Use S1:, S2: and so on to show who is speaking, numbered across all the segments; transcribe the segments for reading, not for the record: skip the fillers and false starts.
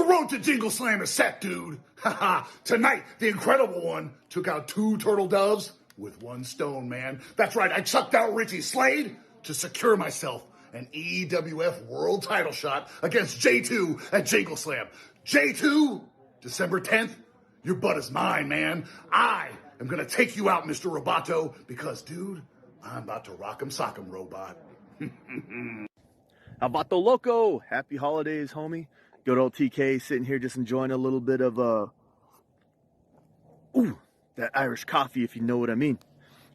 S1: road to Jingle Slam is set, dude. Haha. Tonight, the Incredible One took out 2 turtle doves with 1 stone, man. That's right, I chucked out Richie Slade to secure myself an EWF world title shot against J2 at Jingle Slam. J2, December 10th, your butt is mine, man. I am gonna take you out, Mr. Roboto, because, dude, I'm about to rock 'em sock 'em, robot.
S2: Alvato Loco, happy holidays, homie. Good old TK sitting here just enjoying a little bit of that Irish coffee, if you know what I mean.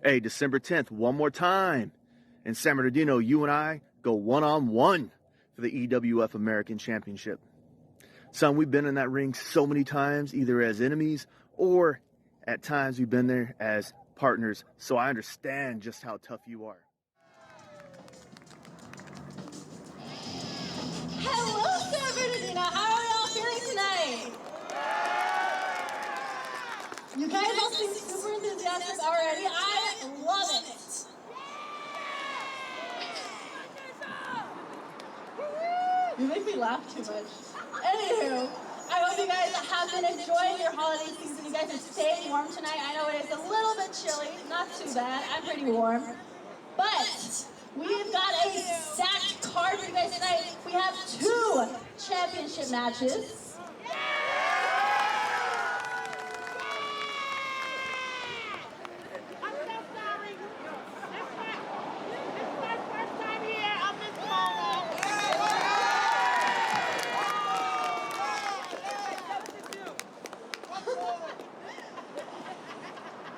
S2: Hey, December 10th, one more time. In San Bernardino, you and I go one-on-one for the EWF American Championship. Son, we've been in that ring so many times, either as enemies or at times we've been there as partners, so I understand just how tough you are.
S3: Hello, San Bernardino. How are y'all feeling tonight? You guys all seem super enthusiastic already. I love it. You make me laugh too much. Anywho, I hope you guys have been enjoying your holiday season. You guys are staying warm tonight. I know it is a little bit chilly. Not too bad. I'm pretty warm. But we've got a stacked card for you guys tonight. We have 2 championship matches.
S4: I'm so sorry. This is my first time here on this photo.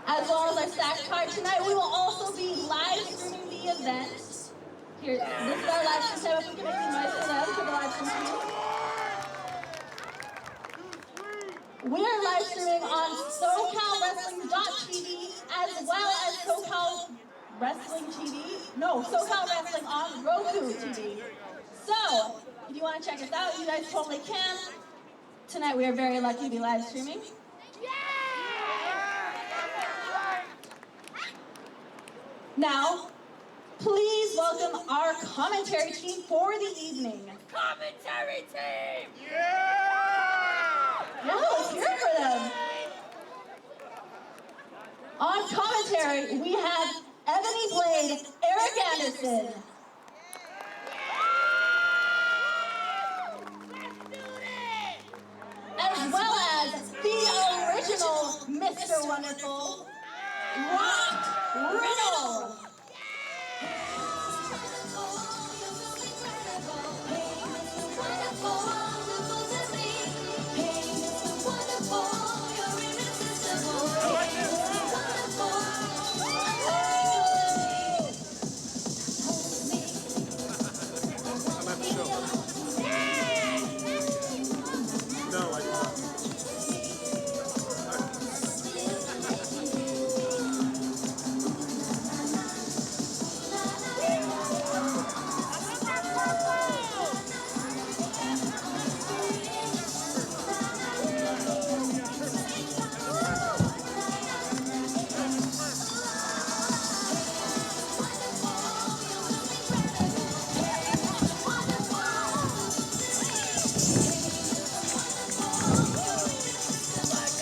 S3: As well as our stacked card tonight, we will also be live streaming the event. Here, this is our live stream time. If we can make some noise for them for the live stream too. We are live streaming on SoCalWrestling.tv as well as SoCal Wrestling TV. No, SoCal Wrestling on Roku TV. So, if you want to check us out, you guys totally can. Tonight we are very lucky to be live streaming. Now, please welcome our commentary team for the evening.
S4: Commentary team!
S3: Yeah, let's hear it for them. On commentary, we have Ebony Blade, Eric Anderson. As well as the original Mr. Wonderful, Rock Riddle.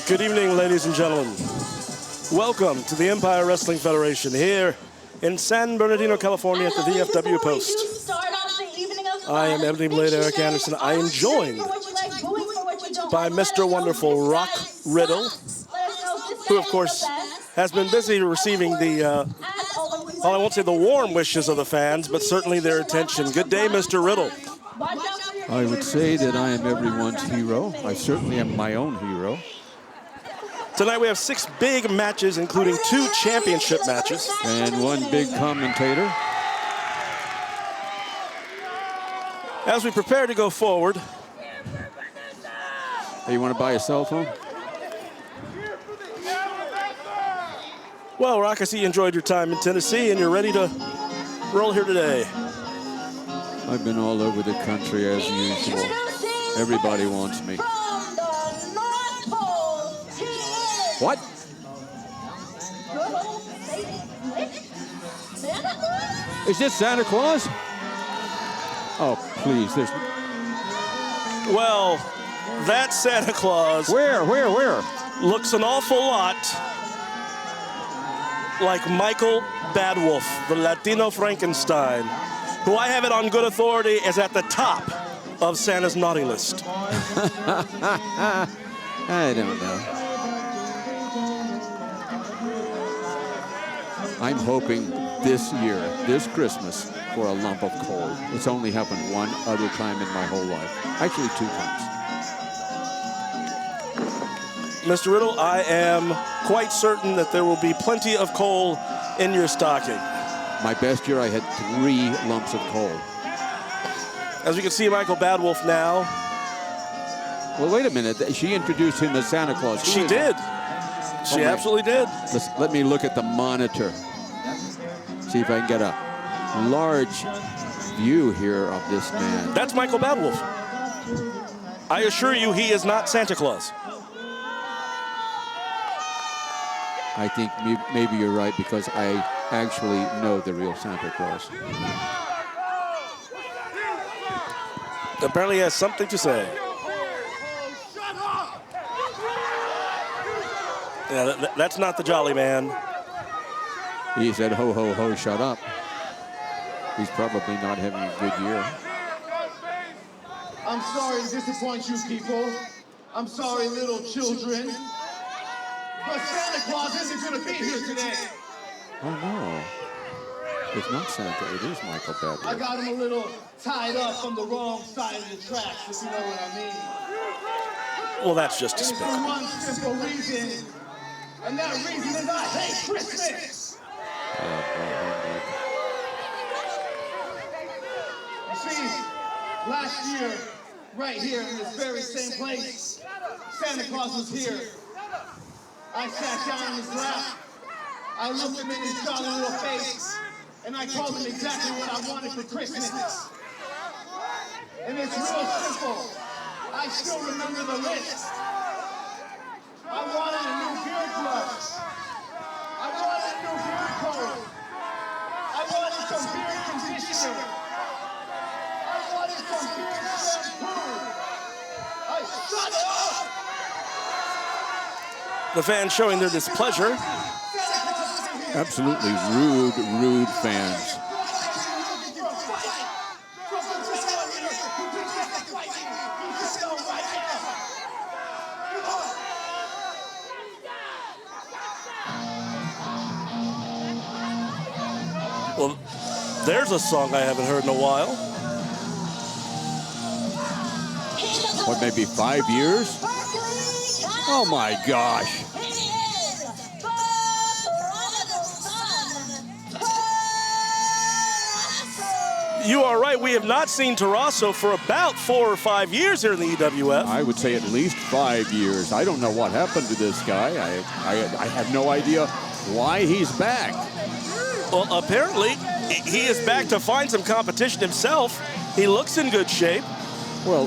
S5: Good evening, ladies and gentlemen. Welcome to the Empire Wrestling Federation here in San Bernardino, California at the VFW Post. I am Ebony Blade, Eric Anderson. I am joined by Mr. Wonderful Rock Riddle, who, of course, has been busy receiving the, well, I won't say the warm wishes of the fans, but certainly their attention. Good day, Mr. Riddle.
S6: I would say that I am everyone's hero. I certainly am my own hero.
S5: Tonight we have 6 big matches, including 2 championship matches.
S6: And 1 big commentator.
S5: As we prepare to go forward.
S6: Hey, you want to buy a cell phone?
S5: Well, Rock, I see you enjoyed your time in Tennessee and you're ready to roll here today.
S6: I've been all over the country as usual. Everybody wants me. What? Is this Santa Claus? Oh, please, there's...
S5: Well, That Santa Claus
S6: Where?
S5: looks an awful lot like Michael Badwolf, the Latino Frankenstein, who I have it on good authority is at the top of Santa's naughty list.
S6: I don't know. I'm hoping this year, this Christmas, for a lump of coal. It's only happened one other time in my whole life. Actually, 2 times.
S5: Mr. Riddle, I am quite certain that there will be plenty of coal in your stocking.
S6: My best year, I had 3 lumps of coal.
S5: As we can see, Michael Badwolf now.
S6: Well, wait a minute. She introduced him as Santa Claus.
S5: She did. She absolutely did.
S6: Let me look at the monitor. See if I can get a large view here of this man.
S5: That's Michael Badwolf. I assure you, he is not Santa Claus.
S6: I think maybe you're right, because I actually know the real Santa Claus.
S5: Apparently he has something to say. Yeah, that's not the Jolly Man.
S6: He said, ho, ho, ho, shut up. He's probably not having a good year.
S7: I'm sorry to disappoint you people. I'm sorry, little children. But Santa Claus isn't going to be here today.
S6: Oh, no. It's not Santa. It is Michael Badwolf.
S7: I got him a little tied up on the wrong side of the tracks, if you know what I mean.
S5: Well, that's just
S7: And it's for
S5: despicable.
S7: one simple reason, and that reason is I hate Christmas. You see, last year, right here in this very same place, Santa Claus was here. I sat down in his lap. I looked him in his jolly little face, and I told him exactly what I wanted for Christmas. And it's real simple. I still remember the list. I wanted a new beard brush. I wanted a new beard coat. I wanted some beard conditioner. I wanted some beard shampoo. Shut up!
S5: The fans showing their displeasure.
S6: Absolutely rude fans.
S5: Well, there's a song I haven't heard in a while.
S6: What, maybe 5 years? Oh my gosh.
S5: You are right. We have not seen Tarasso for about 4 or 5 years here in the EWF.
S6: I would say at least 5 years. I don't know what happened to this guy. I have no idea why he's back.
S5: Well, apparently, he is back to find some competition himself. He looks in good shape.
S6: Well,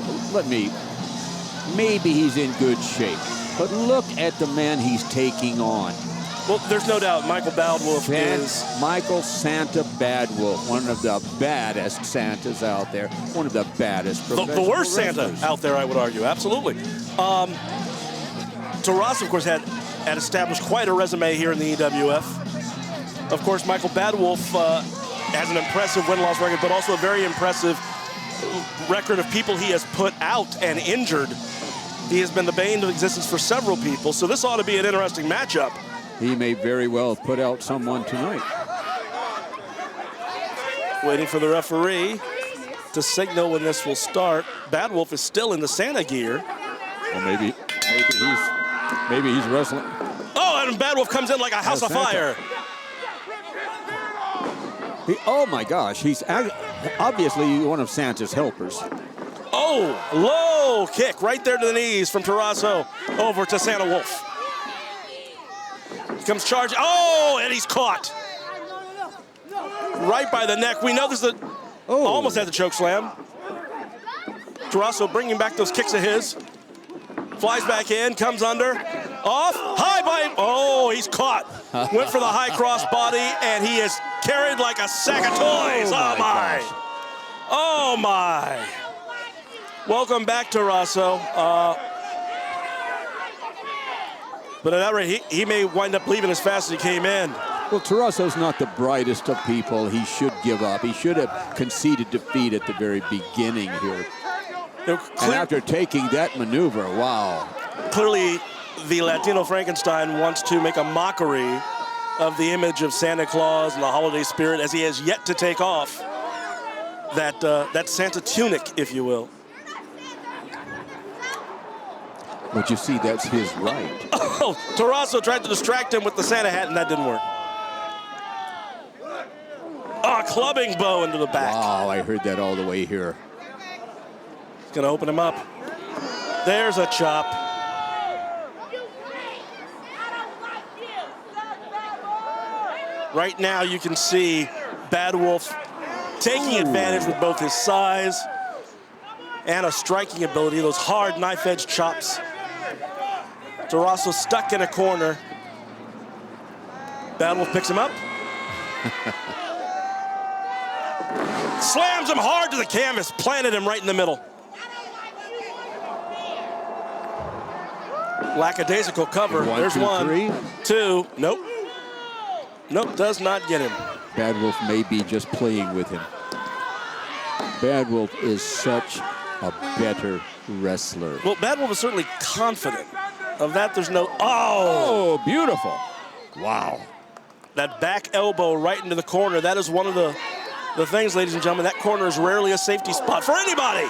S6: maybe he's in good shape, but look at the man he's taking on.
S5: Well, there's no doubt Michael Badwolf is...
S6: Michael Santa Badwolf, one of the baddest Santas out there, one of the baddest
S5: The
S6: professional
S5: worst
S6: wrestlers.
S5: Santa out there, I would argue, absolutely. Tarasso, of course, had established quite a resume here in the EWF. Of course, Michael Badwolf has an impressive win-loss record, but also a very impressive record of people he has put out and injured. He has been the bane of existence for several people, so this ought to be an interesting matchup.
S6: He may very well put out someone tonight.
S5: Waiting for the referee to signal when this will start. Badwolf is still in the Santa gear.
S6: Well, maybe he's wrestling.
S5: Oh, and Badwolf comes in like a house of
S6: Santa.
S5: fire.
S6: Oh my gosh, he's obviously one of Santa's helpers.
S5: Oh, low kick right there to the knees from Tarasso over to Santa Wolf. He comes charging. Oh, and he's caught. Right by the neck. We know this is almost had the choke slam. Tarasso bringing back those kicks of his. Flies back in, comes under. Off, high by, oh, he's caught. Went for the high cross body, and he is carried like a sack of toys. Oh, my.
S6: Gosh.
S5: Oh, my. Welcome back, Tarasso. But at that rate, he may wind up leaving as fast as he came in.
S6: Well, Tarasso's not the brightest of people. He should give up. He should have conceded defeat at the very beginning here. And after taking that maneuver, wow.
S5: Clearly, the Latino Frankenstein wants to make a mockery of the image of Santa Claus and the holiday spirit, as he has yet to take off that Santa tunic, if you will.
S6: But you see, that's his right.
S5: Oh, Tarasso tried to distract him with the Santa hat, and that didn't work. Oh, clubbing bow into the back.
S6: Wow, I heard that all the way here.
S5: He's going to open him up. There's a chop. Right now, you can see Bad Wolf taking advantage with both his size and a striking ability, those hard knife-edge chops. Tarasso stuck in a corner. Bad Wolf picks him up. Slams him hard to the canvas, planted him right in the middle. Lackadaisical cover. There's one,
S6: three.
S5: Two. Nope. Nope, does not get him.
S6: Bad Wolf may be just playing with him. Bad Wolf is such a better wrestler.
S5: Well, Bad Wolf is certainly confident. Of that, there's no...
S6: Oh, beautiful. Wow.
S5: That back elbow right into the corner. That is one of the things, ladies and gentlemen. That corner is rarely a safety spot for anybody.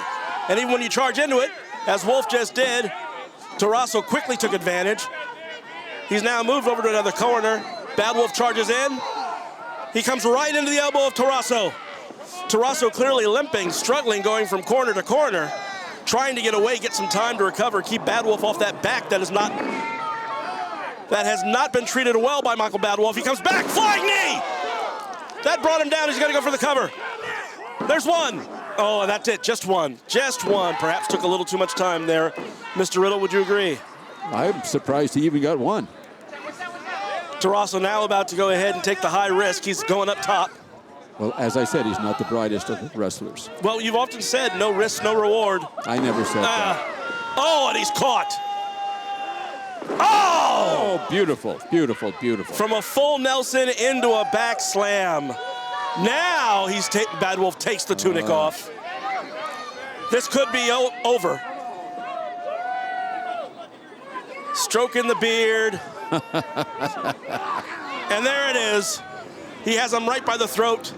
S5: And even when you charge into it, as Wolf just did, Tarasso quickly took advantage. He's now moved over to another corner. Bad Wolf charges in. He comes right into the elbow of Tarasso. Tarasso clearly limping, struggling, going from corner to corner, trying to get away, get some time to recover, keep Bad Wolf off that back that has not been treated well by Michael Bad Wolf. He comes back, flying knee! That brought him down. He's got to go for the cover. There's one. Oh, and that's it. Just one. Just one. Perhaps took a little too much time there. Mr. Riddle, would you agree?
S6: I'm surprised he even got one.
S5: Tarasso now about to go ahead and take the high risk. He's going up top.
S6: Well, as I said, he's not the brightest of the wrestlers.
S5: Well, you've often said no risk, no reward.
S6: I never said that.
S5: Oh, and he's caught.
S6: Oh, beautiful, beautiful, beautiful.
S5: From a full Nelson into a back slam. Now Bad Wolf takes the tunic off. This could be over. Stroking the beard. And there it is. He has him right by the throat.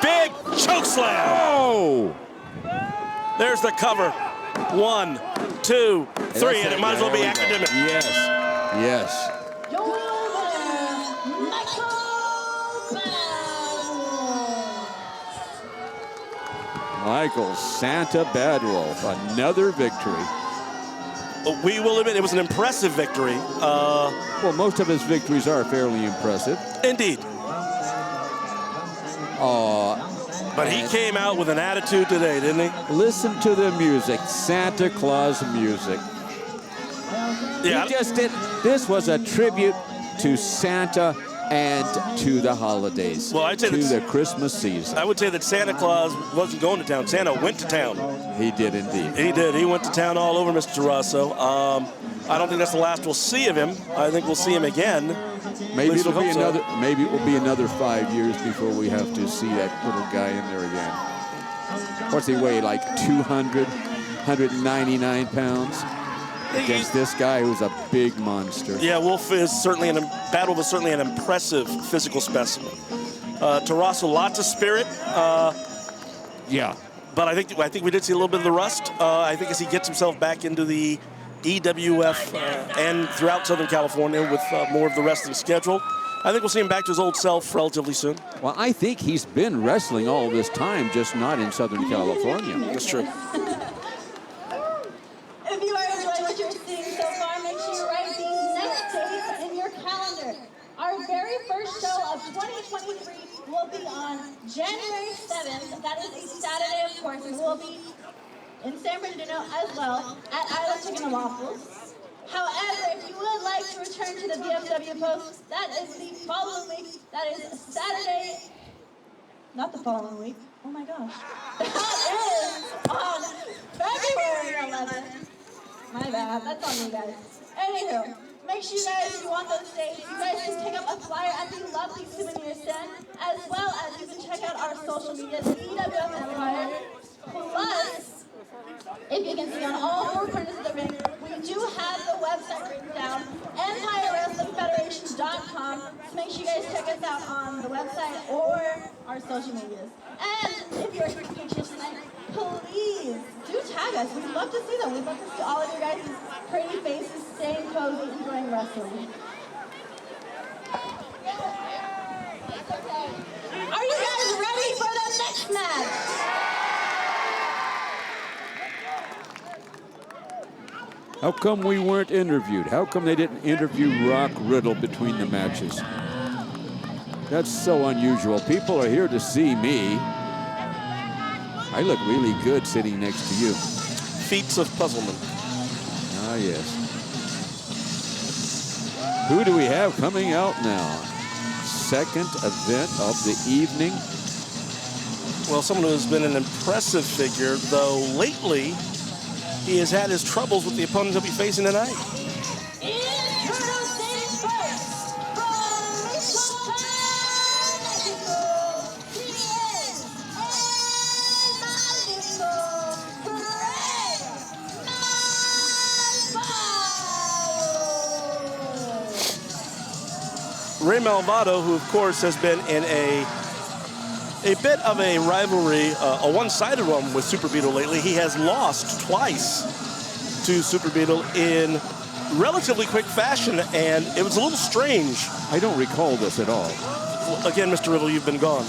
S5: Big choke slam.
S6: Oh!
S5: There's the cover. 1, 2, 3, and it might as well be academic.
S6: Yes, yes.
S3: Your winner, Michael Bad Wolf.
S6: Michael Santa Bad Wolf, another victory.
S5: We will admit it was an impressive victory.
S6: Well, most of his victories are fairly impressive.
S5: Indeed. But he came out with an attitude today, didn't he?
S6: Listen to the music, Santa Claus music.
S5: Yeah.
S6: He just did. This was a tribute to Santa and to the holidays.
S5: Well, I'd say
S6: to the Christmas season.
S5: I would say that Santa Claus wasn't going to town. Santa went to town.
S6: He did indeed.
S5: He did. He went to town all over Mr. Tarasso. I don't think that's the last we'll see of him. I think we'll see him again.
S6: Maybe it'll be another. Maybe it will be another 5 years before we have to see that little guy in there again. What's he weigh? Like 200, 199 pounds against this guy who's a big monster.
S5: Yeah, Wolf is certainly Bad Wolf is certainly an impressive physical specimen. Tarasso, lots of spirit.
S6: Yeah.
S5: But I think we did see a little bit of the rust. I think as he gets himself back into the EWF and throughout Southern California with more of the wrestling schedule, I think we'll see him back to his old self relatively soon.
S6: Well, I think he's been wrestling all this time, just not in Southern California.
S5: That's true.
S3: If you are enjoying what you're seeing so far, make sure you write these next dates in your calendar. Our very first show of 2023 will be on January 7th. That is a Saturday, of course. We will be in San Bernardino as well at Isla Chicken and Waffles. However, if you would like to return to the VFW Post, that is the following week. That is Saturday, not the following week, Oh my gosh. That is on February 11th. My bad, that's on you guys. Anywho, make sure you guys, if you want those dates, you guys can pick up a flyer at the lovely souvenir stand, as well as you can check out our social media, the EWF Empire. Plus, if you can see on all four corners of the ring, we do have the website written down, EmpireWrestlingFederation.com. So make sure you guys check us out on the website or our social medias. And if you're here tonight, please do tag us. We'd love to see them. We'd love to see all of you guys' pretty faces staying cozy, enjoying wrestling. Are you guys ready for the next match?
S6: How come we weren't interviewed? How come they didn't interview Rock Riddle between the matches? That's so unusual. People are here to see me. I look really good sitting next to you.
S5: Feats of puzzlement.
S6: Ah, yes. Who do we have coming out now? Second event of the evening.
S5: Well, someone who's been an impressive figure, though lately he has had his troubles with the opponent he'll be facing tonight.
S3: Introducing first, from Michoacán, Mexico, he is
S5: Rey Malvado, who of course has been in a bit of a rivalry, a one-sided one with Super Beetle lately. He has lost twice to Super Beetle in relatively quick fashion, and it was a little strange.
S6: I don't recall this at all.
S5: Again, Mr. Riddle, you've been gone.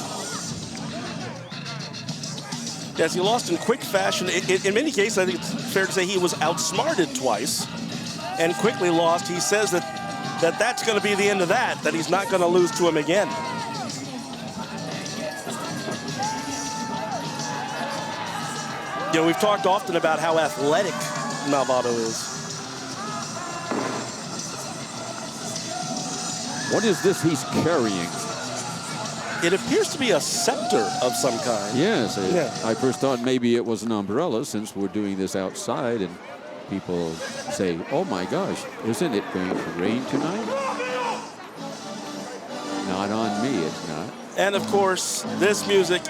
S5: Yes, he lost in quick fashion. In many cases, I think it's fair to say he was outsmarted twice and quickly lost. He says that's going to be the end of that he's not going to lose to him again. You know, we've talked often about how athletic Malvado is.
S6: What is this he's carrying?
S5: It appears to be a scepter of some kind.
S6: Yes,
S5: Yeah.
S6: I first thought maybe it was an umbrella since we're doing this outside and people say, oh my gosh, isn't it going to rain tonight? Not on me, it's not.
S5: And of course, this music,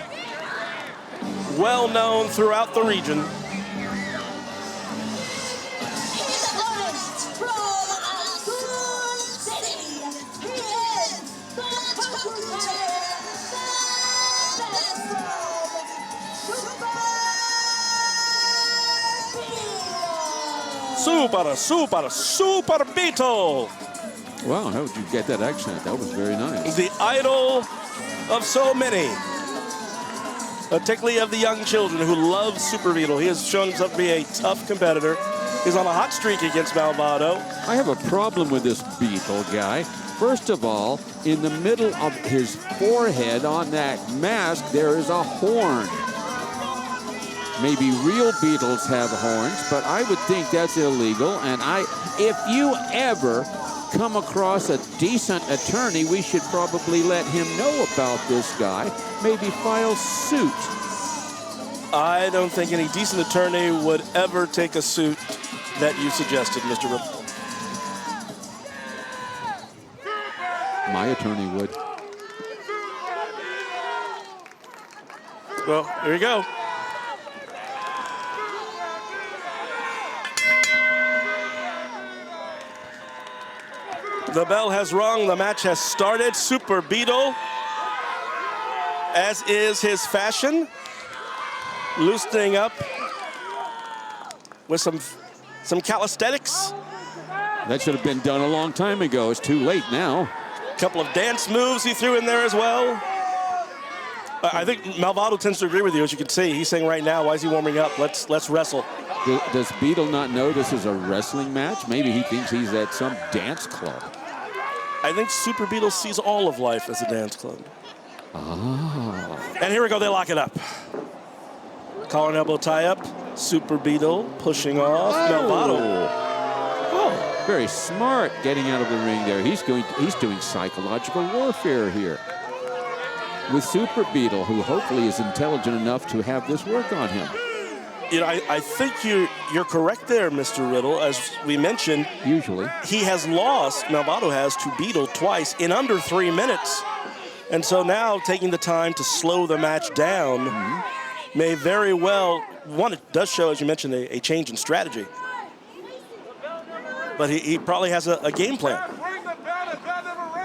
S5: well known throughout the region. Super Beetle.
S6: Wow, how did you get that accent? That was very nice.
S5: The idol of so many, particularly of the young children who love Super Beetle. He has shown himself to be a tough competitor. He's on a hot streak against Malvado.
S6: I have a problem with this Beetle guy. First of all, in the middle of his forehead on that mask, there is a horn. Maybe real Beetles have horns, but I would think that's illegal. And if you ever come across a decent attorney, we should probably let him know about this guy. Maybe file suit.
S5: I don't think any decent attorney would ever take a suit that you suggested, Mr. Riddle.
S6: My attorney would.
S5: Well, here you go. The bell has rung, the match has started. Super Beetle, as is his fashion, loosening up with some calisthenics.
S6: That should have been done a long time ago. It's too late now.
S5: A couple of dance moves he threw in there as well. I think Malvado tends to agree with you, as you can see. He's saying right now, why is he warming up? Let's wrestle.
S6: Does Beetle not know this is a wrestling match? Maybe he thinks he's at some dance club.
S5: I think Super Beetle sees all of life as a dance club.
S6: Ah.
S5: And here we go, they lock it up. Collar and elbow tie up. Super Beetle pushing off. Malvado.
S6: Oh, very smart getting out of the ring there. He's doing psychological warfare here. with Super Beetle, who hopefully is intelligent enough to have this work on him.
S5: You know, I think you're correct there, Mr. Riddle. As we mentioned,
S6: usually
S5: he has lost, Malvado has, to Beetle twice in under 3 minutes. And so now taking the time to slow the match down may very well, one, it does show, as you mentioned, a change in strategy. But he probably has a game plan.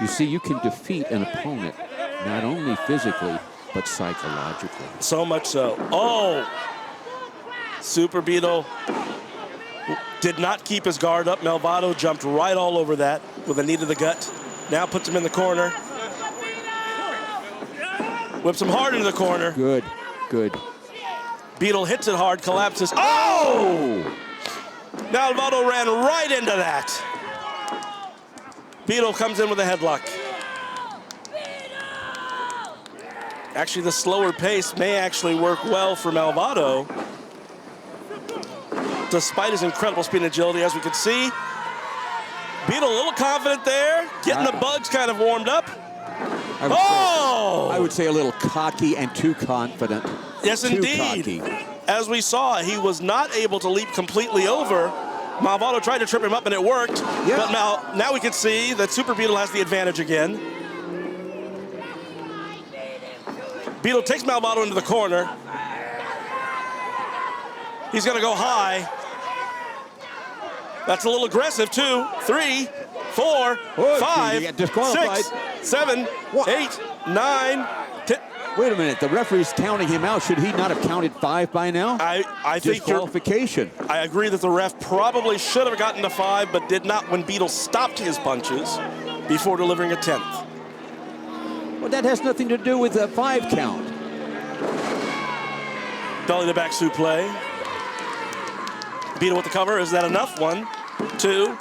S6: You see, you can defeat an opponent not only physically, but psychologically.
S5: So much so. Oh! Super Beetle did not keep his guard up. Malvado jumped right all over that with a knee to the gut. Now puts him in the corner. Whips him hard into the corner.
S6: Good, good.
S5: Beetle hits it hard, collapses. Oh! Malvado ran right into that. Beetle comes in with a headlock. Actually, the slower pace may actually work well for Malvado. Despite his incredible speed and agility, as we can see. Beetle a little confident there, getting the bugs kind of warmed up.
S6: I would say a little cocky and too confident.
S5: Yes, indeed. Cocky. As we saw, he was not able to leap completely over. Malvado tried to trip him up and it worked. Yeah. But now we can see that Super Beetle has the advantage again. Beetle takes Malvado into the corner. He's gonna go high. That's a little aggressive. 2, 3, 4, 5, 6, 7, 8, 9, 10.
S6: Wait a minute, the referee's counting him out. Should he not have counted 5 by now?
S5: I think
S6: disqualification.
S5: I agree that the ref probably should have gotten to 5, but did not when Beetle stopped his punches before delivering a 10th.
S6: Well, that has nothing to do with a 5 count.
S5: Belly to back suplex. Beetle with the cover. Is that enough? 1, 2.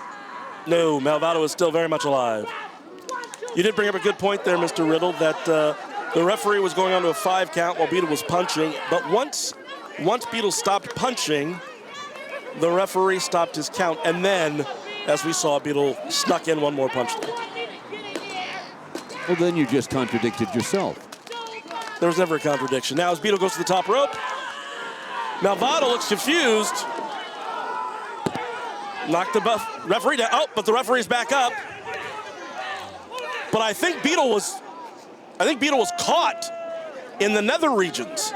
S5: No, Malvado is still very much alive. You did bring up a good point there, Mr. Riddle, that the referee was going on to a 5 count while Beetle was punching. But once Beetle stopped punching, the referee stopped his count. And then, as we saw, Beetle snuck in one more punch.
S6: Well, then you just contradicted yourself.
S5: There was never a contradiction. Now as Beetle goes to the top rope, Malvado looks confused. Knocked the referee down. Oh, but the referee's back up. But I think Beetle was caught in the nether regions.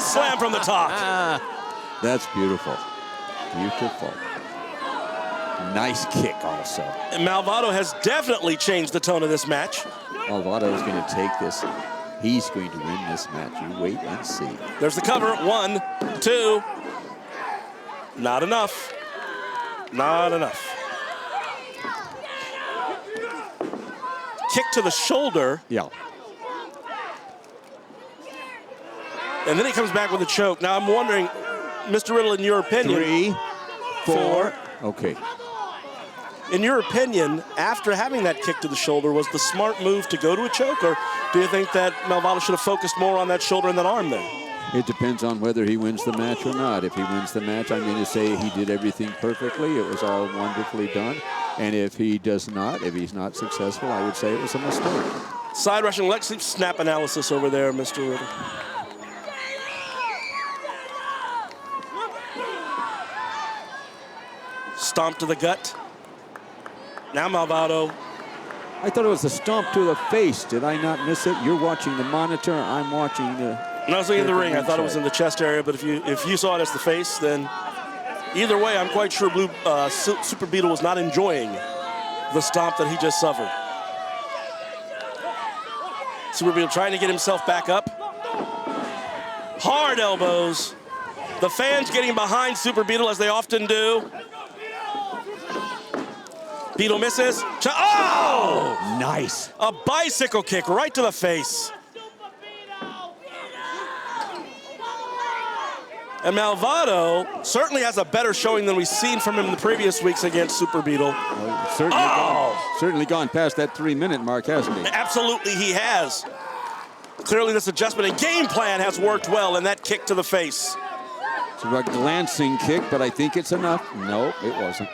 S5: Slam from the top.
S6: That's beautiful. Beautiful. Nice kick also.
S5: And Malvado has definitely changed the tone of this match.
S6: Malvado is going to take this. He's going to win this match. You wait and see.
S5: There's the cover. 1, 2. Not enough. Not enough. Kick to the shoulder.
S6: Yeah.
S5: And then he comes back with a choke. Now I'm wondering, Mr. Riddle, in your opinion.
S6: 3, 4. Okay.
S5: In your opinion, after having that kick to the shoulder, was the smart move to go to a choke, or do you think that Malvado should have focused more on that shoulder and that arm there?
S6: It depends on whether he wins the match or not. If he wins the match, I'm going to say he did everything perfectly. It was all wonderfully done. And if he does not, if he's not successful, I would say it was a mistake.
S5: Side rushing leg sweep snap analysis over there, Mr. Riddle. Stomp to the gut. Now Malvado.
S6: I thought it was a stomp to the face. Did I not miss it? You're watching the monitor. I'm watching the...
S5: When I was looking in the ring, I thought it was in the chest area, but if you saw it as the face, then either way, I'm quite sure Super Beetle was not enjoying the stomp that he just suffered. Super Beetle trying to get himself back up. Hard elbows. The fans getting behind Super Beetle, as they often do. Beetle misses. Oh!
S6: Nice.
S5: A bicycle kick right to the face. And Malvado certainly has a better showing than we've seen from him in the previous weeks against Super Beetle.
S6: Certainly gone past that 3-minute mark, hasn't he?
S5: Absolutely he has. Clearly this adjustment and game plan has worked well, and that kick to the face.
S6: It's a glancing kick, but I think it's enough. No, it wasn't.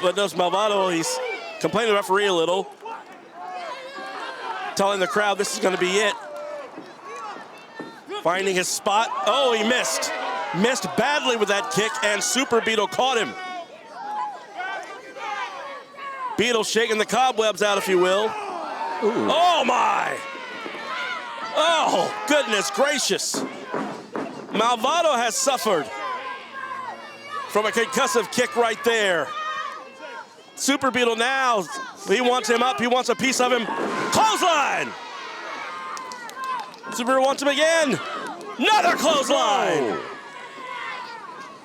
S5: But notice Malvado, complaining to the referee a little, telling the crowd this is going to be it. Finding his spot. Oh, he missed. Missed badly with that kick, and Super Beetle caught him. Beetle shaking the cobwebs out, if you will.
S6: Ooh.
S5: Oh, my. Oh, goodness gracious. Malvado has suffered from a concussive kick right there. Super Beetle now, he wants him up. He wants a piece of him. Clothesline. Super Beetle wants him again. Another clothesline.
S6: Whoa.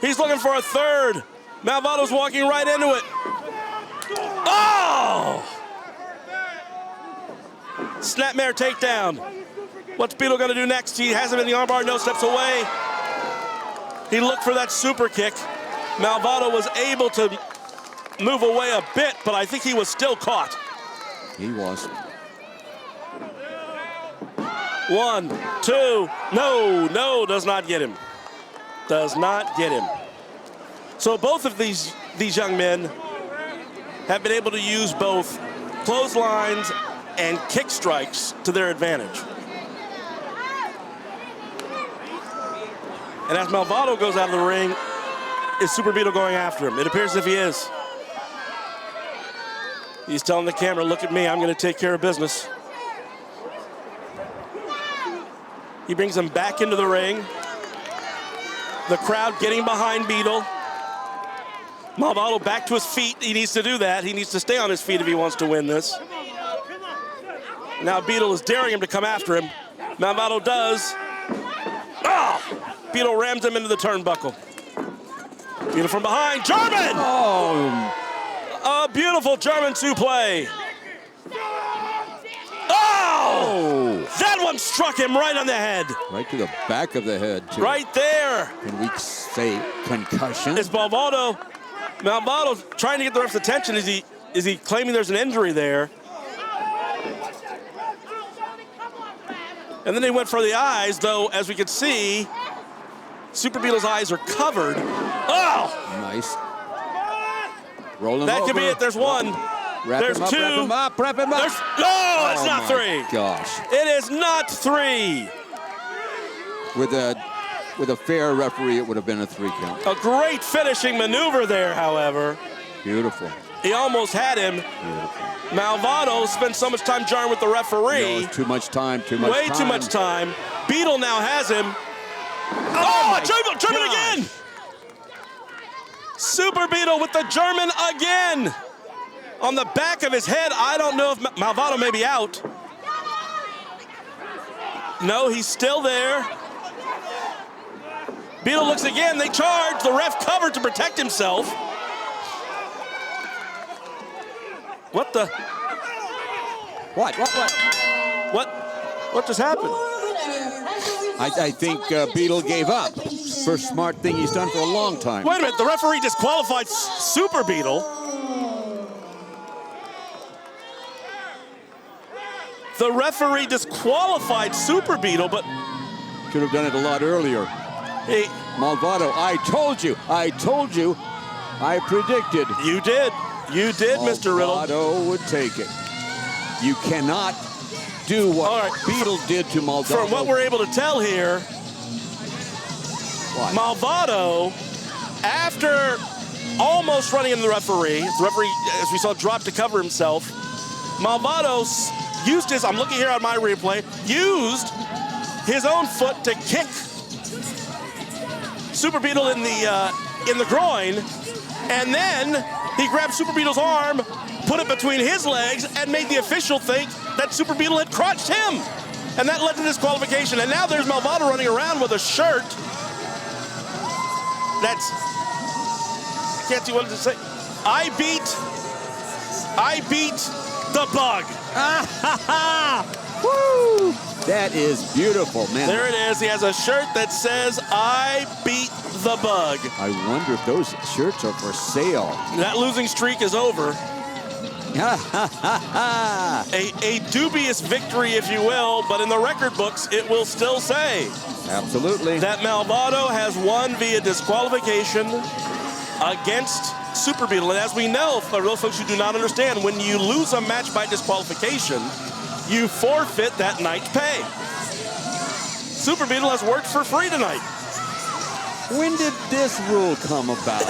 S5: He's looking for a third. Malvado's walking right into it. Oh! Snapmare takedown. What's Beetle gonna do next? He has him in the armbar, no steps away. He looked for that super kick. Malvado was able to move away a bit, but I think he was still caught.
S6: He was.
S5: 1, 2, no, does not get him. Does not get him. So both of these young men have been able to use both clotheslines and kick strikes to their advantage. And as Malvado goes out of the ring, is Super Beetle going after him? It appears as if he is. He's telling the camera, look at me, I'm gonna take care of business. He brings him back into the ring. The crowd getting behind Beetle. Malvado back to his feet. He needs to do that. He needs to stay on his feet if he wants to win this. Now Beetle is daring him to come after him. Malvado does. Oh! Beetle rams him into the turnbuckle. Beetle from behind. German!
S6: Oh!
S5: A beautiful German suplex. Oh! That one struck him right on the head.
S6: Right to the back of the head, too.
S5: Right there.
S6: Can we say concussion?
S5: It's Malvado. Malvado trying to get the ref's attention. Is he claiming there's an injury there? And then they went for the eyes, though, as we can see, Super Beetle's eyes are covered. Oh!
S6: Nice. Roll him
S5: That
S6: over.
S5: could be it. There's one. There's
S6: him up,
S5: two.
S6: Wrap him up, wrap him up.
S5: No, it's
S6: Oh
S5: not
S6: my
S5: three.
S6: Gosh.
S5: It is not three.
S6: With a fair referee, it would have been a 3 count.
S5: A great finishing maneuver there, however.
S6: Beautiful.
S5: He almost had him.
S6: Beautiful.
S5: Malvado spent so much time jarring with the referee.
S6: No, too much time,
S5: Way too much time. Beetle now has him. Oh, German again! Super Beetle with the German again. On the back of his head. I don't know if Malvado may be out. No, he's still there. Beetle looks again. They charge. The ref covered to protect himself. What the?
S6: What?
S5: What just happened?
S6: I think Beetle gave up. First smart thing he's done for a long time.
S5: Wait a minute. The referee disqualified Super Beetle. The referee disqualified Super Beetle, but
S6: Should have done it a lot earlier.
S5: hey,
S6: Malvado, I told you, I predicted.
S5: you did, Mr. Riddle.
S6: Malvado would take it. You cannot do what
S5: All right.
S6: Beetle did to Malvado.
S5: From what we're able to tell here,
S6: What?
S5: Malvado, after almost running into the referee, as we saw, dropped to cover himself. Malvado used his, I'm looking here on my replay, used his own foot to kick Super Beetle in the groin, and then he grabbed Super Beetle's arm, put it between his legs, and made the official think that Super Beetle had crotched him. And that led to disqualification. And now there's Malvado running around with a shirt that's, I can't see what to say. I beat the bug.
S6: Woo! That is beautiful, man.
S5: There it is. He has a shirt that says, I beat the bug.
S6: I wonder if those shirts are for sale.
S5: That losing streak is over. A dubious victory, if you will, but in the record books, it will still say
S6: Absolutely.
S5: that Malvado has won via disqualification against Super Beetle. And as we know, for real folks who do not understand, when you lose a match by disqualification, you forfeit that night's pay. Super Beetle has worked for free tonight.
S6: When did this rule come about?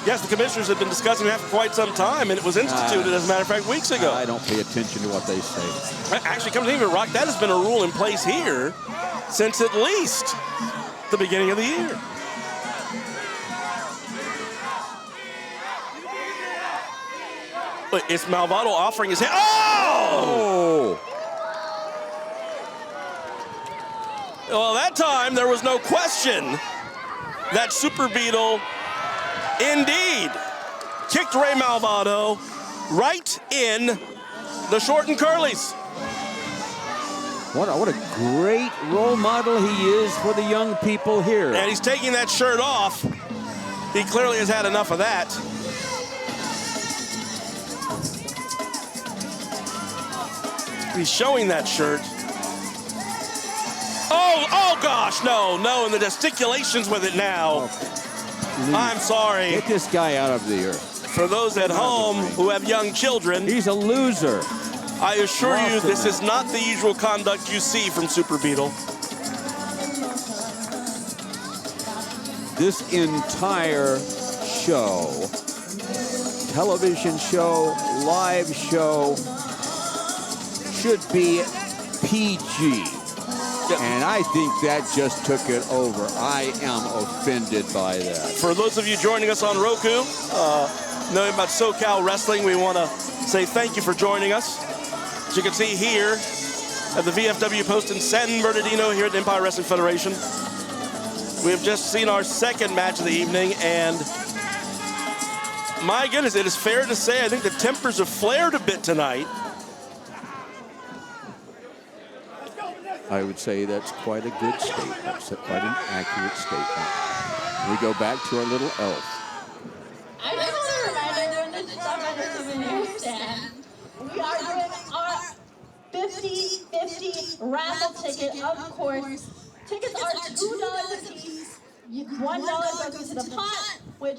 S5: Yes, the commissioners have been discussing that for quite some time, and it was instituted, as a matter of fact, weeks ago.
S6: I don't pay attention to what they say.
S5: Actually, come to think of it, Rock, that has been a rule in place here since at least the beginning of the year. But it's Malvado offering his hand. Oh! Well, that time there was no question that Super Beetle indeed kicked Ray Malvado right in the short and curlies.
S6: What a great role model he is for the young people here.
S5: And he's taking that shirt off. He clearly has had enough of that. He's showing that shirt. Oh gosh, no, and the gesticulations with it now. I'm sorry.
S6: Get this guy out of the earth.
S5: For those at home who have young children,
S6: he's a loser.
S5: I assure you, this is not the usual conduct you see from Super Beetle.
S6: This entire show, television show, live show, should be PG. And I think that just took it over. I am offended by that.
S5: For those of you joining us on Roku, knowing about SoCal Wrestling, we want to say thank you for joining us. As you can see here at the VFW post in San Bernardino here at the Empire Wrestling Federation, we have just seen our second match of the evening, and my goodness, it is fair to say I think the tempers have flared a bit tonight.
S6: I would say that's quite a good statement. It's quite an accurate statement. We go back to our little elf.
S3: I just want to remind everyone to stop by the souvenir stand. We are doing our 50-50 raffle ticket, of course. Tickets are $2 a piece. $1 goes into the pot, which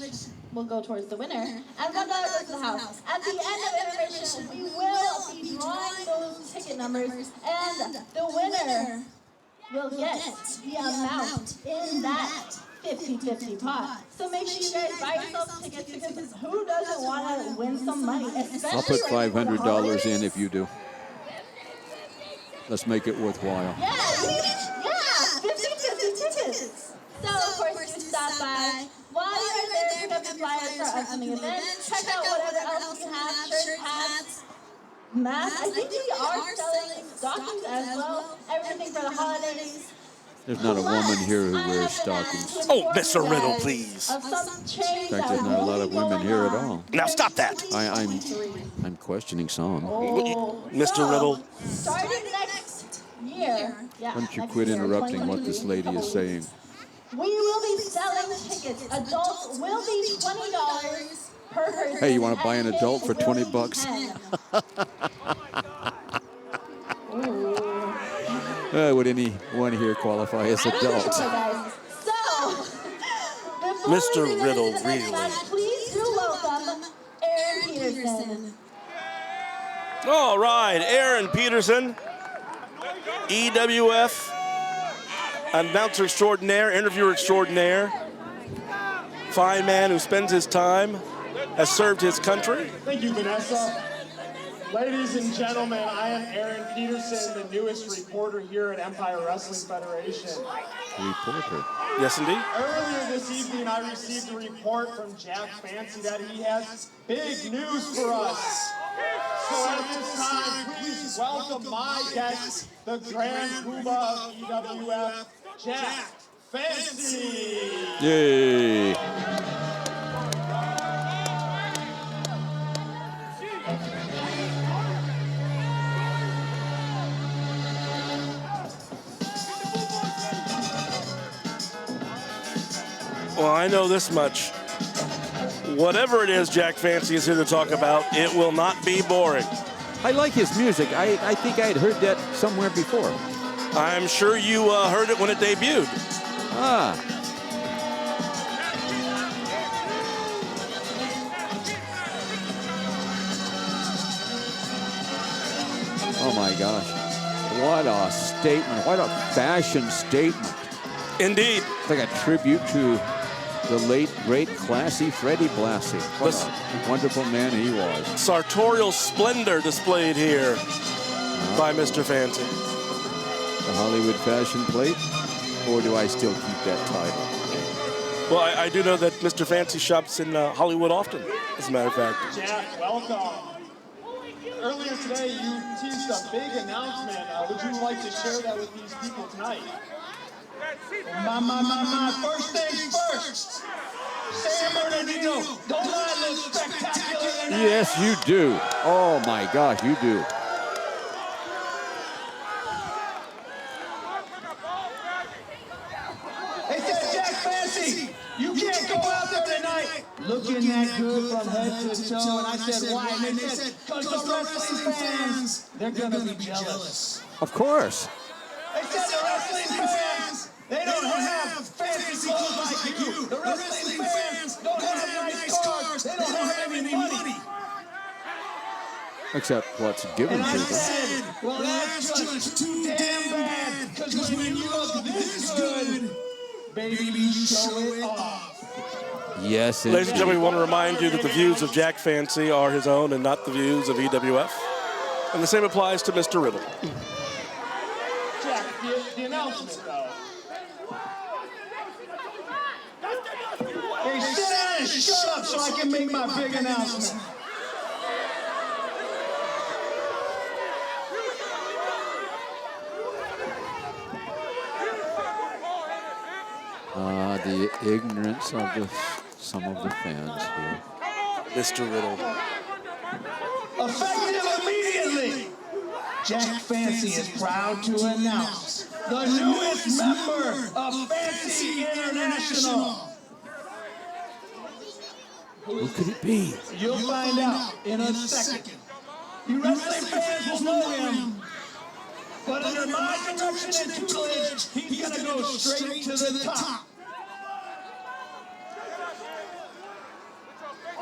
S3: will go towards the winner, and $1 goes to the house. At the end of intermission, we will be drawing those ticket numbers, and the winner will get the amount in that 50-50 pot. So make sure you guys buy yourself tickets, because who doesn't want to win some money?
S6: I'll put $500 in if you do. Let's make it worthwhile.
S3: Yeah, 50-50 tickets. So, of course, you stop by. While you're there, pick up the flyers for our upcoming events. Check out whatever else you have, shirts, hats, masks. I think we are selling stockings as well. Everything for the holidays.
S6: There's not a woman here who wears stockings.
S5: Oh, Mr. Riddle, please.
S6: In fact, there's not a lot of women here at all.
S5: Now stop that.
S6: I'm questioning some.
S5: Mr. Riddle.
S3: Starting next year.
S6: Why don't you quit interrupting what this lady is saying?
S3: We will be selling tickets. Adults will be $20 per person.
S6: Hey, you want to buy an adult for $20? Would anyone here qualify as adult?
S5: Mr. Riddle, really.
S3: Please do welcome Aaron Peterson.
S5: All right, Aaron Peterson, EWF. Announcer extraordinaire, interviewer extraordinaire, fine man who spends his time, has served his country.
S8: Thank you, Vanessa. Ladies and gentlemen, I am Aaron Peterson, the newest reporter here at Empire Wrestling Federation.
S6: Reporter?
S5: Yes, indeed.
S8: Earlier this evening, I received a report from Jack Fancy that he has big news for us. So at this time, please welcome my guest, the Grand Poobah of EWF, Jack Fancy.
S6: Yay.
S5: Well, I know this much. Whatever it is Jack Fancy is here to talk about, it will not be boring.
S6: I like his music. I think I had heard that somewhere before.
S5: I'm sure you heard it when it debuted.
S6: Oh my gosh. What a statement. What a fashion statement.
S5: Indeed.
S6: It's like a tribute to the late, great, classy Freddie Blassie. What a wonderful man he was.
S5: Sartorial splendor displayed here by Mr. Fancy.
S6: The Hollywood fashion plate, or do I still keep that title?
S5: Well, I do know that Mr. Fancy shops in Hollywood often, as a matter of fact.
S8: Jack, welcome. Earlier today, you teased a big announcement. Would you like to share that with these people tonight? My. First things first. San Bernardino, don't I look spectacular tonight?
S6: Yes, you do. Oh my gosh, you do.
S7: They said, Jack Fancy, you can't go out there tonight looking that good from head to toe. And I said, why? And they said, because the wrestling fans, they're going to be jealous.
S6: Of course.
S7: They said the wrestling fans, they don't have fancy clothes like you. The wrestling fans don't have nice cars. They don't have any money.
S6: Except what's given
S7: And
S6: to
S7: I
S6: them.
S7: said, well, that's just too damn bad. Because when you look this good, baby, you show it off.
S6: Yes,
S5: Ladies and gentlemen, we want to remind you that the views of Jack Fancy are his own and not the views of EWF. And the same applies to Mr. Riddle.
S8: Jack, the announcement, though.
S7: Hey, sit down and shut up so I can make my big announcement.
S6: The ignorance of some of the fans here.
S5: Mr. Riddle.
S7: Effective immediately, Jack Fancy is proud to announce the newest member of Fancy International.
S6: Who could it be?
S7: You'll find out in a second. You wrestling fans will know him. But under my direction and tutelage, he's gonna go straight to the top.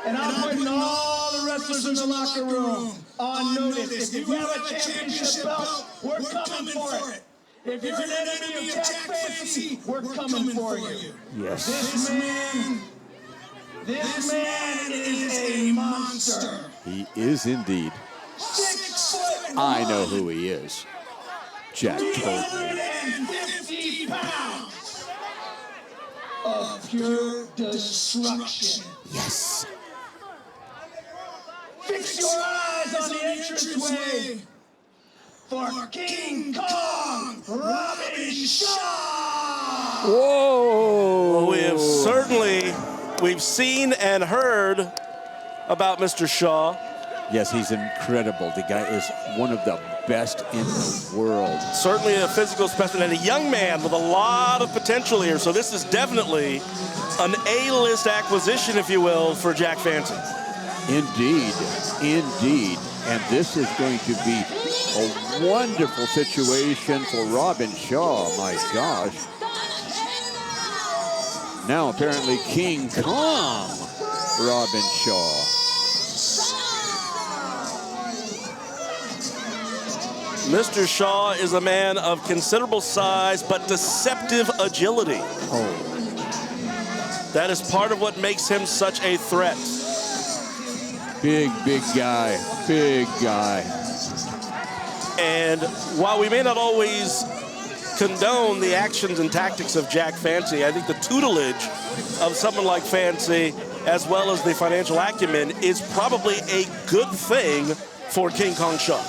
S7: And I'm putting all the wrestlers in the locker room on notice. If you have a championship belt, we're coming for it. If you're an enemy of Jack Fancy, we're coming for you.
S6: Yes.
S7: This man is a monster.
S6: He is indeed.
S7: 6 foot.
S6: I know who he is. Jack told me.
S7: 350 pounds of pure destruction.
S6: Yes.
S7: Fix your eyes on the entranceway for King Kong Robin Shaw.
S6: Whoa!
S5: Well, we've seen and heard about Mr. Shaw.
S6: Yes, he's incredible. The guy is one of the best in the world.
S5: Certainly a physical specimen and a young man with a lot of potential here. So this is definitely an A-list acquisition, if you will, for Jack Fancy.
S6: Indeed, indeed. And this is going to be a wonderful situation for Robin Shaw. My gosh. Now apparently King Kong Robin Shaw.
S5: Mr. Shaw is a man of considerable size but deceptive agility.
S6: Oh.
S5: That is part of what makes him such a threat.
S6: Big guy, big guy.
S5: And while we may not always condone the actions and tactics of Jack Fancy, I think the tutelage of someone like Fancy, as well as the financial acumen, is probably a good thing for King Kong Shaw.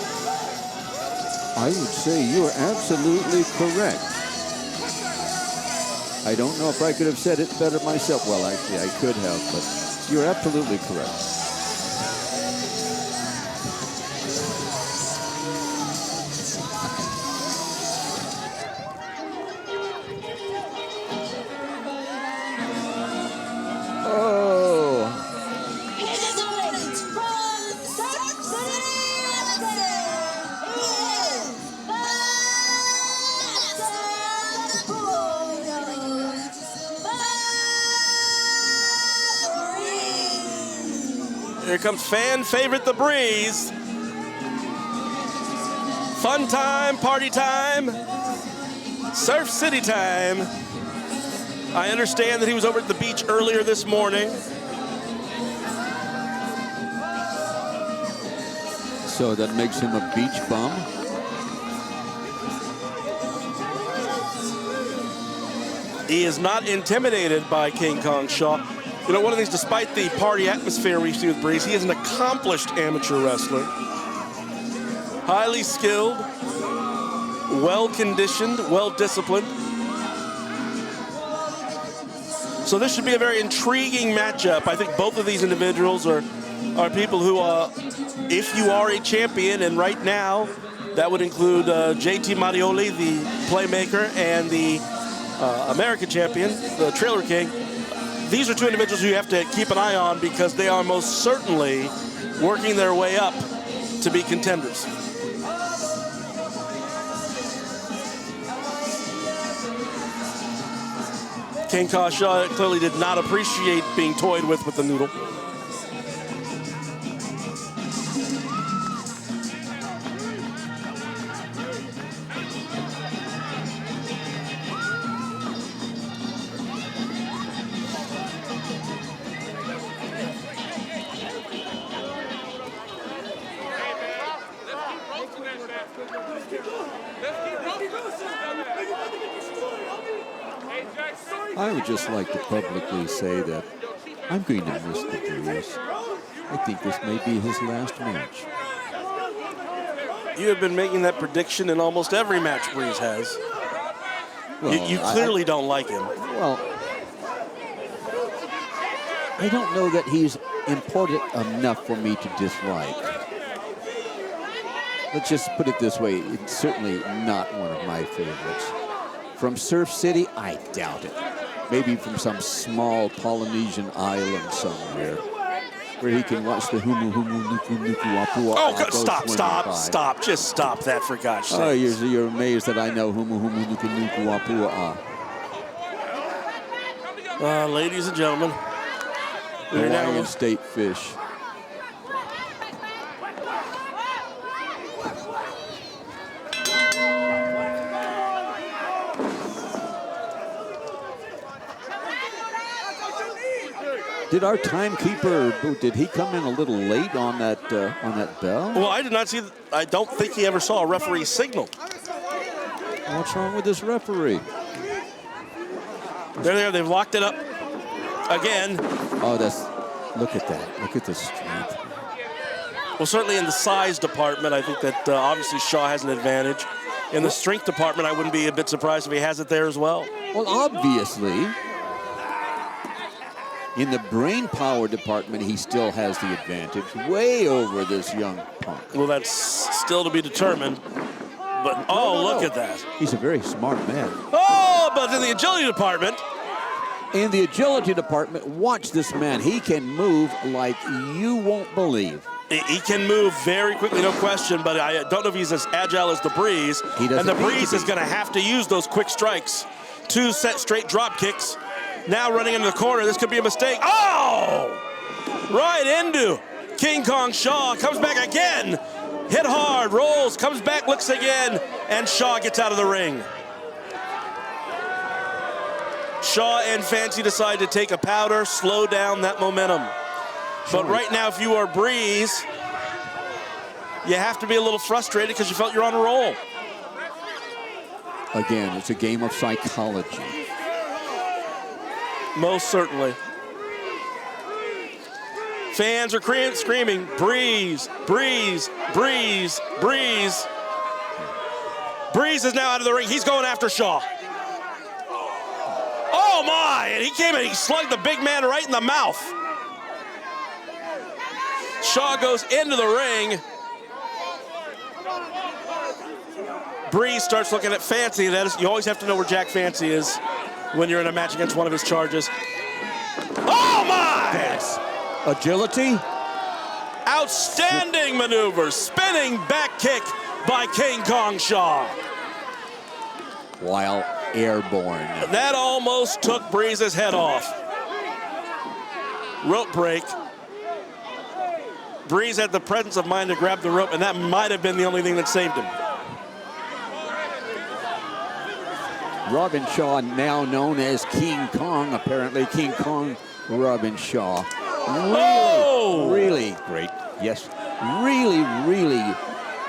S6: I would say you are absolutely correct. I don't know if I could have said it better myself. Well, actually, I could have, but you're absolutely correct.
S5: Here comes fan favorite, The Breeze. Fun time, party time, Surf City time. I understand that he was over at the beach earlier this morning.
S6: So that makes him a beach bum?
S5: He is not intimidated by King Kong Shaw. You know, one of these, despite the party atmosphere we see with Breeze, he is an accomplished amateur wrestler. Highly skilled, well-conditioned, well-disciplined. So this should be a very intriguing matchup. I think both of these individuals are people who, if you are a champion, and right now, that would include JT Marioli, the playmaker, and the American champion, the Trailer King. These are two individuals who you have to keep an eye on because they are most certainly working their way up to be contenders. King Kong Shaw clearly did not appreciate being toyed with the noodle.
S6: I would just like to publicly say that I'm going to miss the Breeze. I think this may be his last match.
S5: You have been making that prediction in almost every match Breeze has.
S6: Well,
S5: you clearly don't like him.
S6: Well, I don't know that he's important enough for me to dislike. Let's just put it this way, it's certainly not one of my favorites. From Surf City, I doubt it. Maybe from some small Polynesian island somewhere where he can watch the humu humu nuku nuku apua.
S5: Oh, stop. Just stop that for gosh sake.
S6: Oh, you're amazed that I know humu humu nuku nuku apua.
S5: Ladies and gentlemen, we're
S6: Hawaiian
S5: now
S6: state fish. Did our timekeeper, did he come in a little late on that bell?
S5: Well, I did not see, I don't think he ever saw a referee signal.
S6: What's wrong with this referee?
S5: There they are, they've locked it up again.
S6: Oh, look at that. Look at the strength.
S5: Well, certainly in the size department, I think that obviously Shaw has an advantage. In the strength department, I wouldn't be a bit surprised if he has it there as well.
S6: Well, obviously. In the brain power department, he still has the advantage, way over this young punk.
S5: Well, that's still to be determined. But, look at that.
S6: He's a very smart man.
S5: Oh, but in the agility department.
S6: In the agility department, watch this man. He can move like you won't believe.
S5: He can move very quickly, no question, but I don't know if he's as agile as the Breeze. And the Breeze is going to have to use those quick strikes. 2 set straight drop kicks. Now running into the corner, this could be a mistake. Oh! Right into King Kong Shaw, comes back again. Hit hard, rolls, comes back, looks again, and Shaw gets out of the ring. Shaw and Fancy decide to take a powder, slow down that momentum. But right now, if you are Breeze, you have to be a little frustrated because you felt you're on a roll.
S6: Again, it's a game of psychology.
S5: Most certainly. Fans are screaming, Breeze, Breeze, Breeze, Breeze. Breeze is now out of the ring. He's going after Shaw. Oh my, and he came and he slugged the big man right in the mouth. Shaw goes into the ring. Breeze starts looking at Fancy. You always have to know where Jack Fancy is when you're in a match against one of his charges. Oh my!
S6: That's agility.
S5: Outstanding maneuver. Spinning back kick by King Kong Shaw.
S6: While airborne.
S5: That almost took Breeze's head off. Rope break. Breeze had the presence of mind to grab the rope, and that might have been the only thing that saved him.
S6: Robin Shaw, now known as King Kong, apparently. King Kong Robin Shaw. Really great. Yes, really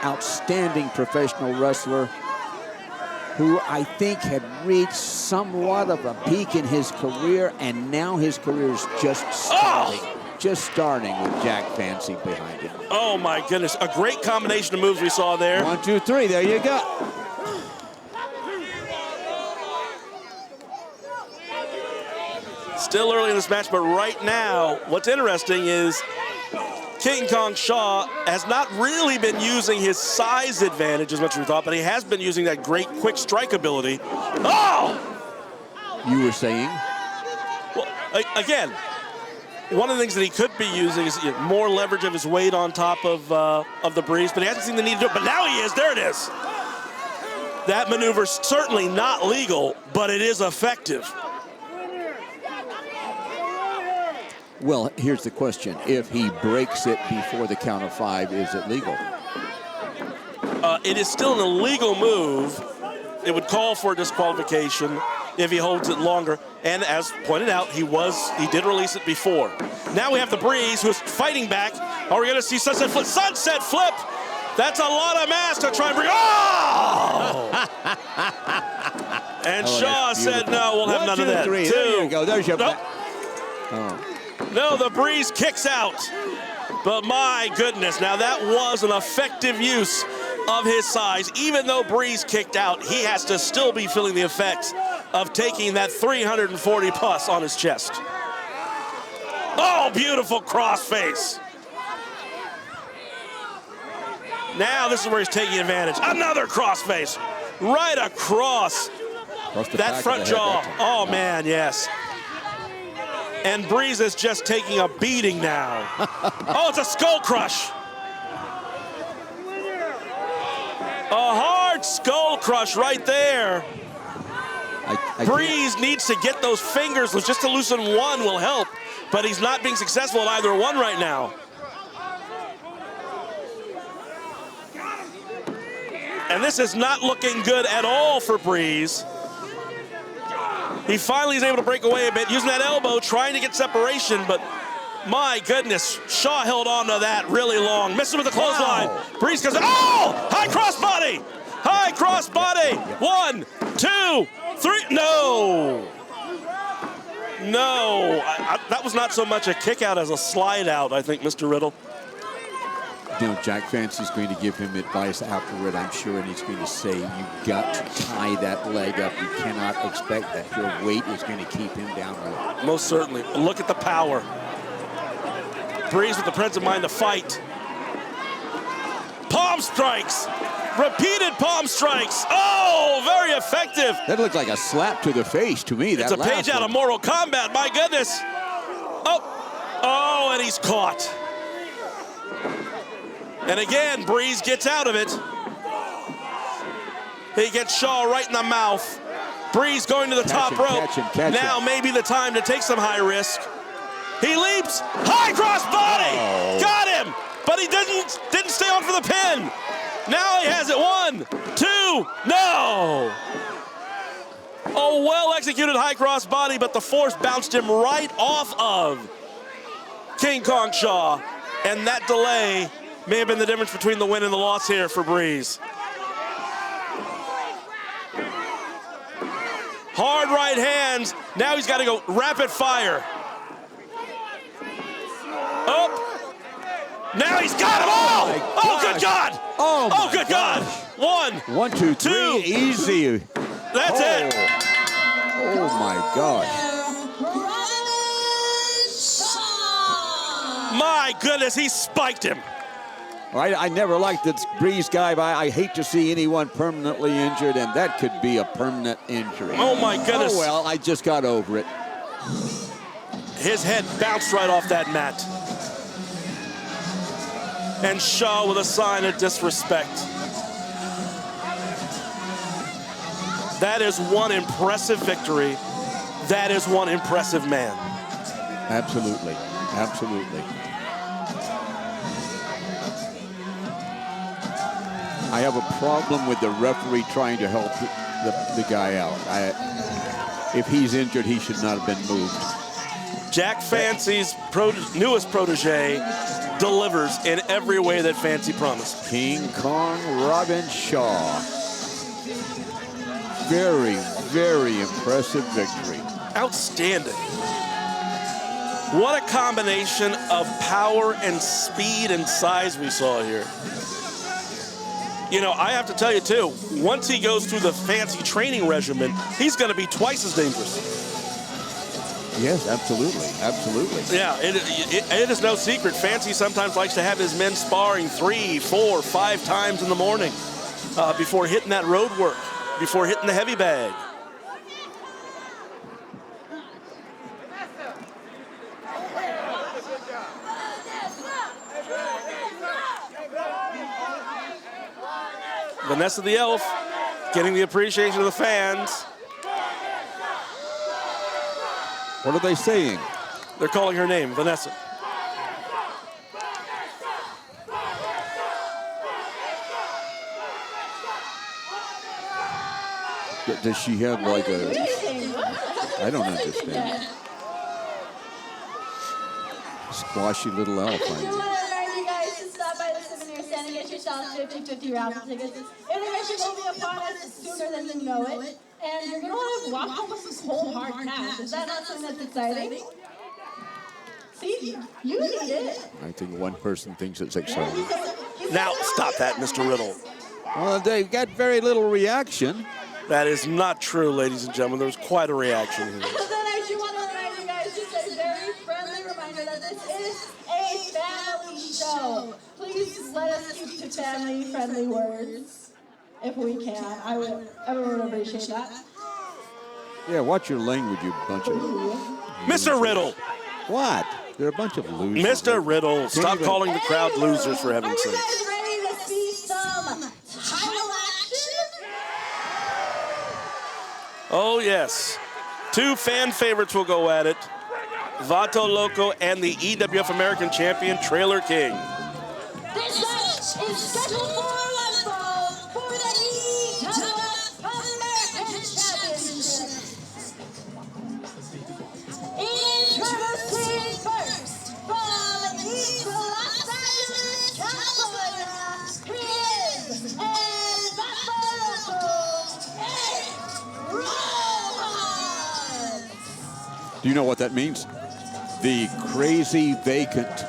S6: outstanding professional wrestler who I think had reached somewhat of a peak in his career, and now his career is just starting. Just starting with Jack Fancy behind him.
S5: Oh my goodness, a great combination of moves we saw there.
S6: 1, 2, 3, there you go.
S5: Still early in this match, but right now, what's interesting is King Kong Shaw has not really been using his size advantage as much as we thought, but he has been using that great quick strike ability. Oh!
S6: You were saying?
S5: Well, again, one of the things that he could be using is more leverage of his weight on top of the Breeze, but he hasn't seen the need to do it. But now he is. There it is. That maneuver's certainly not legal, but it is effective.
S6: Well, here's the question. If he breaks it before the count of 5, is it legal?
S5: It is still an illegal move. It would call for disqualification if he holds it longer. And as pointed out, he did release it before. Now we have the Breeze, who's fighting back. Are we going to see sunset flip? Sunset flip! That's a lot of mass to try and bring. Oh! And Shaw said, no, we'll have none of that.
S6: 3. There you go. There's your...
S5: Nope. No, the Breeze kicks out. But my goodness, now that was an effective use of his size. Even though Breeze kicked out, he has to still be feeling the effects of taking that 340 plus on his chest. Oh, beautiful crossface. Now this is where he's taking advantage. Another crossface right across that front jaw. Oh man, yes. And Breeze is just taking a beating now. Oh, it's a skull crush. A hard skull crush right there. Breeze needs to get those fingers loose. Just to loosen one will help, but he's not being successful at either one right now. And this is not looking good at all for Breeze. He finally is able to break away a bit, using that elbow, trying to get separation, but my goodness, Shaw held on to that really long. Missing with the clothesline. Wow. Breeze goes, oh! High cross body! High cross body! 1, 2, 3, no! No, that was not so much a kick out as a slide out, I think, Mr. Riddle.
S6: You know, Jack Fancy's going to give him advice afterward, I'm sure, and he's going to say, you've got to tie that leg up. You cannot expect that your weight is going to keep him down.
S5: Most certainly. Look at the power. Breeze with the presence of mind to fight. Palm strikes. Repeated palm strikes. Oh, very effective.
S6: That looked like a slap to the face to me.
S5: It's a page out of Mortal Kombat, my goodness. Oh, and he's caught. And again, Breeze gets out of it. He gets Shaw right in the mouth. Breeze going to the top rope. Now maybe the time to take some high risk. He leaps. High cross body. Oh. Got him. But he didn't stay on for the pin. Now he has it. 1, 2, no. Oh, well executed high cross body, but the force bounced him right off of King Kong Shaw. And that delay may have been the difference between the win and the loss here for Breeze. Hard right hands. Now he's got to go rapid fire. Oh. Now he's got him all. Oh, good God. Oh, good God. 1, 2, 3.
S6: Easy.
S5: That's it.
S6: Oh, my gosh.
S5: My goodness, he spiked him.
S6: I never liked this Breeze guy, but I hate to see anyone permanently injured, and that could be a permanent injury.
S5: Oh, my goodness.
S6: Oh, well, I just got over it.
S5: His head bounced right off that mat. And Shaw with a sign of disrespect. That is one impressive victory. That is one impressive man.
S6: Absolutely. Absolutely. I have a problem with the referee trying to help the guy out. If he's injured, he should not have been moved.
S5: Jack Fancy's newest protege delivers in every way that Fancy promised.
S6: King Kong Robin Shaw. Very, very impressive victory.
S5: Outstanding. What a combination of power and speed and size we saw here. You know, I have to tell you, too, once he goes through the Fancy training regimen, he's going to be twice as dangerous.
S6: Yes, absolutely, absolutely.
S5: Yeah, it is no secret. Fancy sometimes likes to have his men sparring 3, 4, 5 times in the morning before hitting that road work, before hitting the heavy bag. Vanessa the Elf getting the appreciation of the fans.
S6: What are they saying?
S5: They're calling her name, Vanessa.
S6: Does she have like a... I don't understand. Squashy little elf.
S3: I want to remind you guys to stop by the souvenir stand and get yourself 50/50 raffle tickets. Intermission will be upon us sooner than you know it. And you're going to want to walk home with some cold hard cash. Is that not something that's exciting? See, you need it.
S6: I think one person thinks it's exciting.
S5: Now, stop that, Mr. Riddle.
S6: Well, they got very little reaction.
S5: That is not true, ladies and gentlemen. There was quite a reaction here.
S3: Then I do want to remind you guys, just a very friendly reminder that this is a family show. Please let us keep to family-friendly words, if we can. Everyone would appreciate that.
S6: Yeah, watch your language, you bunch of...
S5: Mr. Riddle.
S6: What? They're a bunch of losers.
S5: Mr. Riddle, stop calling the crowd losers, for heaven's sake.
S3: Are you guys ready to see some title action?
S5: Oh, yes. 2 fan favorites will go at it. Vato Loco and the EWF American Champion, Trailer King.
S3: This match is scheduled for one fall for the EWF American Championship. Introducing first from East Los Angeles, California, he is El Vato Loco, Rojas.
S6: Do you know what that means? The crazy vacant.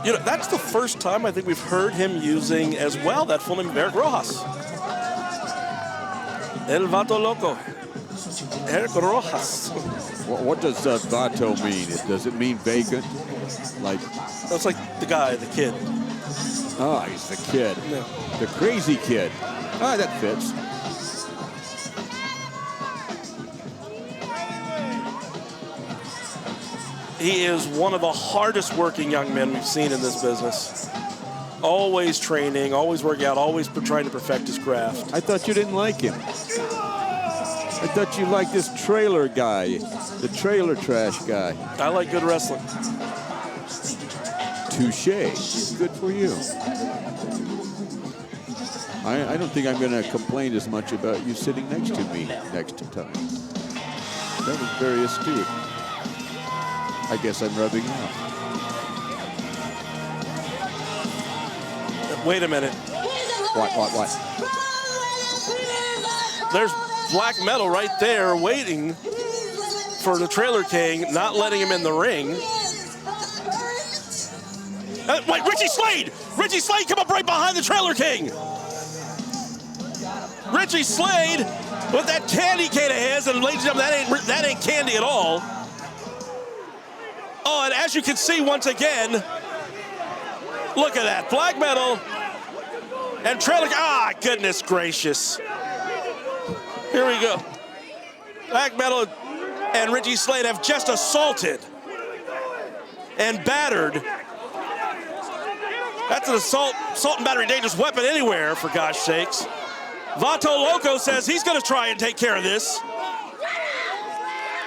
S5: You know, that's the first time I think we've heard him using as well that full name of Eric Rojas. El Vato Loco. Eric Rojas.
S6: What does Vato mean? Does it mean vacant? Like...
S5: That's like the guy, the kid.
S6: Ah, he's the kid.
S5: Yeah.
S6: The crazy kid. Ah, that fits.
S5: He is one of the hardest working young men we've seen in this business. Always training, always working out, always trying to perfect his craft.
S6: I thought you didn't like him. I thought you liked this trailer guy, the trailer trash guy.
S5: I like good wrestling.
S6: Touche. Good for you. I don't think I'm going to complain as much about you sitting next to me next time. That was very astute. I guess I'm rubbing off.
S5: Wait a minute.
S6: What?
S5: There's Black Metal right there waiting for the Trailer King, not letting him in the ring. Wait, Richie Slade! Richie Slade come up right behind the Trailer King! Richie Slade with that candy cane of his, and ladies and gentlemen, that ain't candy at all. Oh, and as you can see once again, look at that. Black Metal and Trailer, goodness gracious. Here we go. Black Metal and Richie Slade have just assaulted and battered. That's an assault and battery dangerous weapon anywhere, for gosh sakes. Vato Loco says he's gonna try and take care of this.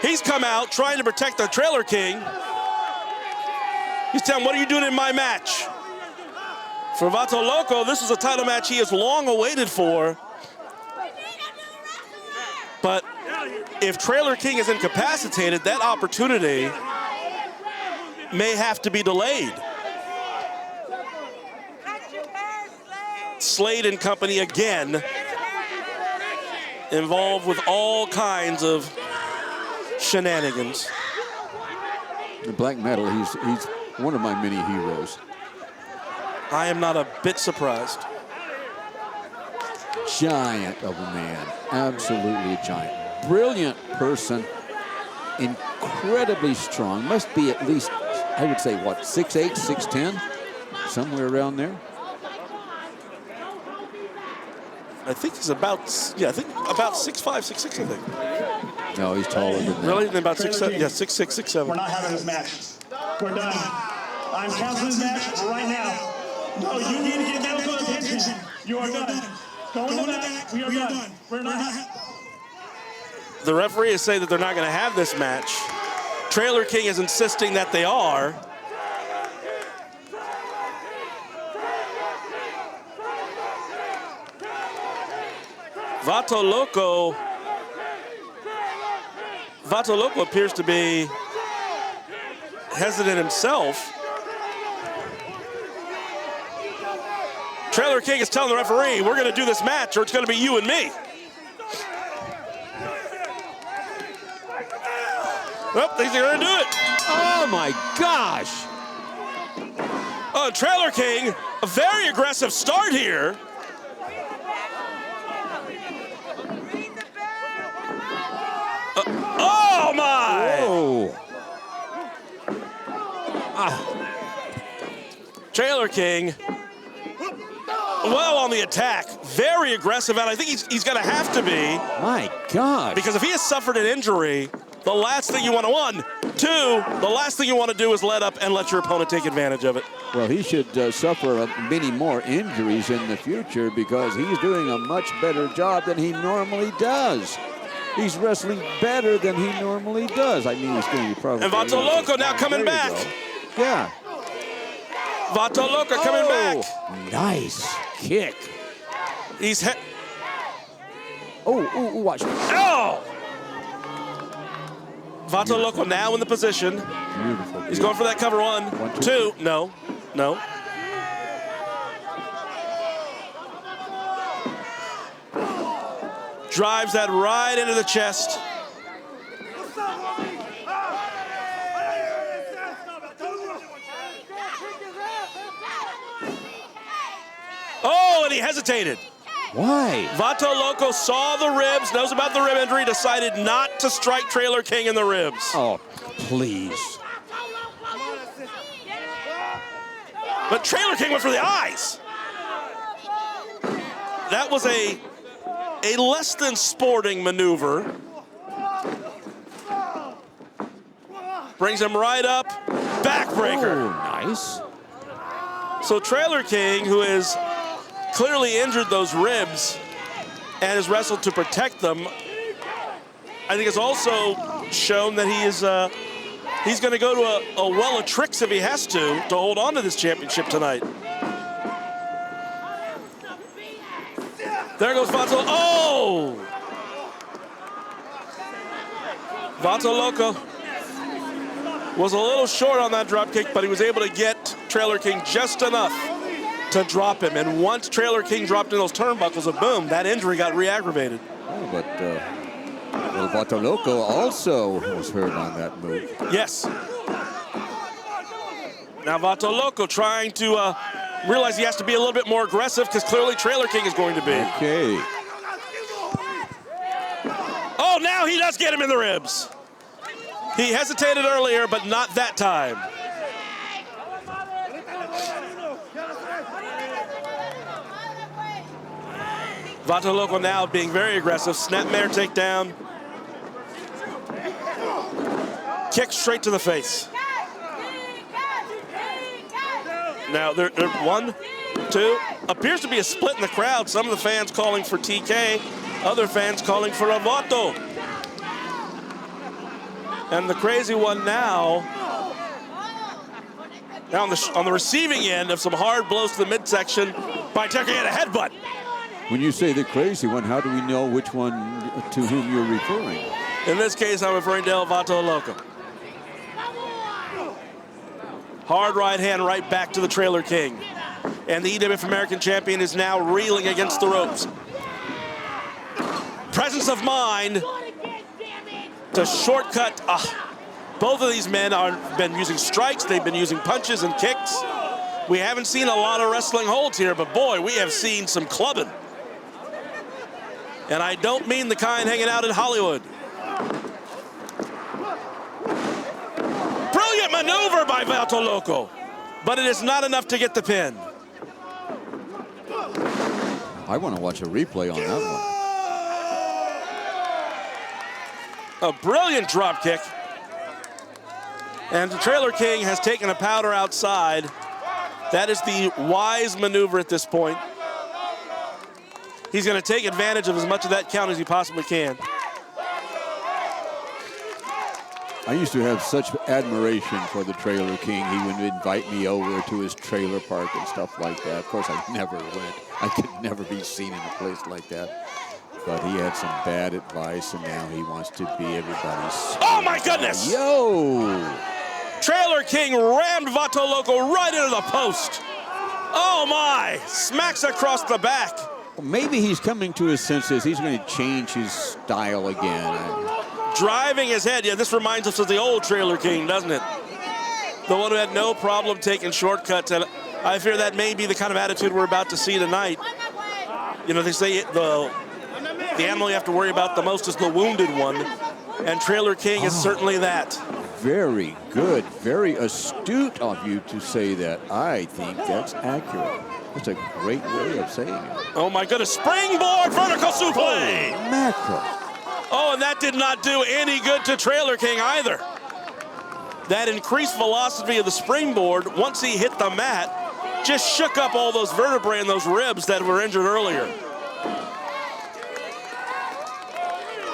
S5: He's come out trying to protect the Trailer King. He's telling him, what are you doing in my match? For Vato Loco, this is a title match he has long awaited for. But if Trailer King is incapacitated, that opportunity may have to be delayed. Slade and company again involved with all kinds of shenanigans.
S6: The black metal, he's one of my many heroes.
S5: I am not a bit surprised.
S6: Giant of a man, absolutely a giant. Brilliant person, incredibly strong. Must be at least, I would say, what, 6'8", 6'10", somewhere around there.
S5: I think he's about 6'5", 6'6", I think.
S6: No, he's taller than that.
S5: Really? About 6'7", yeah, 6'6", 6'7".
S8: We're not having this match. We're done. I'm canceling this match right now. No, you need to get medical attention. You are done. Go in the back. We are done. We're not.
S5: The referee is saying that they're not going to have this match. Trailer King is insisting that they are. Vato Loco appears to be hesitant himself. Trailer King is telling the referee, we're going to do this match or it's going to be you and me. Well, thinks they're going to do it.
S6: Oh, my gosh.
S5: Oh, Trailer King, a very aggressive start here. Oh, my.
S6: Whoa.
S5: Trailer King, well on the attack, very aggressive, and I think he's going to have to be.
S6: My gosh.
S5: Because if he has suffered an injury, the last thing you want to, 1, 2, the last thing you want to do is let up and let your opponent take advantage of it.
S6: Well, he should suffer many more injuries in the future because he's doing a much better job than he normally does. He's wrestling better than he normally does. I mean, he's going to be probably.
S5: And Vato Loco now coming back.
S6: Yeah.
S5: Vato Loco coming back.
S6: Nice kick.
S5: He's
S6: watch.
S5: Oh! Vato Loco now in the position.
S6: Beautiful.
S5: He's going for that cover. 1, 2. No. Drives that right into the chest. Oh, and he hesitated.
S6: Why?
S5: Vato Loco saw the ribs, knows about the rib injury, decided not to strike Trailer King in the ribs.
S6: Oh, please.
S5: But Trailer King went for the eyes. That was a less than sporting maneuver. Brings him right up. Backbreaker.
S6: Oh, nice.
S5: So Trailer King, who has clearly injured those ribs and has wrestled to protect them, I think has also shown that he is he's going to go to a well of tricks if he has to hold on to this championship tonight. There goes Vato. Oh! Vato Loco was a little short on that drop kick, but he was able to get Trailer King just enough to drop him. And once Trailer King dropped in those turnbuckles, boom, that injury got re-aggravated.
S6: Oh, but well, Vato Loco also was hurt on that move.
S5: Yes. Now Vato Loco trying to realize he has to be a little bit more aggressive because clearly Trailer King is going to be.
S6: Okay.
S5: Oh, now he does get him in the ribs. He hesitated earlier, but not that time. Vato Loco now being very aggressive. Snapmare takedown. Kick straight to the face. Now, there 1, 2, appears to be a split in the crowd. Some of the fans calling for TK, other fans calling for a Vato. And the crazy one now on the receiving end of some hard blows to the midsection by taking a headbutt.
S6: When you say the crazy one, how do we know which one to whom you're referring?
S5: In this case, I'm referring to El Vato Loco. Hard right hand right back to the Trailer King. And the EWF American Champion is now reeling against the ropes. Presence of mind to shortcut. Both of these men have been using strikes. They've been using punches and kicks. We haven't seen a lot of wrestling holds here, but boy, we have seen some clubbing. And I don't mean the kind hanging out in Hollywood. Brilliant maneuver by Vato Loco, but it is not enough to get the pin.
S6: I want to watch a replay on that one.
S5: A brilliant drop kick. And the Trailer King has taken a powder outside. That is the wise maneuver at this point. He's going to take advantage of as much of that count as he possibly can.
S6: I used to have such admiration for the Trailer King. He would invite me over to his trailer park and stuff like that. Of course, I never went. I could never be seen in a place like that. But he had some bad advice, and now he wants to be everybody's.
S5: Oh, my goodness!
S6: Yo!
S5: Trailer King rammed Vato Loco right into the post. Oh, my! Smacks across the back.
S6: Well, maybe he's coming to his senses. He's going to change his style again.
S5: Driving his head. Yeah, this reminds us of the old Trailer King, doesn't it? The one who had no problem taking shortcuts. And I fear that may be the kind of attitude we're about to see tonight. You know, they say the animal you have to worry about the most is the wounded one. And Trailer King is certainly that.
S6: Very good. Very astute of you to say that. I think that's accurate. That's a great way of saying it.
S5: Oh, my goodness. Springboard vertical suplex.
S6: Mackerel.
S5: Oh, and that did not do any good to Trailer King either. That increased velocity of the springboard, once he hit the mat, just shook up all those vertebrae and those ribs that were injured earlier.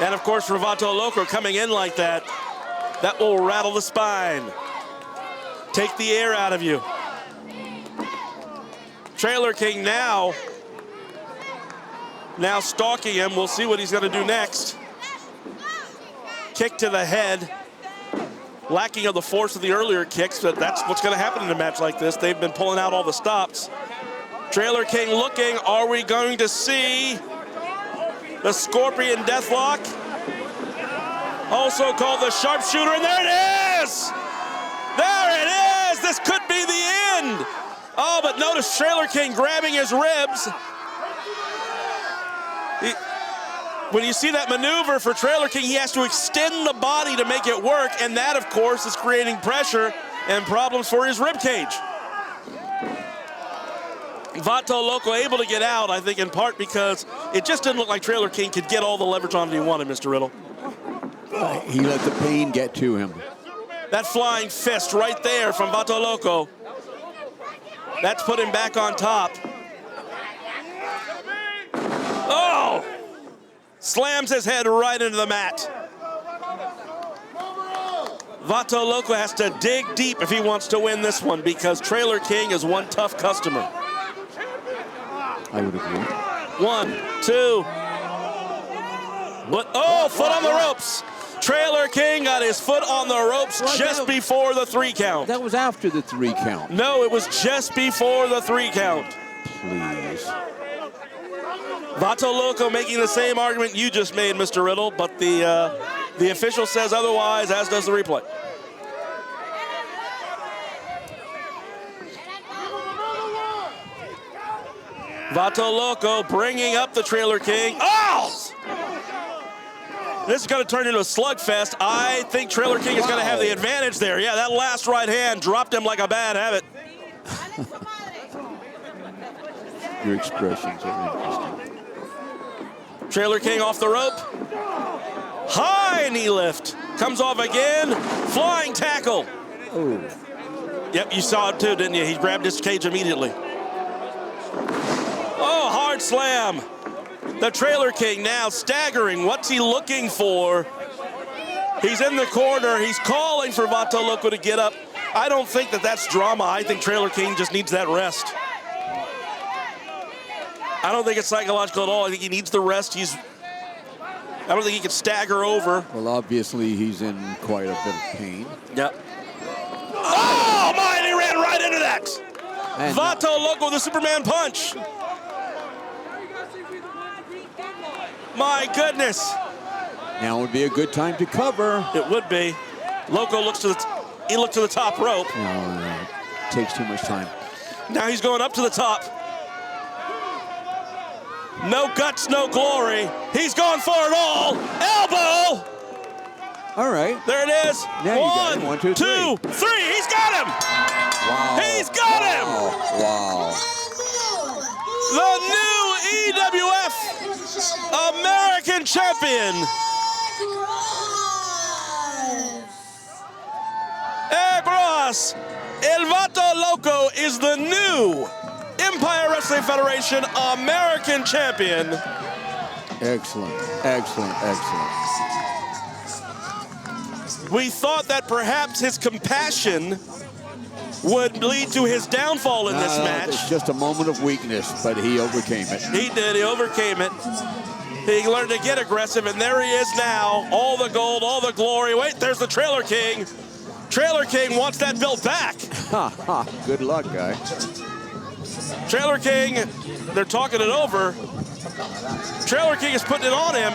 S5: And of course, for Vato Loco coming in like that, that will rattle the spine. Take the air out of you. Trailer King now stalking him. We'll see what he's going to do next. Kick to the head. Lacking of the force of the earlier kicks, but that's what's going to happen in a match like this. They've been pulling out all the stops. Trailer King looking. Are we going to see the Scorpion Deathlock? Also called the Sharpshooter, and there it is! There it is! This could be the end! Oh, but notice Trailer King grabbing his ribs. When you see that maneuver for Trailer King, he has to extend the body to make it work, and that, of course, is creating pressure and problems for his rib cage. Vato Loco able to get out, I think, in part because it just didn't look like Trailer King could get all the leverage on that he wanted, Mr. Riddle.
S6: He let the pain get to him.
S5: That flying fist right there from Vato Loco. That's put him back on top. Oh! Slams his head right into the mat. Vato Loco has to dig deep if he wants to win this one because Trailer King is one tough customer.
S6: I would agree.
S5: 1, 2. But, oh, foot on the ropes. Trailer King got his foot on the ropes just before the 3 count.
S6: That was after the 3 count.
S5: No, it was just before the 3 count.
S6: Please.
S5: Vato Loco making the same argument you just made, Mr. Riddle, but the official says otherwise, as does the replay. Vato Loco bringing up the Trailer King. Oh! This is going to turn into a slugfest. I think Trailer King is going to have the advantage there. Yeah, that last right hand dropped him like a bad habit.
S6: Your expressions are interesting.
S5: Trailer King off the rope. High knee lift. Comes off again. Flying tackle.
S6: Oh.
S5: Yep, you saw it too, didn't you? He grabbed his cage immediately. Oh, hard slam. The Trailer King now staggering. What's he looking for? He's in the corner. He's calling for Vato Loco to get up. I don't think that that's drama. I think Trailer King just needs that rest. I don't think it's psychological at all. I think he needs the rest. I don't think he can stagger over.
S6: Well, obviously, he's in quite a bit of pain.
S5: Yep. Oh, my, and he ran right into that.
S6: And
S5: Vato Loco, the Superman punch. My goodness.
S6: now would be a good time to cover.
S5: It would be. Loco looks to the top rope.
S6: No, takes too much time.
S5: Now he's going up to the top. No guts, no glory. He's going for it all. Elbow.
S6: All right.
S5: There it is.
S6: Now you got him.
S5: 1,
S6: 1, 2, 3.
S5: 2, 3. He's got him.
S6: Wow.
S5: He's got him.
S6: Wow.
S5: The new EWF American Champion. Gross. El Vato Loco is the new Empire Wrestling Federation American Champion.
S6: Excellent, excellent, excellent.
S5: We thought that perhaps his compassion would lead to his downfall in this match.
S6: It's just a moment of weakness, but he overcame it.
S5: He did. He overcame it. He learned to get aggressive, and there he is now. All the gold, all the glory. Wait, there's the Trailer King. Trailer King wants that belt back.
S6: Good luck, guy.
S5: Trailer King, they're talking it over. Trailer King is putting it on him.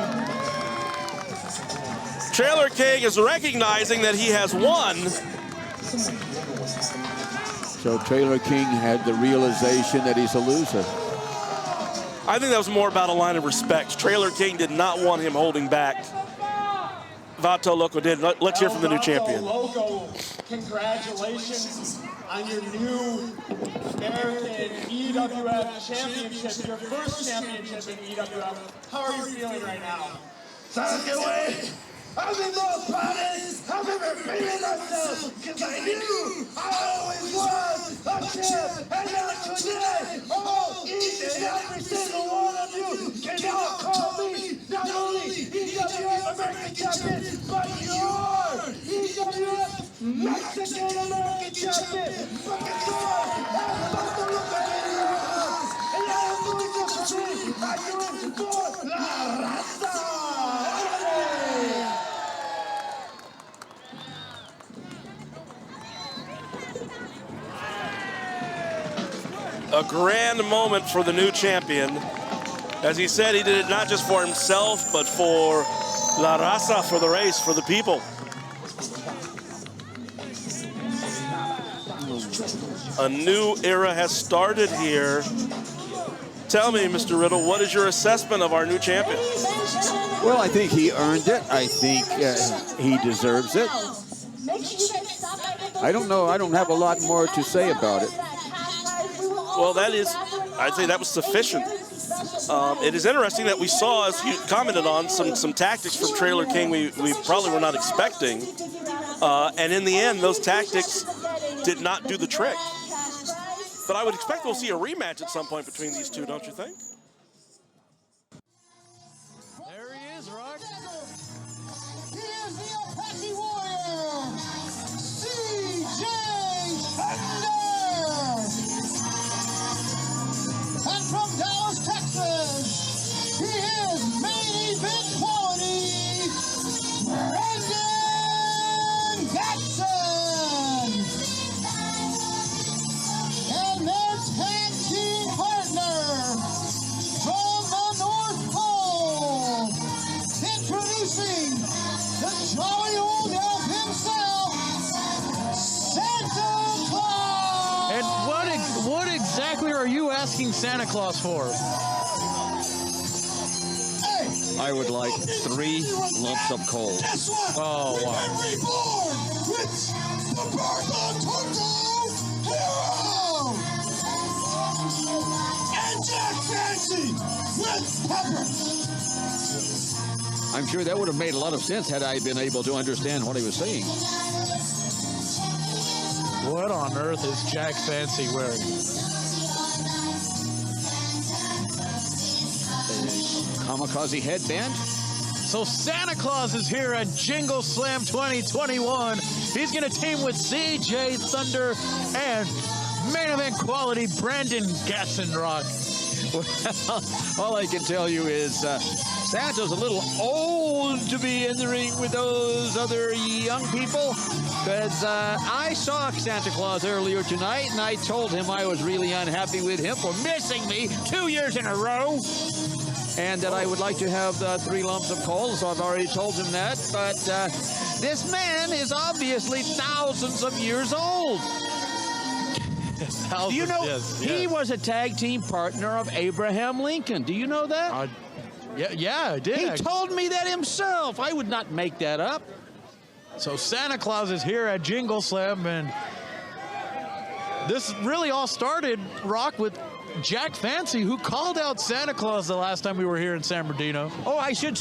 S5: Trailer King is recognizing that he has won.
S6: So Trailer King had the realization that he's a loser.
S5: I think that was more about a line of respect. Trailer King did not want him holding back. Vato Loco did. Let's hear from the new champion.
S8: Loco, congratulations on your new American EWF championship, your first championship in EWF. How are you feeling right now?
S7: Sounds good way. I'm in those parties. I've never feeling myself because I knew I always was a champ. And now today, each and every single one of you can now call me not only EWF American Champion, but your EWF Mexican American Champion. But I'm about to look at you, and I am doing this for free. I'm doing it for La Raza.
S5: A grand moment for the new champion. As he said, he did it not just for himself, but for La Raza, for the race, for the people. A new era has started here. Tell me, Mr. Riddle, what is your assessment of our new champion?
S6: Well, I think he earned it. I think he deserves it. I don't know. I don't have a lot more to say about it.
S5: Well, I'd say that was sufficient. It is interesting that we saw, as you commented on, some tactics from Trailer King we probably were not expecting. And in the end, those tactics did not do the trick. But I would expect we'll see a rematch at some point between these two, don't you think?
S7: There he is, Rock. Here's the Apache Warrior, CJ Thunder. And from Dallas, Texas, he is main event quality, Brandon Jackson. And their tag team partner from the North Pole, introducing the jolly old elf himself, Santa Claus.
S9: And what exactly are you asking Santa Claus for?
S10: I would like 3 lumps of coal.
S9: Oh, wow.
S7: Reborn with the Purple Turtle Hero! And Jack Fancy with Pepper!
S10: I'm sure that would have made a lot of sense had I been able to understand what he was saying.
S9: What on earth is Jack Fancy wearing?
S10: Kamikaze headband.
S9: So Santa Claus is here at Jingle Slam 2021. He's going to team with CJ Thunder and main event quality Brandon Gatson Rock. Well, all I can tell you is Santa's a little old to be in the ring with those other young people, because I saw Santa Claus earlier tonight, and I told him I was really unhappy with him for missing me 2 years in a row, and that I would like to have 3 lumps of coal, so I've already told him that. But this man is obviously thousands of years old. Do you know he was a tag team partner of Abraham Lincoln? Do you know that?
S11: Yeah, I did.
S9: He told me that himself. I would not make that up.
S11: So Santa Claus is here at Jingle Slam, and this really all started, Rock, with Jack Fancy, who called out Santa Claus the last time we were here in San Bernardino.
S9: Oh, I should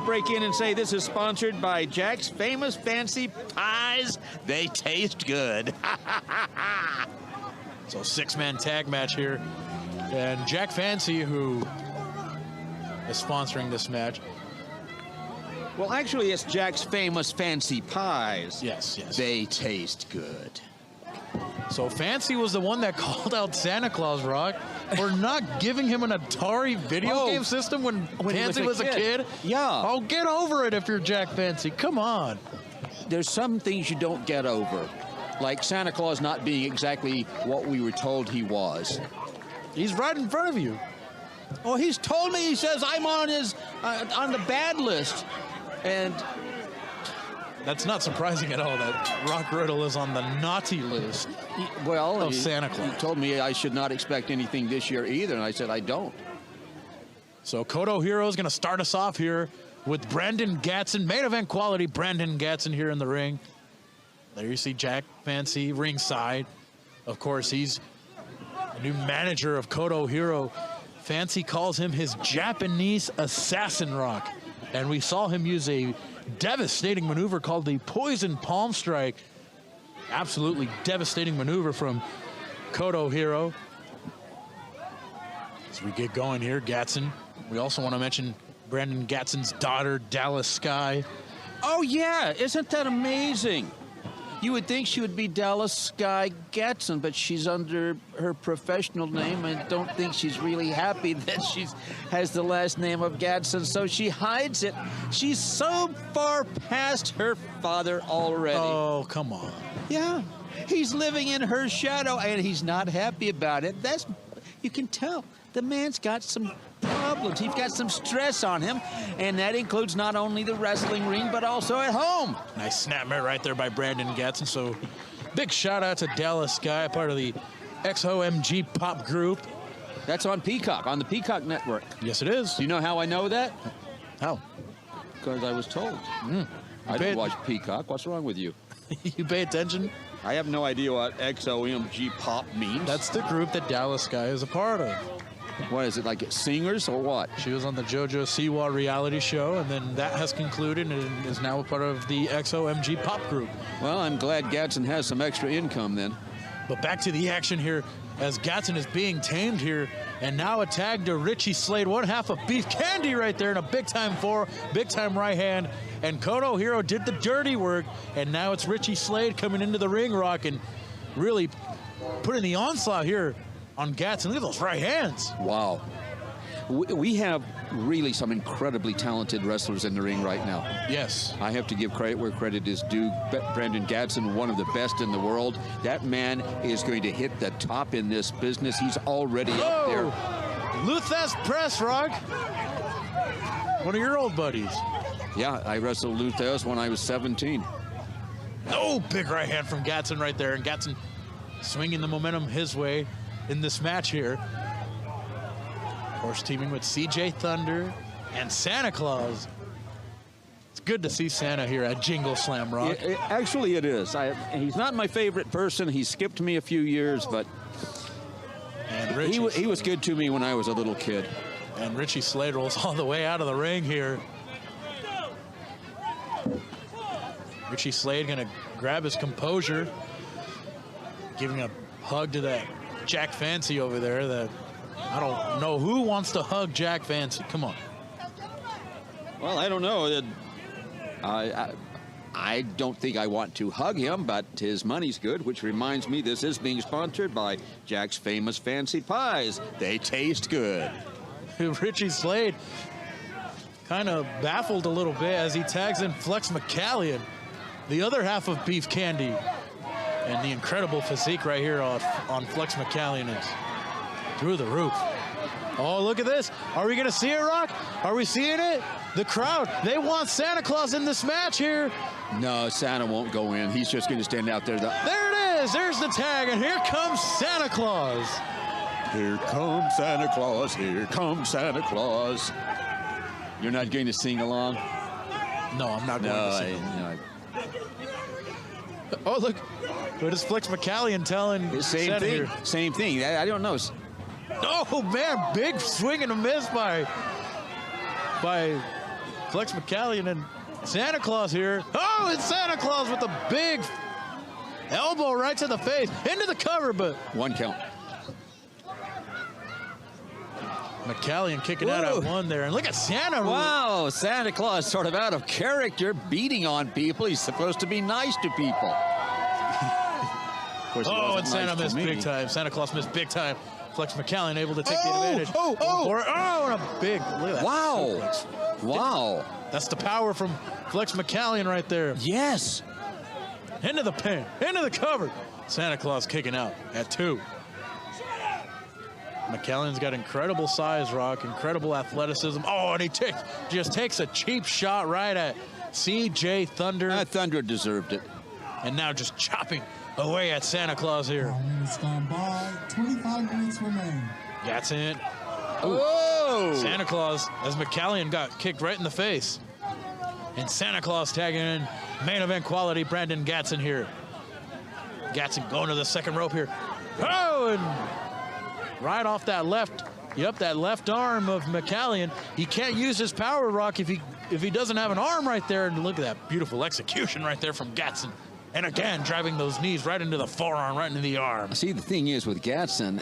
S9: break in and say this is sponsored by Jack's Famous Fancy Pies. They taste good.
S11: So 6-man tag match here. And Jack Fancy, who is sponsoring this match.
S9: Well, actually, it's Jack's Famous Fancy Pies.
S11: Yes.
S9: They taste good.
S11: So Fancy was the one that called out Santa Claus, Rock, for not giving him an Atari video game system when Fancy was a kid.
S9: Yeah.
S11: Oh, get over it if you're Jack Fancy. Come on.
S9: There's some things you don't get over, like Santa Claus not being exactly what we were told he was.
S11: He's right in front of you.
S9: Oh, he's told me, he says, I'm on his on the bad list. And
S11: that's not surprising at all that Rock Riddle is on the naughty list of Santa Claus.
S9: He told me I should not expect anything this year either, and I said I don't.
S11: So Kodo Hero is going to start us off here with Brandon Gatson, main event quality Brandon Gatson here in the ring. There you see Jack Fancy ringside. Of course, he's the new manager of Kodo Hero. Fancy calls him his Japanese assassin, Rock. And we saw him use a devastating maneuver called the Poison Palm Strike. Absolutely devastating maneuver from Kodo Hero. As we get going here, Gatson. We also want to mention Brandon Gatson's daughter, Dallas Sky.
S9: Oh, yeah. Isn't that amazing? You would think she would be Dallas Sky Gatson, but she's under her professional name. I don't think she's really happy that she has the last name of Gatson, so she hides it. She's so far past her father already.
S11: Oh, come on.
S9: Yeah. He's living in her shadow, and he's not happy about it. You can tell. The man's got some problems. He's got some stress on him, and that includes not only the wrestling ring, but also at home.
S11: Nice snapmare right there by Brandon Gatson. So big shout out to Dallas Sky, part of the XOMG Pop Group.
S9: That's on Peacock, on the Peacock Network.
S11: Yes, it is.
S9: Do you know how I know that?
S11: How?
S9: Because I was told. I don't watch Peacock. What's wrong with you?
S11: You pay attention?
S9: I have no idea what XOMG Pop means.
S11: That's the group that Dallas Sky is a part of.
S9: What is it, like singers or what?
S11: She was on the JoJo Siwa reality show, and then that has concluded and is now a part of the XOMG Pop Group.
S9: Well, I'm glad Gatson has some extra income then.
S11: But back to the action here as Gatson is being tamed here, and now a tag to Richie Slade, one half of Beef Candy right there in a big-time right hand. And Kodo Hero did the dirty work, and now it's Richie Slade coming into the ring, Rock, and really putting the onslaught here on Gatson. Look at those right hands.
S9: Wow. We have really some incredibly talented wrestlers in the ring right now.
S11: Yes.
S9: I have to give credit where credit is due. Brandon Gatson, one of the best in the world. That man is going to hit the top in this business. He's already up there.
S11: Luthes Press, Rock. One of your old buddies.
S9: Yeah, I wrestled Luthes when I was 17.
S11: Oh, big right hand from Gatson right there. And Gatson swinging the momentum his way in this match here. Of course, teaming with CJ Thunder and Santa Claus. It's good to see Santa here at Jingle Slam, Rock.
S9: Actually, it is. He's not my favorite person. He skipped me a few years, but he was good to me when I was a little kid.
S11: And Richie Slade rolls all the way out of the ring here. Richie Slade gonna grab his composure, giving a hug to that Jack Fancy over there. That I don't know who wants to hug Jack Fancy. Come on.
S9: Well, I don't know. I don't think I want to hug him, but his money's good, which reminds me this is being sponsored by Jack's Famous Fancy Pies. They taste good.
S11: Richie Slade kind of baffled a little bit as he tags in Flex McCallion, the other half of Beef Candy. And the incredible physique right here on Flex McCallion is through the roof. Oh, look at this. Are we going to see it, Rock? Are we seeing it? The crowd, they want Santa Claus in this match here.
S9: No, Santa won't go in. He's just going to stand out there.
S11: There it is. There's the tag, and here comes Santa Claus.
S9: Here comes Santa Claus. Here comes Santa Claus. You're not going to sing along?
S11: No, I'm not going to sing along. Oh, look. What is Flex McCallion telling
S9: Same thing.
S11: Here?
S9: Same thing. I don't know.
S11: Oh, man. Big swing and a miss by Flex McCallion and Santa Claus here. Oh, it's Santa Claus with a big elbow right to the face. Into the cover, but...
S9: One count.
S11: McCallion kicking out at one there. And look at Santa.
S9: Wow, Santa Claus sort of out of character, beating on people. He's supposed to be nice to people.
S11: Oh, and Santa missed big time. Santa Claus missed big time. Flex McCallion able to take the advantage. And a big, look at that.
S9: Wow. Wow.
S11: That's the power from Flex McCallion right there.
S9: Yes.
S11: Into the pin, into the cover. Santa Claus kicking out at 2. McCallion's got incredible size, Rock, incredible athleticism. Oh, and he just takes a cheap shot right at CJ Thunder.
S9: Thunder deserved it.
S11: And now just chopping away at Santa Claus here.
S12: Minutes gone by, 25 minutes remain.
S11: Gatson.
S9: Whoa!
S11: Santa Claus, as McCallion got kicked right in the face. And Santa Claus tagging in main event quality Brandon Gatson here. Gatson going to the second rope here. Oh, and right off that left, that left arm of McCallion. He can't use his power, Rock, if he doesn't have an arm right there. And look at that beautiful execution right there from Gatson. And again, driving those knees right into the forearm, right into the arm.
S9: See, the thing is with Gatson,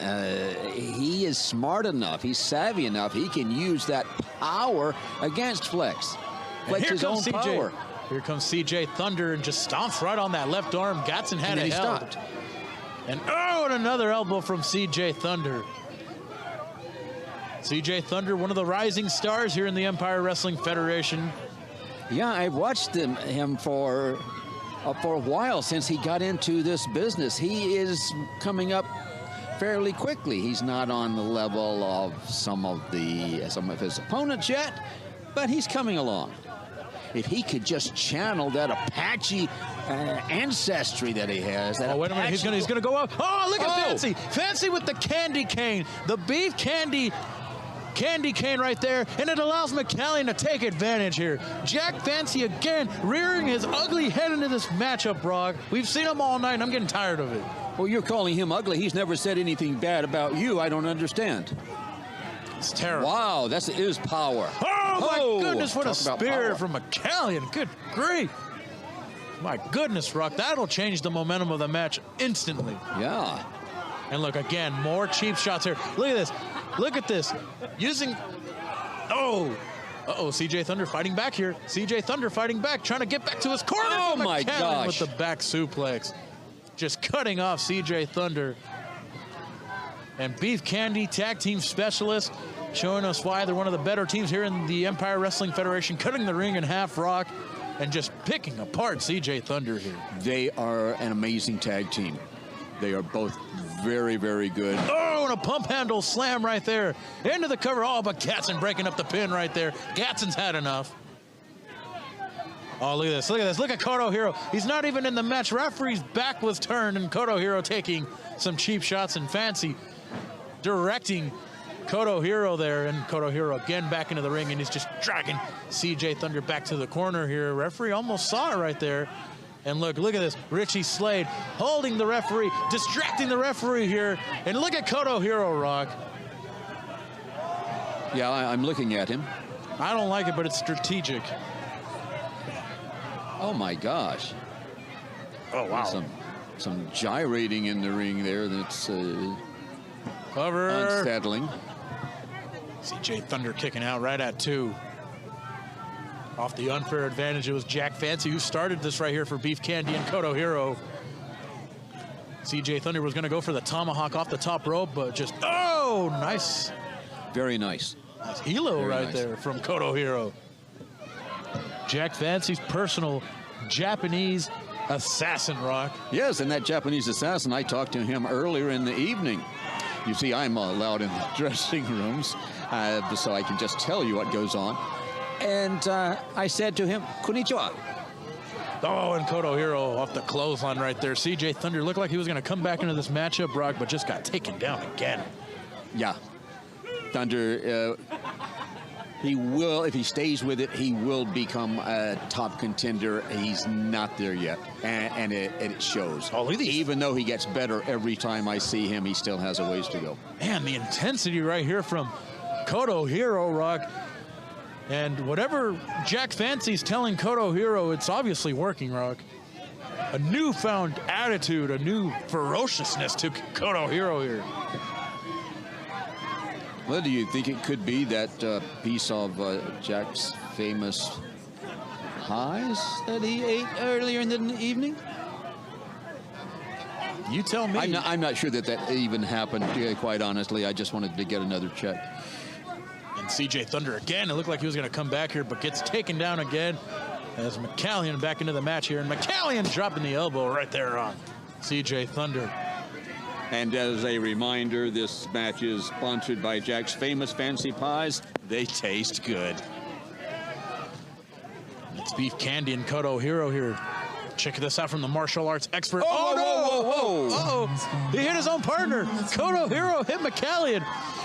S9: he is smart enough, he's savvy enough, he can use that power against Flex. Flex his own power.
S11: Here comes CJ Thunder and just stomps right on that left arm. Gatson had it held.
S9: Stopped.
S11: And another elbow from CJ Thunder. CJ Thunder, one of the rising stars here in the Empire Wrestling Federation.
S9: Yeah, I've watched him for a while since he got into this business. He is coming up fairly quickly. He's not on the level of some of his opponents yet, but he's coming along. If he could just channel that Apache ancestry that he has.
S11: Oh, wait a minute. He's gonna go up. Oh, look at Fancy. Fancy with the candy cane. The beef candy cane right there, and it allows McCallion to take advantage here. Jack Fancy again rearing his ugly head into this matchup, Brock. We've seen him all night, and I'm getting tired of it.
S9: Well, you're calling him ugly. He's never said anything bad about you. I don't understand.
S11: It's terrible.
S9: Wow, that is power.
S11: Oh, my goodness, what a spear from McCallion. Good grief. My goodness, Rock, that'll change the momentum of the match instantly.
S9: Yeah.
S11: And look, again, more cheap shots here. Look at this. Look at this. Using... Oh. CJ Thunder fighting back here. CJ Thunder fighting back, trying to get back to his corner.
S9: Oh, my gosh.
S11: With the back suplex. Just cutting off CJ Thunder. And Beef Candy, tag team specialist, showing us why they're one of the better teams here in the Empire Wrestling Federation, cutting the ring in half, Rock, and just picking apart CJ Thunder here.
S9: They are an amazing tag team. They are both very, very good.
S11: Oh, and a pump handle slam right there. Into the cover. Oh, but Gatson breaking up the pin right there. Gatson's had enough. Oh, look at this. Look at this. Look at Koto Hiro. He's not even in the match. Referee's back was turned, and Koto Hiro taking some cheap shots, and Fancy directing Koto Hiro there, and Koto Hiro again back into the ring, and he's just dragging CJ Thunder back to the corner here. Referee almost saw it right there. And look at this. Richie Slade holding the referee, distracting the referee here. And look at Koto Hiro, Rock.
S9: Yeah, I'm looking at him.
S11: I don't like it, but it's strategic.
S9: Oh, my gosh.
S11: Oh, wow.
S9: Some gyrating in the ring there that's
S11: cover.
S9: Unsettling.
S11: CJ Thunder kicking out right at 2. Off the unfair advantage, it was Jack Fancy who started this right here for Beef Candy and Koto Hero. CJ Thunder was going to go for the tomahawk off the top rope, but just, oh, nice.
S9: Very nice.
S11: Nice helo
S9: Very
S11: right
S9: nice.
S11: there from Koto Hero. Jack Fancy's personal Japanese assassin, Rock.
S9: Yes, and that Japanese assassin, I talked to him earlier in the evening. You see, I'm allowed in the dressing rooms, so I can just tell you what goes on. And I said to him, Konnichiwa.
S11: Oh, and Koto Hero off the clothesline right there. CJ Thunder looked like he was going to come back into this matchup, Brock, but just got taken down again.
S9: Yeah. Thunder, he will, if he stays with it, he will become a top contender. He's not there yet, and it shows.
S11: Oh, look at these.
S9: Even though he gets better every time I see him, he still has a ways to go.
S11: Man, the intensity right here from Koto Hero, Rock. And whatever Jack Fancy's telling Koto Hero, it's obviously working, Rock. A newfound attitude, a new ferociousness to Koto Hero here.
S9: Well, do you think it could be that piece of Jack's famous pies that he ate earlier in the evening?
S11: You tell me.
S9: I'm not sure that even happened, quite honestly. I just wanted to get another check.
S11: And CJ Thunder again, it looked like he was going to come back here, but gets taken down again as McCallion back into the match here. And McCallion dropping the elbow right there on CJ Thunder.
S9: And as a reminder, this match is sponsored by Jack's Famous Fancy Pies. They taste good.
S11: It's Beef Candy and Koto Hero here. Check this out from the martial arts expert.
S9: Oh, no! Whoa.
S11: Uh-oh. He hit his own partner. Koto Hero hit McCallion.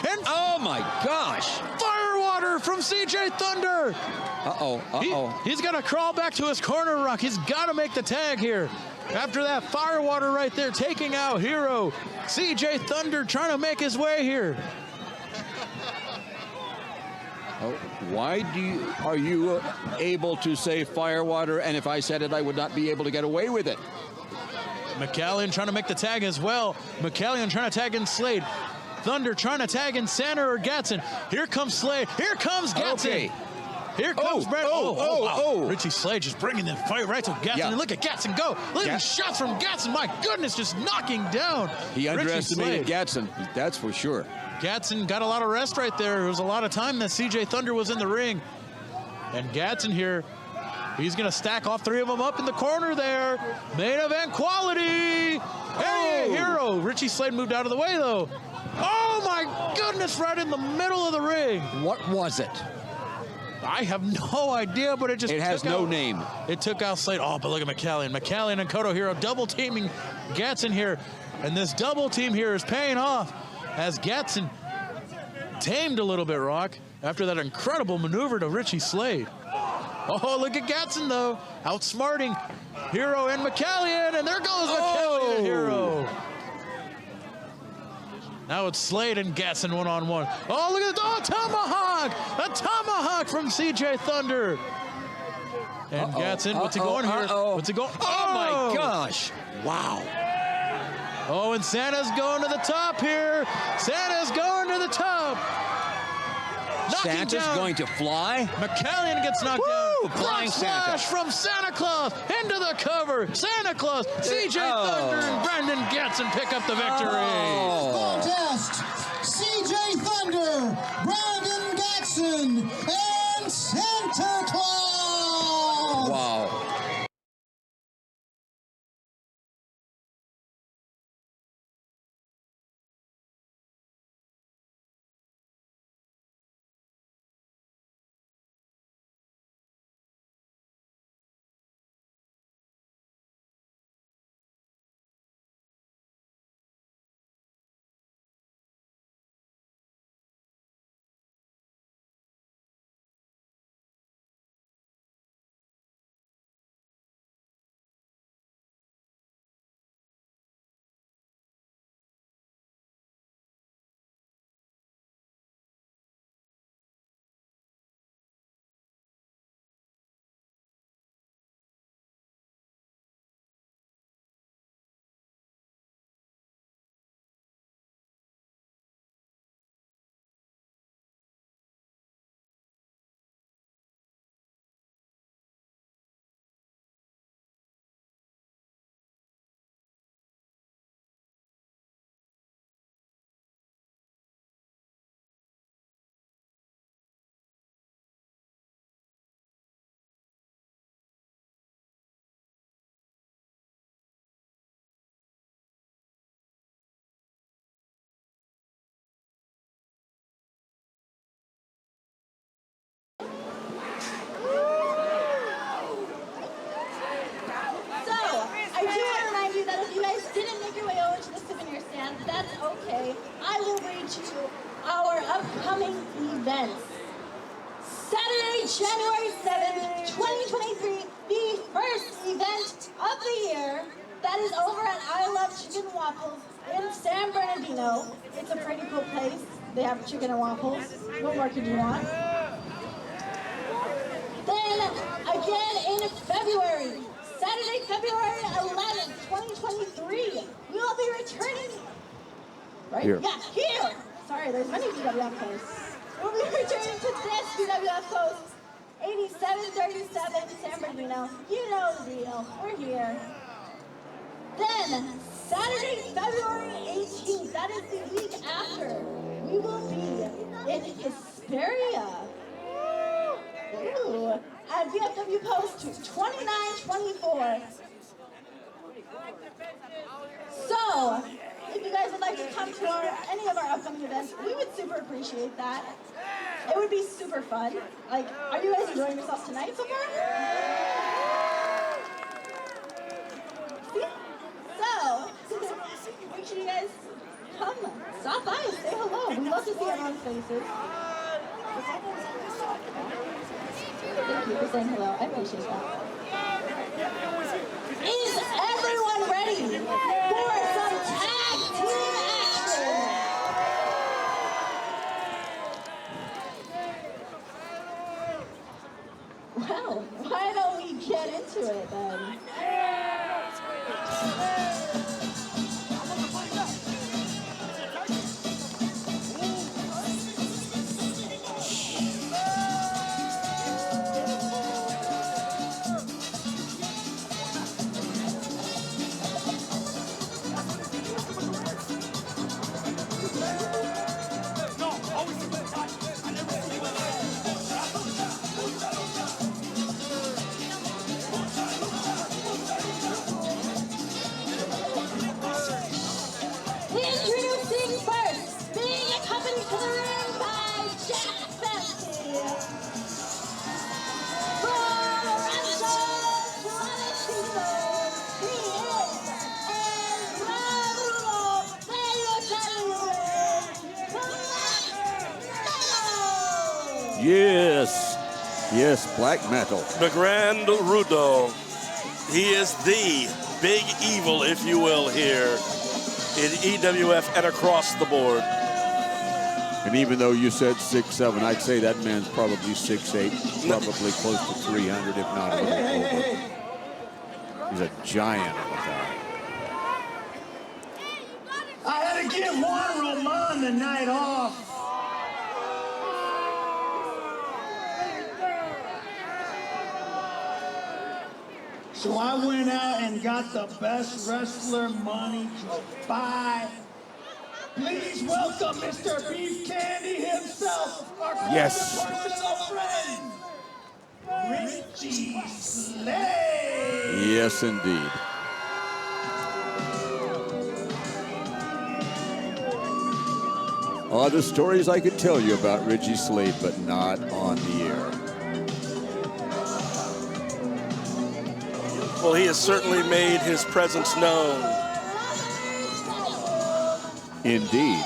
S11: And
S9: oh, my gosh.
S11: Firewater from CJ Thunder.
S9: He's
S11: got to crawl back to his corner, Rock. He's got to make the tag here. After that firewater right there, taking out Hero. CJ Thunder trying to make his way here.
S9: Why are you able to say firewater, and if I said it, I would not be able to get away with it?
S11: McCallion trying to make the tag as well. McCallion trying to tag in Slade. Thunder trying to tag in Santa or Gatson. Here comes Slade. Here comes Gatson.
S9: Okay.
S11: Here comes Brent.
S9: Wow.
S11: Richie Slade just bringing the fight right to Gatson.
S9: Yeah.
S11: And look at Gatson go. Look at the shots from Gatson. My goodness, just knocking down.
S9: He underestimated
S11: Richie
S9: Gatson, that's for sure.
S11: Gatson got a lot of rest right there. There was a lot of time that CJ Thunder was in the ring. And Gatson here, he's going to stack all three of them up in the corner there. Main event quality. Hey, Hero. Richie Slade moved out of the way, though. Oh, my goodness, right in the middle of the ring.
S9: What was it?
S11: I have no idea, but it
S9: has no name.
S11: It took out Slade. Oh, but look at McCallion. McCallion and Koto Hero double teaming Gatson here. And this double team here is paying off as Gatson tamed a little bit, Rock, after that incredible maneuver to Richie Slade. Oh, look at Gatson, though, outsmarting Hero and McCallion, and there goes McCallion and Hero. Now it's Slade and Gatson one-on-one. Oh, look at that. Oh, tomahawk! A tomahawk from CJ Thunder. And Gatson, what's he going here? What's he going?
S9: Oh, my gosh. Wow.
S11: Oh, and Santa's going to the top here. Santa's going to the top.
S9: Santa's going to fly?
S11: McCallion gets knocked down.
S9: Flying Santa.
S11: Splash from Santa Claus into the cover. Santa Claus, CJ Thunder, and Brandon Gatson pick up the victory.
S12: Contest, CJ Thunder, Brandon Gatson, and Santa Claus.
S9: Wow.
S3: and that's okay. I will read you our upcoming events. Saturday, January 7th, 2023, the first event of the year. That is over at I Love Chicken and Waffles in San Bernardino. It's a pretty cool place. They have chicken and waffles. What more could you want? Then, again in February, Saturday, February 11th, 2023, we will be returning. Right?
S6: Here.
S3: Yeah, here. Sorry, there's many EWF posts. We'll be returning to this EWF post, 8737 San Bernardino. You know the deal. We're here. Then, Saturday, February 18th, that is the week after, we will be in Hesperia. Ooh, at VFW Post 2924. So, if you guys would like to come to any of our upcoming events, we would super appreciate that. It would be super fun. Like, are you guys enjoying yourselves tonight so far? So, make sure you guys come, stop by, say hello. We love to see everyone's faces. Thank you for saying hello. I appreciate that. Is everyone ready for some tag team action? Well, why don't we get into it then? Introducing first, being accompanied to the ring by Jack Fancy. From Rancho Toronto, he is
S6: Yes, black metal.
S5: The Grand Rudo. He is the big evil, if you will, here in EWF and across the board.
S6: And even though you said 6'7", I'd say that man's probably 6'8", probably close to 300, if not a little over. He's a giant of a guy.
S7: I had to give Juan Roman the night off. So I went out and got the best wrestler money could buy. Please welcome Mr. Beef Candy himself, our
S6: Yes.
S7: personal friend, Richie Slade.
S6: Yes, indeed. Oh, the stories I could tell you about Richie Slade, but not on the air.
S5: Well, he has certainly made his presence known.
S6: Indeed.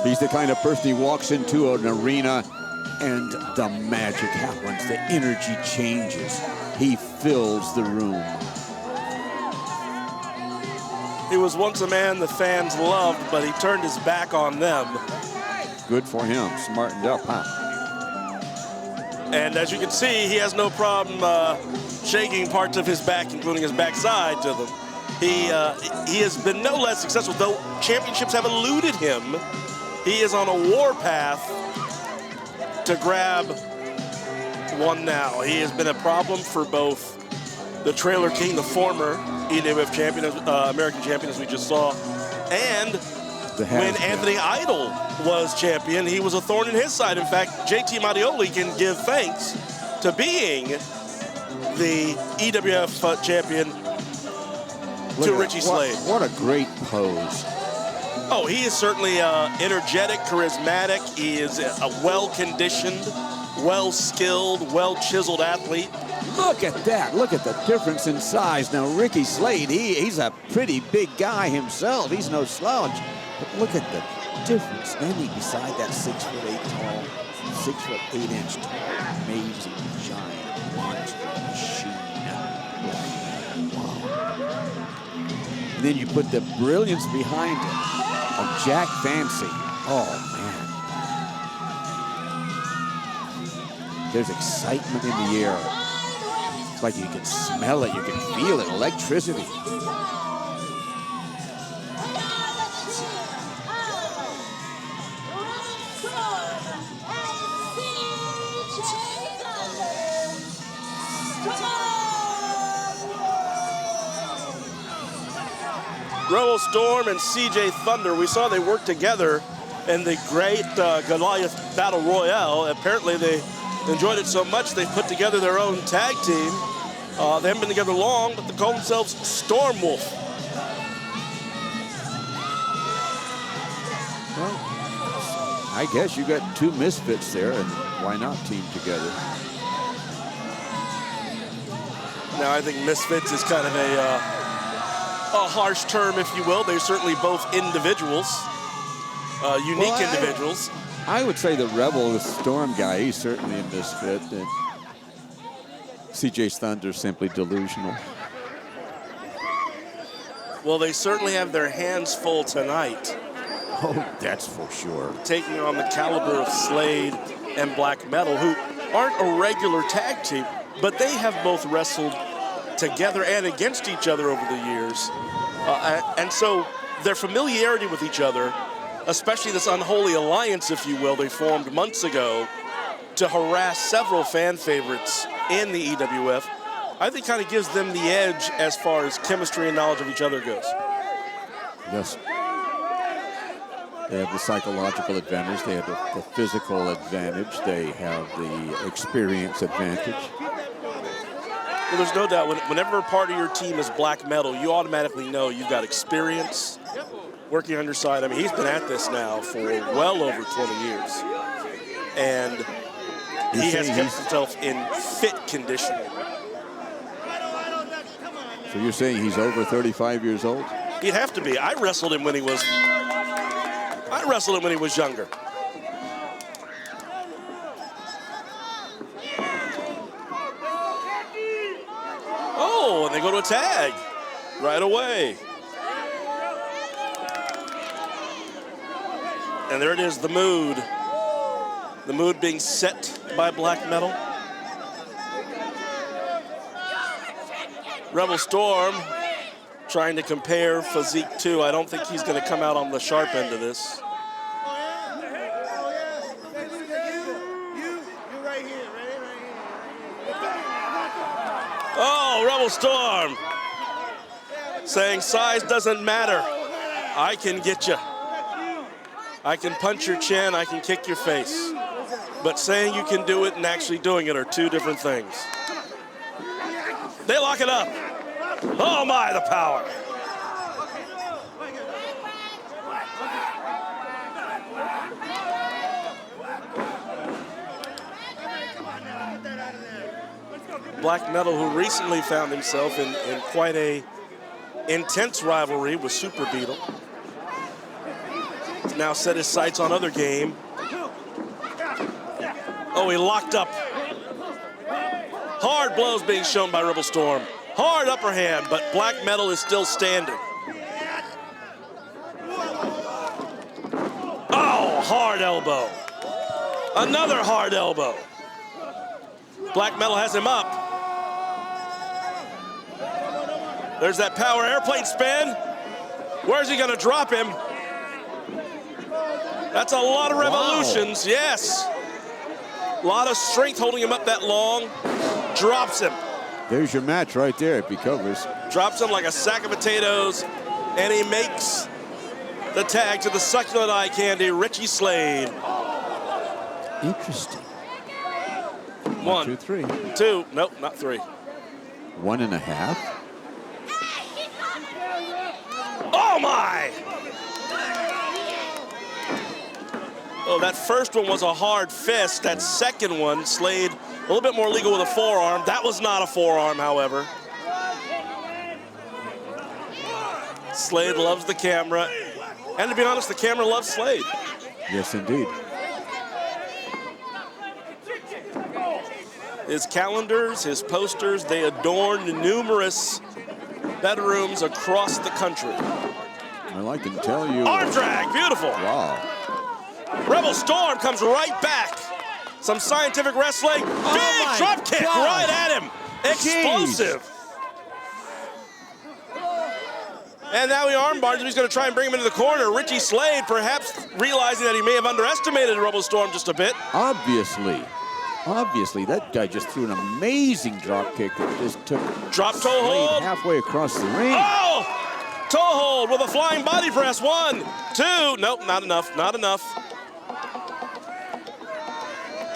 S6: He's the kind of person he walks into an arena and the magic happens, the energy changes. He fills the room.
S5: He was once a man the fans loved, but he turned his back on them.
S6: Good for him, smartened up, huh?
S5: And as you can see, he has no problem shaking parts of his back, including his backside, to them. He has been no less successful, though championships have eluded him. He is on a warpath to grab one now. He has been a problem for both the Trailer King, the former EWF champion, American champion, as we just saw, and when Anthony Idol was champion, he was a thorn in his side. In fact, JT Mattioli can give thanks to being the EWF champion to Richie Slade.
S6: What a great pose.
S5: Oh, he is certainly energetic, charismatic. He is a well-conditioned, well-skilled, well-chiseled athlete.
S6: Look at that. Look at the difference in size. Now, Ricky Slade, he's a pretty big guy himself. He's no slouch. But look at the difference standing beside that 6'8" tall, 6'8" tall, amazing, giant, monster machine. Wow. And then you put the brilliance behind it of Jack Fancy. Oh, man. There's excitement in the air. It's like you can smell it, you can feel it, electricity.
S5: Rebel Storm and CJ Thunder, we saw they worked together in the great Goliath Battle Royale. Apparently they enjoyed it so much they put together their own tag team. They haven't been together long, but they call themselves Storm Wolf.
S6: Well, I guess you got two misfits there, and why not team together?
S5: Now, I think misfits is kind of a harsh term, if you will. They're certainly both individuals, unique individuals.
S6: I would say the Rebel, the Storm guy, he's certainly a misfit. And CJ Thunder's simply delusional.
S5: Well, they certainly have their hands full tonight.
S6: Oh, that's for sure.
S5: Taking on the caliber of Slade and Black Metal, who aren't a regular tag team, but they have both wrestled together and against each other over the years. And so their familiarity with each other, especially this unholy alliance, if you will, they formed months ago to harass several fan favorites in the EWF, I think kind of gives them the edge as far as chemistry and knowledge of each other goes.
S6: Yes. They have the psychological advantage. They have the physical advantage. They have the experience advantage.
S5: Well, there's no doubt, whenever a part of your team is Black Metal, you automatically know you've got experience working on your side. I mean, he's been at this now for well over 20 years. And he has kept himself in fit condition.
S6: So you're saying he's over 35 years old?
S5: He'd have to be. I wrestled him when he was younger. Oh, and they go to a tag right away. And there it is, the mood. The mood being set by Black Metal. Rebel Storm trying to compare physique too. I don't think he's going to come out on the sharp end of this. Oh, Rebel Storm saying size doesn't matter. I can get you. I can punch your chin, I can kick your face. But saying you can do it and actually doing it are two different things. They lock it up. Oh my, the power. Black Metal, who recently found himself in quite a intense rivalry with Super Beetle, has now set his sights on other game. Oh, he locked up. Hard blows being shown by Rebel Storm. Hard upper hand, but Black Metal is still standing. Oh, hard elbow. Another hard elbow. Black Metal has him up. There's that power airplane spin. Where's he gonna drop him? That's a lot of revolutions, wow. Yes. A lot of strength holding him up that long. Drops him.
S6: There's your match right there if he covers.
S5: Drops him like a sack of potatoes, and he makes the tag to the succulent eye candy, Richie Slade.
S6: Interesting.
S5: 1,
S6: 2, 3.
S5: 2, nope, not 3.
S6: 1.5.
S5: Oh my! Oh, that first one was a hard fist. That second one, Slade little bit more legal with a forearm. That was not a forearm, however. Slade loves the camera. And to be honest, the camera loves Slade.
S6: Yes, indeed.
S5: His calendars, his posters, they adorn numerous bedrooms across the country.
S6: Well, I can tell you.
S5: Arm drag, beautiful.
S6: Wow.
S5: Rebel Storm comes right back. Some scientific wrestling. Big drop kick right at him. Explosive.
S6: Jeez.
S5: And now he armbars him. He's going to try and bring him into the corner. Richie Slade, perhaps realizing that he may have underestimated Rebel Storm just a bit.
S6: Obviously, that guy just threw an amazing drop kick that just took
S5: drop toe
S6: Slade
S5: hold
S6: halfway across the ring.
S5: Oh! Toe hold with a flying body press. 1, 2. Nope, not enough. Not enough.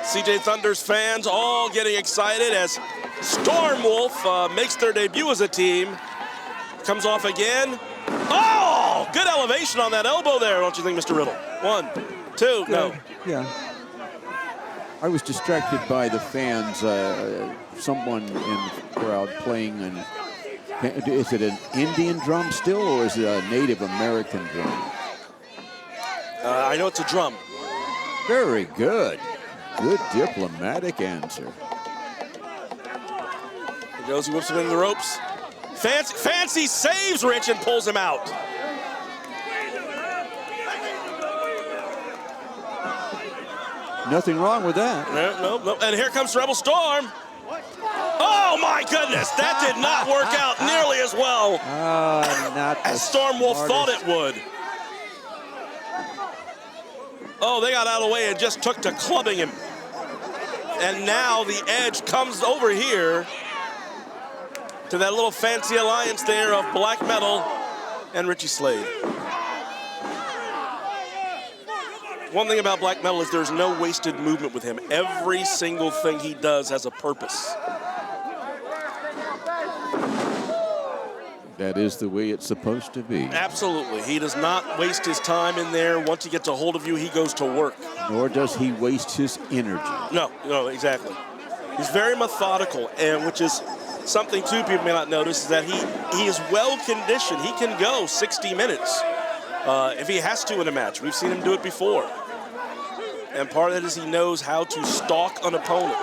S5: CJ Thunder's fans all getting excited as Storm Wolf makes their debut as a team. Comes off again. Oh! Good elevation on that elbow there, don't you think, Mr. Riddle? 1, 2.
S6: Good.
S5: No.
S6: Yeah. I was distracted by the fans. Someone in the crowd playing an. Is it an Indian drum still, or is it a Native American drum?
S5: I know it's a drum.
S6: Very good. Good diplomatic answer.
S5: He goes, he whips him into the ropes. Fancy saves Rich and pulls him out.
S6: Nothing wrong with that.
S5: No. And here comes Rebel Storm. Oh my goodness, that did not work out nearly as well as Storm Wolf thought it would. Oh, they got out of the way and just took to clubbing him. And now the edge comes over here to that little fancy alliance there of Black Metal and Richie Slade. One thing about Black Metal is there's no wasted movement with him. Every single thing he does has a purpose.
S6: That is the way it's supposed to be.
S5: Absolutely. He does not waste his time in there. Once he gets a hold of you, he goes to work.
S6: Nor does he waste his energy.
S5: No, exactly. He's very methodical, and which is something, too, people may not notice, is that he is well-conditioned. He can go 60 minutes if he has to in a match. We've seen him do it before. And part of it is he knows how to stalk an opponent.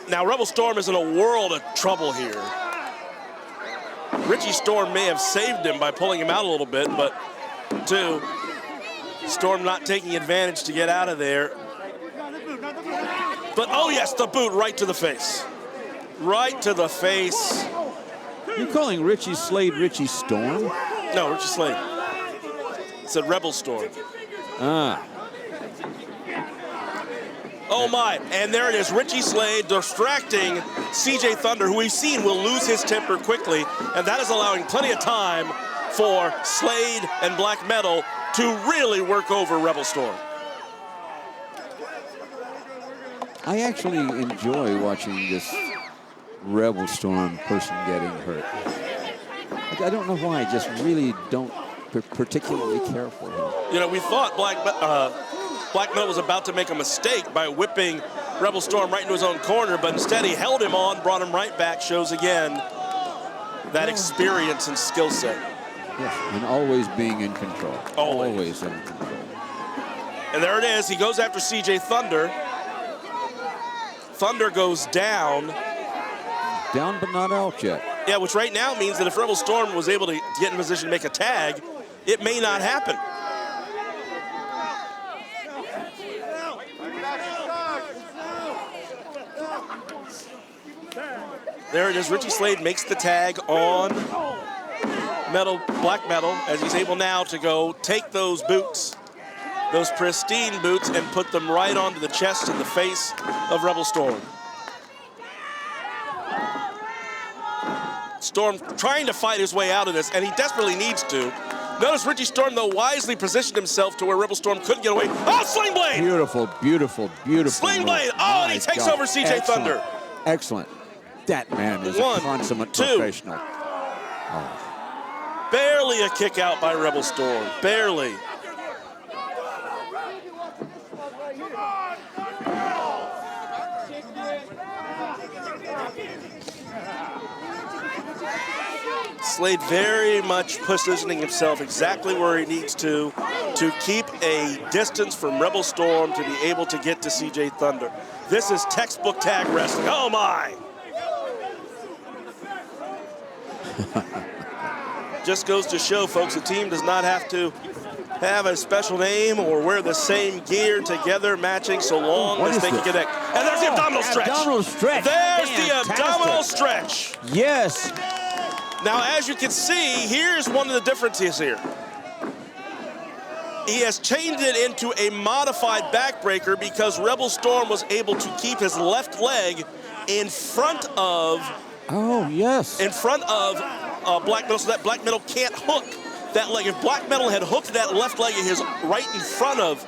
S5: Now, Rebel Storm is in a world of trouble here. Richie Storm may have saved him by pulling him out a little bit, but, two, Storm not taking advantage to get out of there. But, oh, yes, the boot right to the face. Right to the face.
S6: You're calling Richie Slade Richie Storm?
S5: No, Richie Slade. It said Rebel Storm.
S6: Ah.
S5: Oh, my. And there it is. Richie Slade distracting CJ Thunder, who we've seen will lose his temper quickly. And that is allowing plenty of time for Slade and Black Metal to really work over Rebel Storm.
S6: I actually enjoy watching this Rebel Storm person getting hurt. I don't know why. I just really don't particularly care for him.
S5: You know, we thought Black Metal was about to make a mistake by whipping Rebel Storm right into his own corner, but instead he held him on, brought him right back, shows again that experience and skill set.
S6: Yes, and always being in control.
S5: Always
S6: in control.
S5: And there it is. He goes after CJ Thunder. Thunder goes down.
S6: Down but not out yet.
S5: Yeah, which right now means that if Rebel Storm was able to get in position to make a tag, it may not happen. There it is. Richie Slade makes the tag on Black Metal, as he's able now to go take those boots, those pristine boots, and put them right onto the chest and the face of Rebel Storm. Storm trying to fight his way out of this, and he desperately needs to. Notice Richie Storm, though, wisely positioned himself to where Rebel Storm couldn't get away. Oh, Sling Blade!
S6: Beautiful, beautiful, beautiful.
S5: Sling Blade! Oh, and he takes over CJ Thunder.
S6: Excellent. That man is a consummate professional. Oh.
S5: Barely a kick out by Rebel Storm. Barely. Slade very much positioning himself exactly where he needs to keep a distance from Rebel Storm to be able to get to CJ Thunder. This is textbook tag wrestling. Oh my! Just goes to show, folks, the team does not have to have a special name or wear the same gear together, matching, so long as they can connect. And there's the abdominal stretch.
S9: Abdominal stretch.
S5: There's
S9: Fantastic.
S5: the abdominal stretch.
S9: Yes.
S5: Now, as you can see, here's one of the differences here. He has changed it into a modified backbreaker because Rebel Storm was able to keep his left leg in front of.
S6: Oh, yes.
S5: In front of Black Metal, so that Black Metal can't hook that leg. If Black Metal had hooked that left leg of his right in front of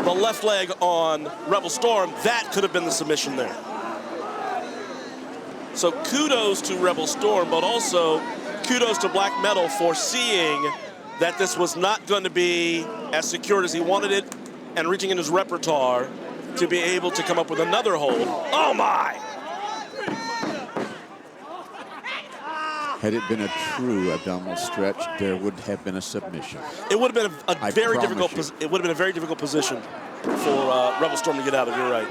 S5: the left leg on Rebel Storm, that could have been the submission there. So kudos to Rebel Storm, but also kudos to Black Metal for seeing that this was not going to be as secured as he wanted it and reaching in his repertoire to be able to come up with another hold. Oh my!
S6: Had it been a true abdominal stretch, there would have been a submission.
S5: It would have been a very difficult. It would have been a very difficult position for Rebel Storm to get out of. You're right.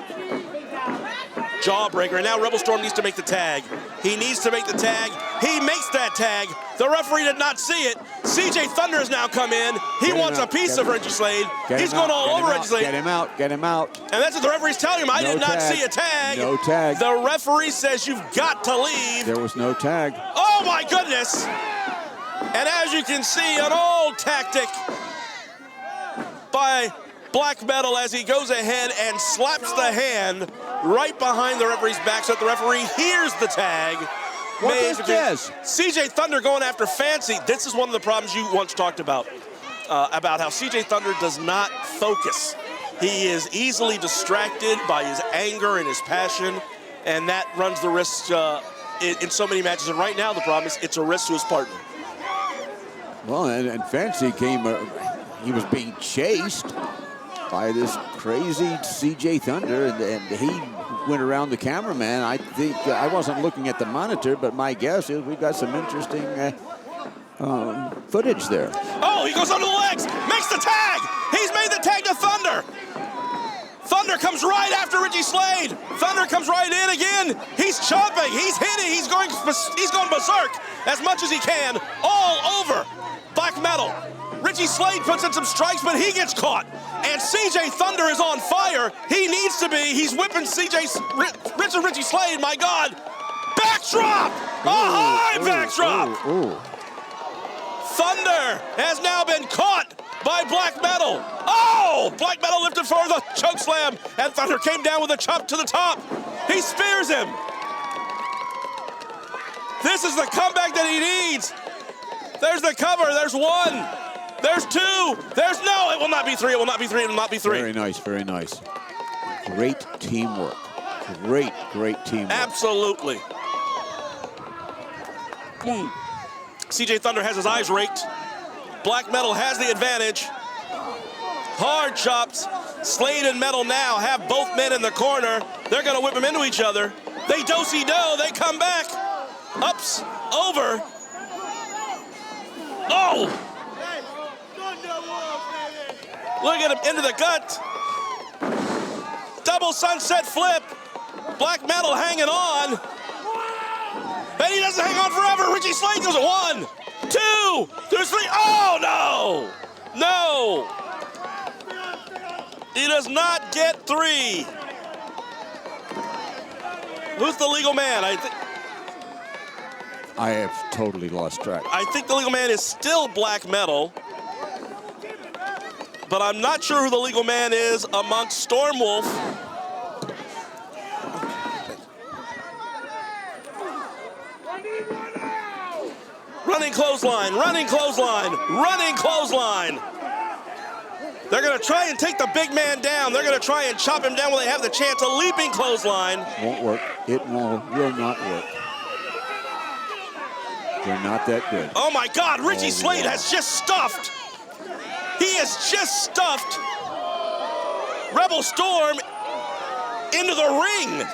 S5: Jawbreaker, and now Rebel Storm needs to make the tag. He needs to make the tag. He makes that tag. The referee did not see it. CJ Thunder has now come in. He wants a piece of Reggie Slade. He's going all over Reggie Slade.
S6: Get him out, get him out.
S5: And that's what the referee's telling him. I did not see a tag.
S6: No tag.
S5: The referee says you've got to leave.
S6: There was no tag.
S5: Oh my goodness. And as you can see, an old tactic by Black Metal as he goes ahead and slaps the hand right behind the referee's back so that the referee hears the tag.
S6: What is this?
S5: CJ Thunder going after Fancy. This is one of the problems you once talked about how CJ Thunder does not focus. He is easily distracted by his anger and his passion, and that runs the risk in so many matches. And right now the problem is it's a risk to his partner.
S6: Well, and Fancy came, he was being chased by this crazy CJ Thunder, and he went around the cameraman. I think, I wasn't looking at the monitor, but my guess is we've got some interesting footage there.
S5: Oh, he goes under the legs, makes the tag. He's made the tag to Thunder. Thunder comes right after Reggie Slade. Thunder comes right in again. He's chopping, he's hitting, he's going berserk as much as he can all over Black Metal. Richie Slade puts in some strikes, but he gets caught. And CJ Thunder is on fire. He needs to be. He's whipping Richie Slade, my God. Backdrop! A high backdrop! Thunder has now been caught by Black Metal. Oh! Black Metal lifted for the choke slam, and Thunder came down with a chop to the top. He spears him. This is the comeback that he needs. There's the cover. There's one. There's two. There's no. It will not be three. It will not be three. It will not be three.
S6: Very nice. Very nice. Great teamwork. Great teamwork.
S5: Absolutely. CJ Thunder has his eyes raked. Black Metal has the advantage. Hard chops. Slade and Metal now have both men in the corner. They're going to whip them into each other. They do-si-do. They come back. Ups. Over. Oh! Look at him into the gut. Double sunset flip. Black Metal hanging on. But he doesn't hang on forever. Richie Slade goes at 1, 2, there's 3. Oh, no. No. He does not get 3. Who's the legal man?
S6: I have totally lost track.
S5: I think the legal man is still Black Metal. But I'm not sure who the legal man is amongst Stormwolf. Running clothesline, running clothesline, running clothesline. They're going to try and take the big man down. They're going to try and chop him down when they have the chance. A leaping clothesline.
S6: Won't work. It will not work. They're not that good.
S5: Oh my God, Richie Slade has just stuffed. He has just stuffed Rebel Storm into the ring.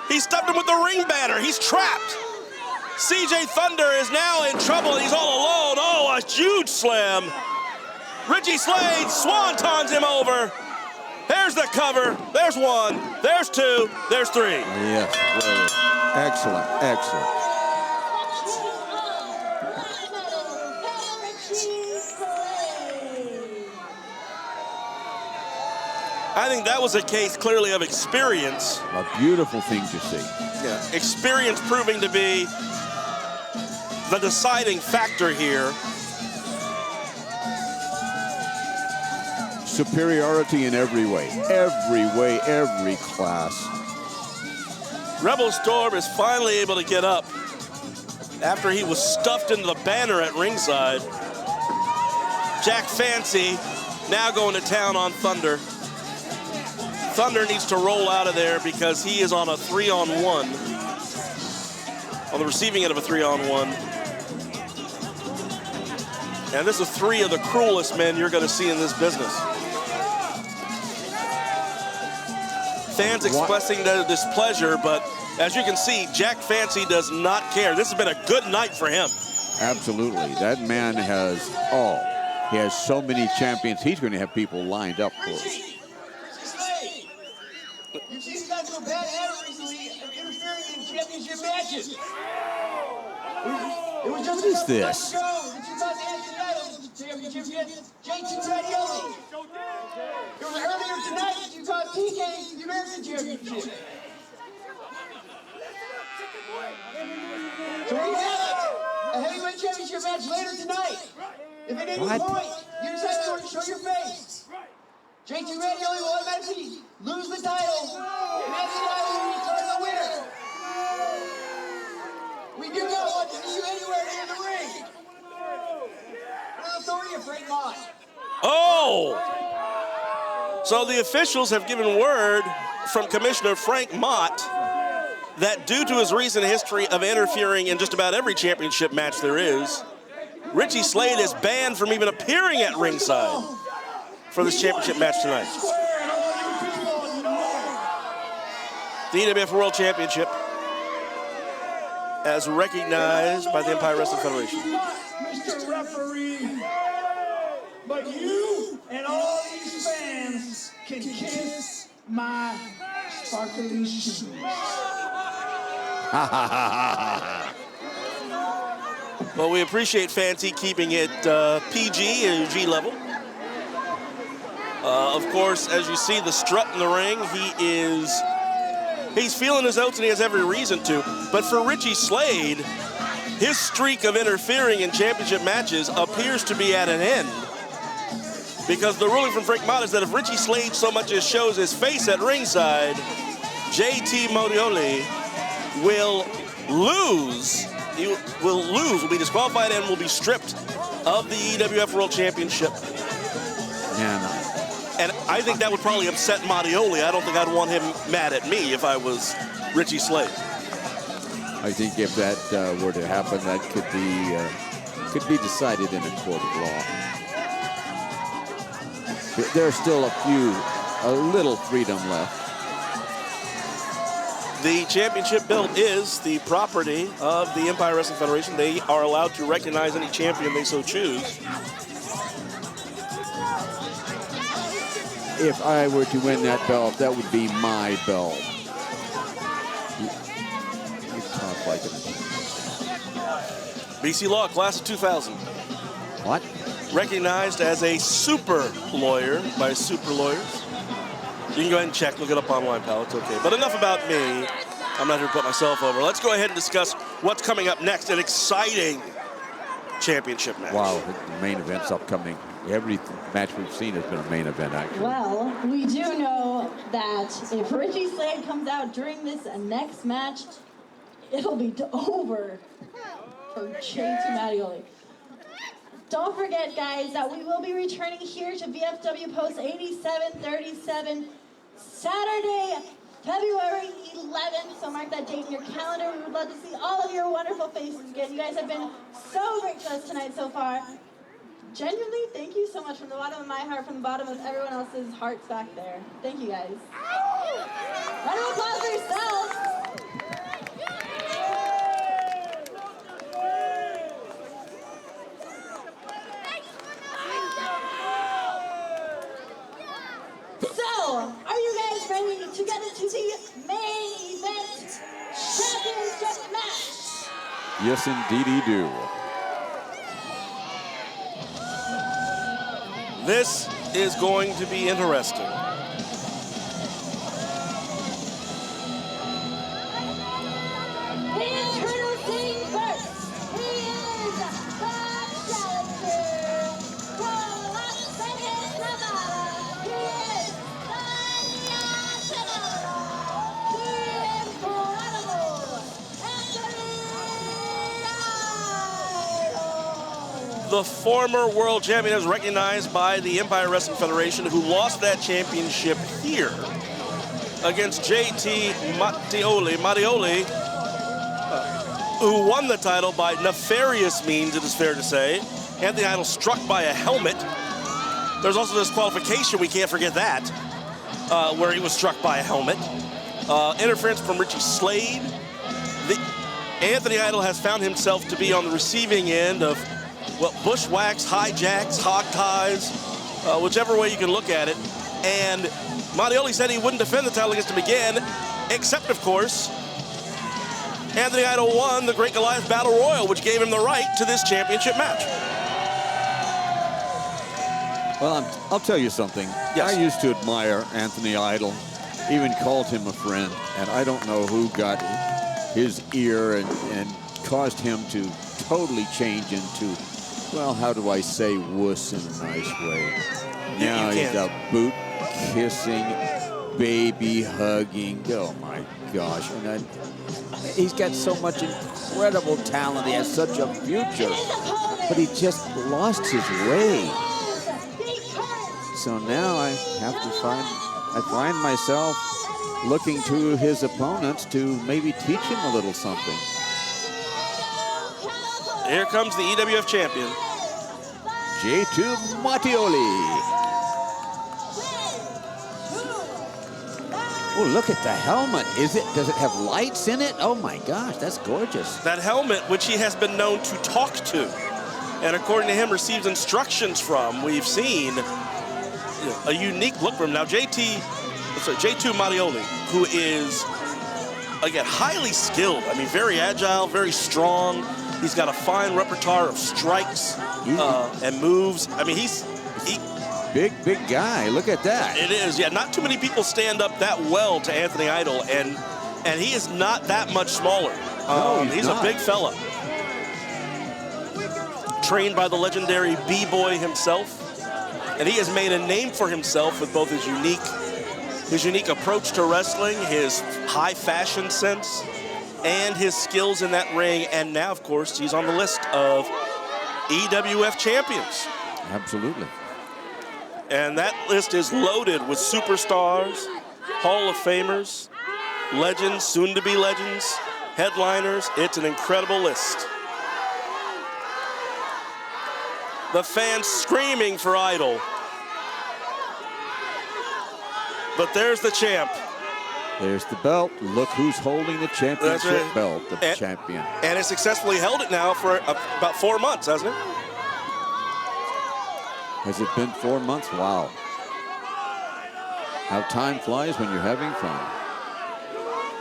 S5: He stuffed him with the ring banner. He's trapped. CJ Thunder is now in trouble. He's all alone. Oh, a huge slam. Richie Slade swantons him over. There's the cover. There's one. There's two. There's three.
S6: Yes, brilliant. Excellent, excellent.
S5: I think that was a case clearly of experience.
S6: A beautiful thing to see.
S5: Yeah, experience proving to be the deciding factor here.
S6: Superiority in every way, every class.
S5: Rebel Storm is finally able to get up after he was stuffed into the banner at ringside. Jack Fancy now going to town on Thunder. Thunder needs to roll out of there because he is on a 3-on-1. On the receiving end of a 3-on-1. And this is three of the cruelest men you're going to see in this business. Fans expressing their displeasure, but as you can see, Jack Fancy does not care. This has been a good night for him.
S6: Absolutely. That man has, he has so many champions. He's going to have people lined up for it.
S7: You've seen these guys go bad at it recently, interfering in championship matches. It was just
S6: What is this?
S7: ago that you got the championship against JT Radioli. It was earlier tonight that you got TK the American Championship. So we have a heavyweight championship match later tonight. If at any point you decide to show your face, JT Radioli will automatically lose the title, and that's the title will declare the winner. We do not want to see you anywhere near the ring. Under the authority of Frank Mott.
S5: Oh! So the officials have given word from Commissioner Frank Mott that due to his recent history of interfering in just about every championship match there is, Richie Slade is banned from even appearing at ringside for this championship match tonight. The EWF World Championship, as recognized by the Empire Wrestling Federation.
S7: Mr. Referee, but you and all these fans can kiss my sparkly shoes.
S5: Well, we appreciate Fancy keeping it PG and G level. Of course, as you see the strut in the ring, he's feeling his oats and he has every reason to. But for Richie Slade, his streak of interfering in championship matches appears to be at an end. Because the ruling from Frank Mott is that if Richie Slade so much as shows his face at ringside, JT Modioli will lose. He will be disqualified and will be stripped of the EWF World Championship. And I think that would probably upset Modioli. I don't think I'd want him mad at me if I was Richie Slade.
S6: I think if that were to happen, that could be decided in a court of law. There's still a little freedom left.
S5: The championship belt is the property of the Empire Wrestling Federation. They are allowed to recognize any champion they so choose.
S6: If I were to win that belt, that would be my belt. You talk like it.
S5: BC Law, class of 2000.
S6: What?
S5: Recognized as a super lawyer by Super Lawyers. You can go ahead and check, look it up online, pal, it's okay. But enough about me. I'm not here to put myself over. Let's go ahead and discuss what's coming up next, an exciting championship match.
S6: Wow, the main event's upcoming. Every match we've seen has been a main event, actually.
S3: Well, we do know that if Richie Slade comes out during this next match, it'll be over for JT Modioli. Don't forget, guys, that we will be returning here to VFW Post 8737 Saturday, February 11th. So mark that date in your calendar. We would love to see all of your wonderful faces again. You guys have been so great to us tonight so far. Genuinely, thank you so much from the bottom of my heart, from the bottom of everyone else's hearts back there. Thank you, guys. Round of applause for yourselves. to get into the main event championship match.
S6: Yes, indeed he do.
S5: This is going to be interesting.
S3: Introducing first, he is the challenger from Las Vegas, Nevada. He is the incredible Anthony Idol.
S5: The former world champion is recognized by the Empire Wrestling Federation, who lost that championship here against JT Mattioli, who won the title by nefarious means, it is fair to say. Anthony Idol struck by a helmet. There's also disqualification, we can't forget that, where he was struck by a helmet. Interference from Richie Slade. Anthony Idol has found himself to be on the receiving end of, well, bushwhacks, hijacks, hog ties, whichever way you can look at it. And Mattioli said he wouldn't defend the title against him again, except, of course, Anthony Idol won the Great Goliath Battle Royal, which gave him the right to this championship match.
S6: Well, I'll tell you something.
S5: Yes.
S6: I used to admire Anthony Idol, even called him a friend, and I don't know who got his ear and caused him to totally change into, well, how do I say wuss in a nice way? Now he's a boot-kissing, baby-hugging, oh my gosh. And he's got so much incredible talent. He has such a future, but he just lost his way. So now I have to find myself looking to his opponents to maybe teach him a little something.
S5: Here comes the EWF champion,
S6: J2 Mattioli. Oh, look at the helmet. Does it have lights in it? Oh my gosh, that's gorgeous.
S5: That helmet, which he has been known to talk to, and according to him, receives instructions from. We've seen a unique look from him. Now, J2 Mattioli, who is, again, highly skilled. I mean, very agile, very strong. He's got a fine repertoire of strikes and moves. I mean, he's
S6: big guy. Look at that.
S5: It is, yeah. Not too many people stand up that well to Anthony Idol, and he is not that much smaller.
S6: No,
S5: he's a big fella. Trained by the legendary B-Boy himself, and he has made a name for himself with both his unique approach to wrestling, his high fashion sense, and his skills in that ring. And now, of course, he's on the list of EWF champions.
S6: Absolutely.
S5: And that list is loaded with superstars, Hall of Famers, legends, soon-to-be legends, headliners. It's an incredible list. The fans screaming for Idol. But there's the champ.
S6: There's the belt. Look who's holding the championship belt, the champion.
S5: And has successfully held it now for about 4 months, hasn't it?
S6: Has it been 4 months? Wow. How time flies when you're having fun.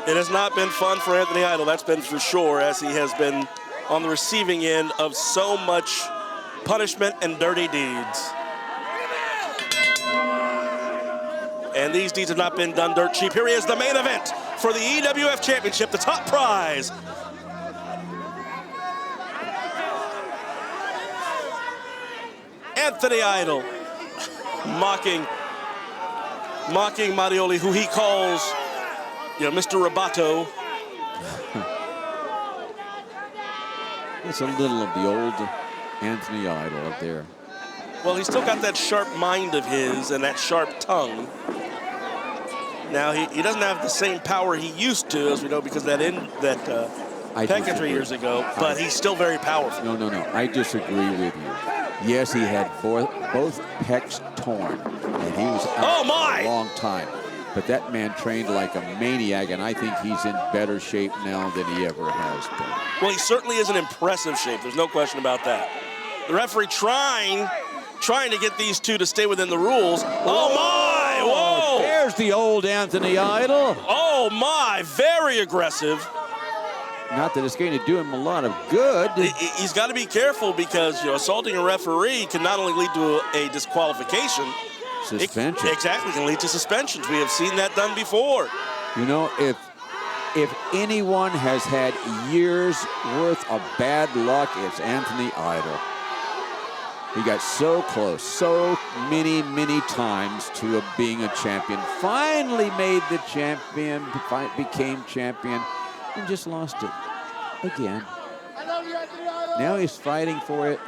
S5: It has not been fun for Anthony Idol, that's been for sure, as he has been on the receiving end of so much punishment and dirty deeds. And these deeds have not been done dirt cheap. Here he is, the main event for the EWF Championship, the top prize. Anthony Idol mocking Mattioli, who he calls, Mr. Roboto.
S6: It's a little of the old Anthony Idol up there.
S5: Well, he's still got that sharp mind of his and that sharp tongue. Now, he doesn't have the same power he used to, as we know, because that peck 3 years ago, but he's still very powerful.
S6: No. I disagree with you. Yes, he had both pecs torn, and he was out for a long time. But that man trained like a maniac, and I think he's in better shape now than he ever has been.
S5: Well, he certainly is in impressive shape. There's no question about that. The referee trying to get these two to stay within the rules. Oh, my! Whoa!
S6: There's the old Anthony Idol.
S5: Oh my, very aggressive.
S6: Not that it's going to do him a lot of good.
S5: He's got to be careful because assaulting a referee can not only lead to a disqualification,
S6: suspension.
S5: Exactly, can lead to suspensions. We have seen that done before.
S6: You know, if anyone has had years worth of bad luck, it's Anthony Idol. He got so close, so many times to being a champion. Finally made the champion, became champion, and just lost it again. Now he's fighting for it.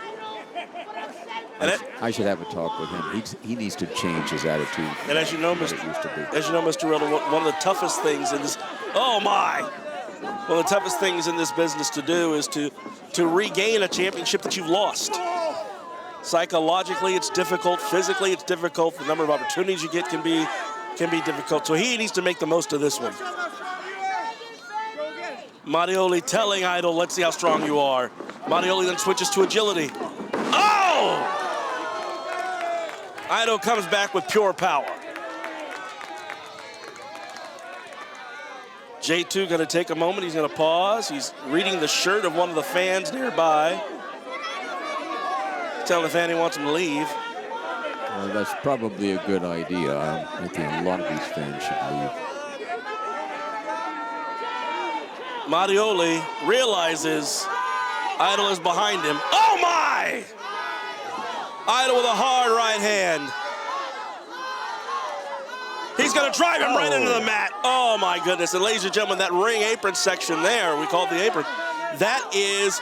S6: I should have a talk with him. He needs to change his attitude.
S5: And as you know, Mr. Riddle, one of the toughest things in this, one of the toughest things in this business to do is to regain a championship that you've lost. Psychologically, it's difficult. Physically, it's difficult. The number of opportunities you get can be difficult. So he needs to make the most of this one. Mattioli telling Idol, let's see how strong you are. Mattioli then switches to agility. Oh! Idol comes back with pure power. J2 going to take a moment. He's going to pause. He's reading the shirt of one of the fans nearby. Telling the fan he wants him to leave.
S6: Well, that's probably a good idea. I think a lot of these fans should leave.
S5: Mattioli realizes Idol is behind him. Oh my! Idol with a hard right hand. He's gonna drive him right into the mat. Oh my goodness, and ladies and gentlemen, that ring apron section there, we call it the apron, that is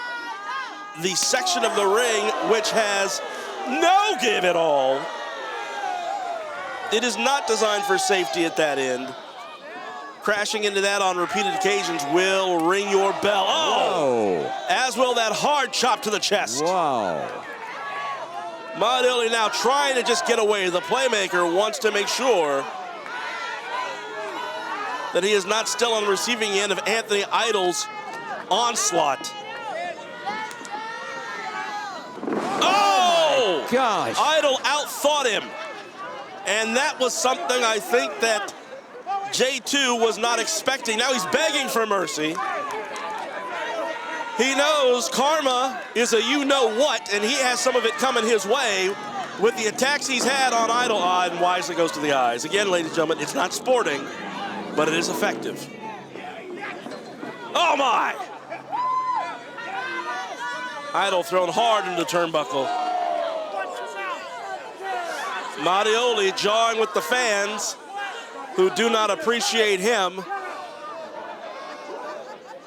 S5: the section of the ring which has no give at all. It is not designed for safety at that end. Crashing into that on repeated occasions will ring your bell. Oh!
S6: Whoa.
S5: As will that hard chop to the chest.
S6: Wow.
S5: Mattioli now trying to just get away. The playmaker wants to make sure that he is not still on the receiving end of Anthony Idol's onslaught. Oh!
S6: Gosh.
S5: Idol outthought him. And that was something I think that J2 was not expecting. Now he's begging for mercy. He knows karma is a you-know-what, and he has some of it coming his way with the attacks he's had on Idol. And wisely goes to the eyes. Again, ladies and gentlemen, it's not sporting, but it is effective. Oh, my! Idol thrown hard into the turnbuckle. Mattioli jarring with the fans who do not appreciate him.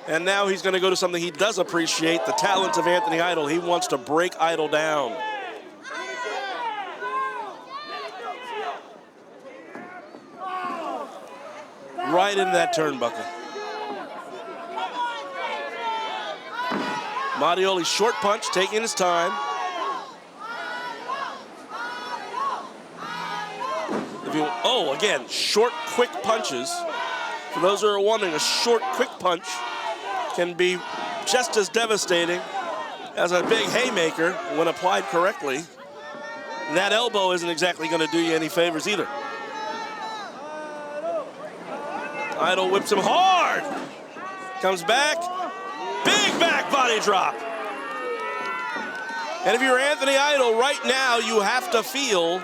S5: And now he's going to go to something he does appreciate, the talents of Anthony Idol. He wants to break Idol down. Right into that turnbuckle. Mattioli short punch, taking his time. Again, short, quick punches. For those who are wondering, a short, quick punch can be just as devastating as a big haymaker when applied correctly. And that elbow isn't exactly going to do you any favors either. Idol whips him hard. Comes back. Big back body drop. And if you're Anthony Idol right now, you have to feel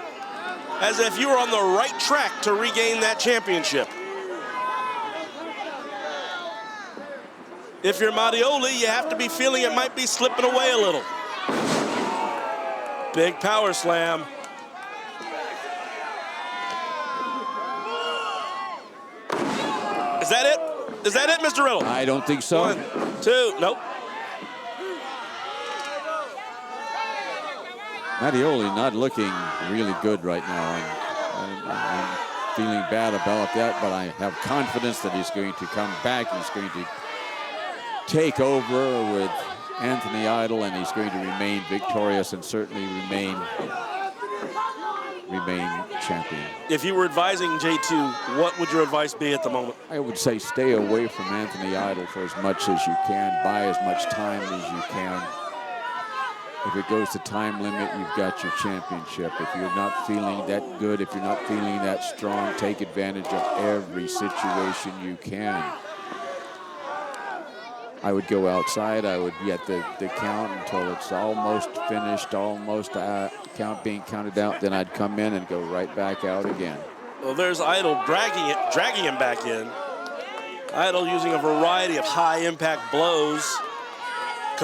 S5: as if you were on the right track to regain that championship. If you're Mattioli, you have to be feeling it might be slipping away a little. Big power slam. Is that it? Is that it, Mr. Riddle?
S6: I don't think so.
S5: 1, 2, nope.
S6: Mattioli not looking really good right now. I'm feeling bad about that, but I have confidence that he's going to come back. He's going to take over with Anthony Idol, and he's going to remain victorious and certainly remain champion.
S5: If you were advising J2, what would your advice be at the moment?
S6: I would say stay away from Anthony Idol for as much as you can. Buy as much time as you can. If it goes to time limit, you've got your championship. If you're not feeling that good, if you're not feeling that strong, take advantage of every situation you can. I would go outside. I would get the count until it's almost finished, almost count being counted out. Then I'd come in and go right back out again.
S5: Well, there's Idol dragging him back in. Idol using a variety of high-impact blows.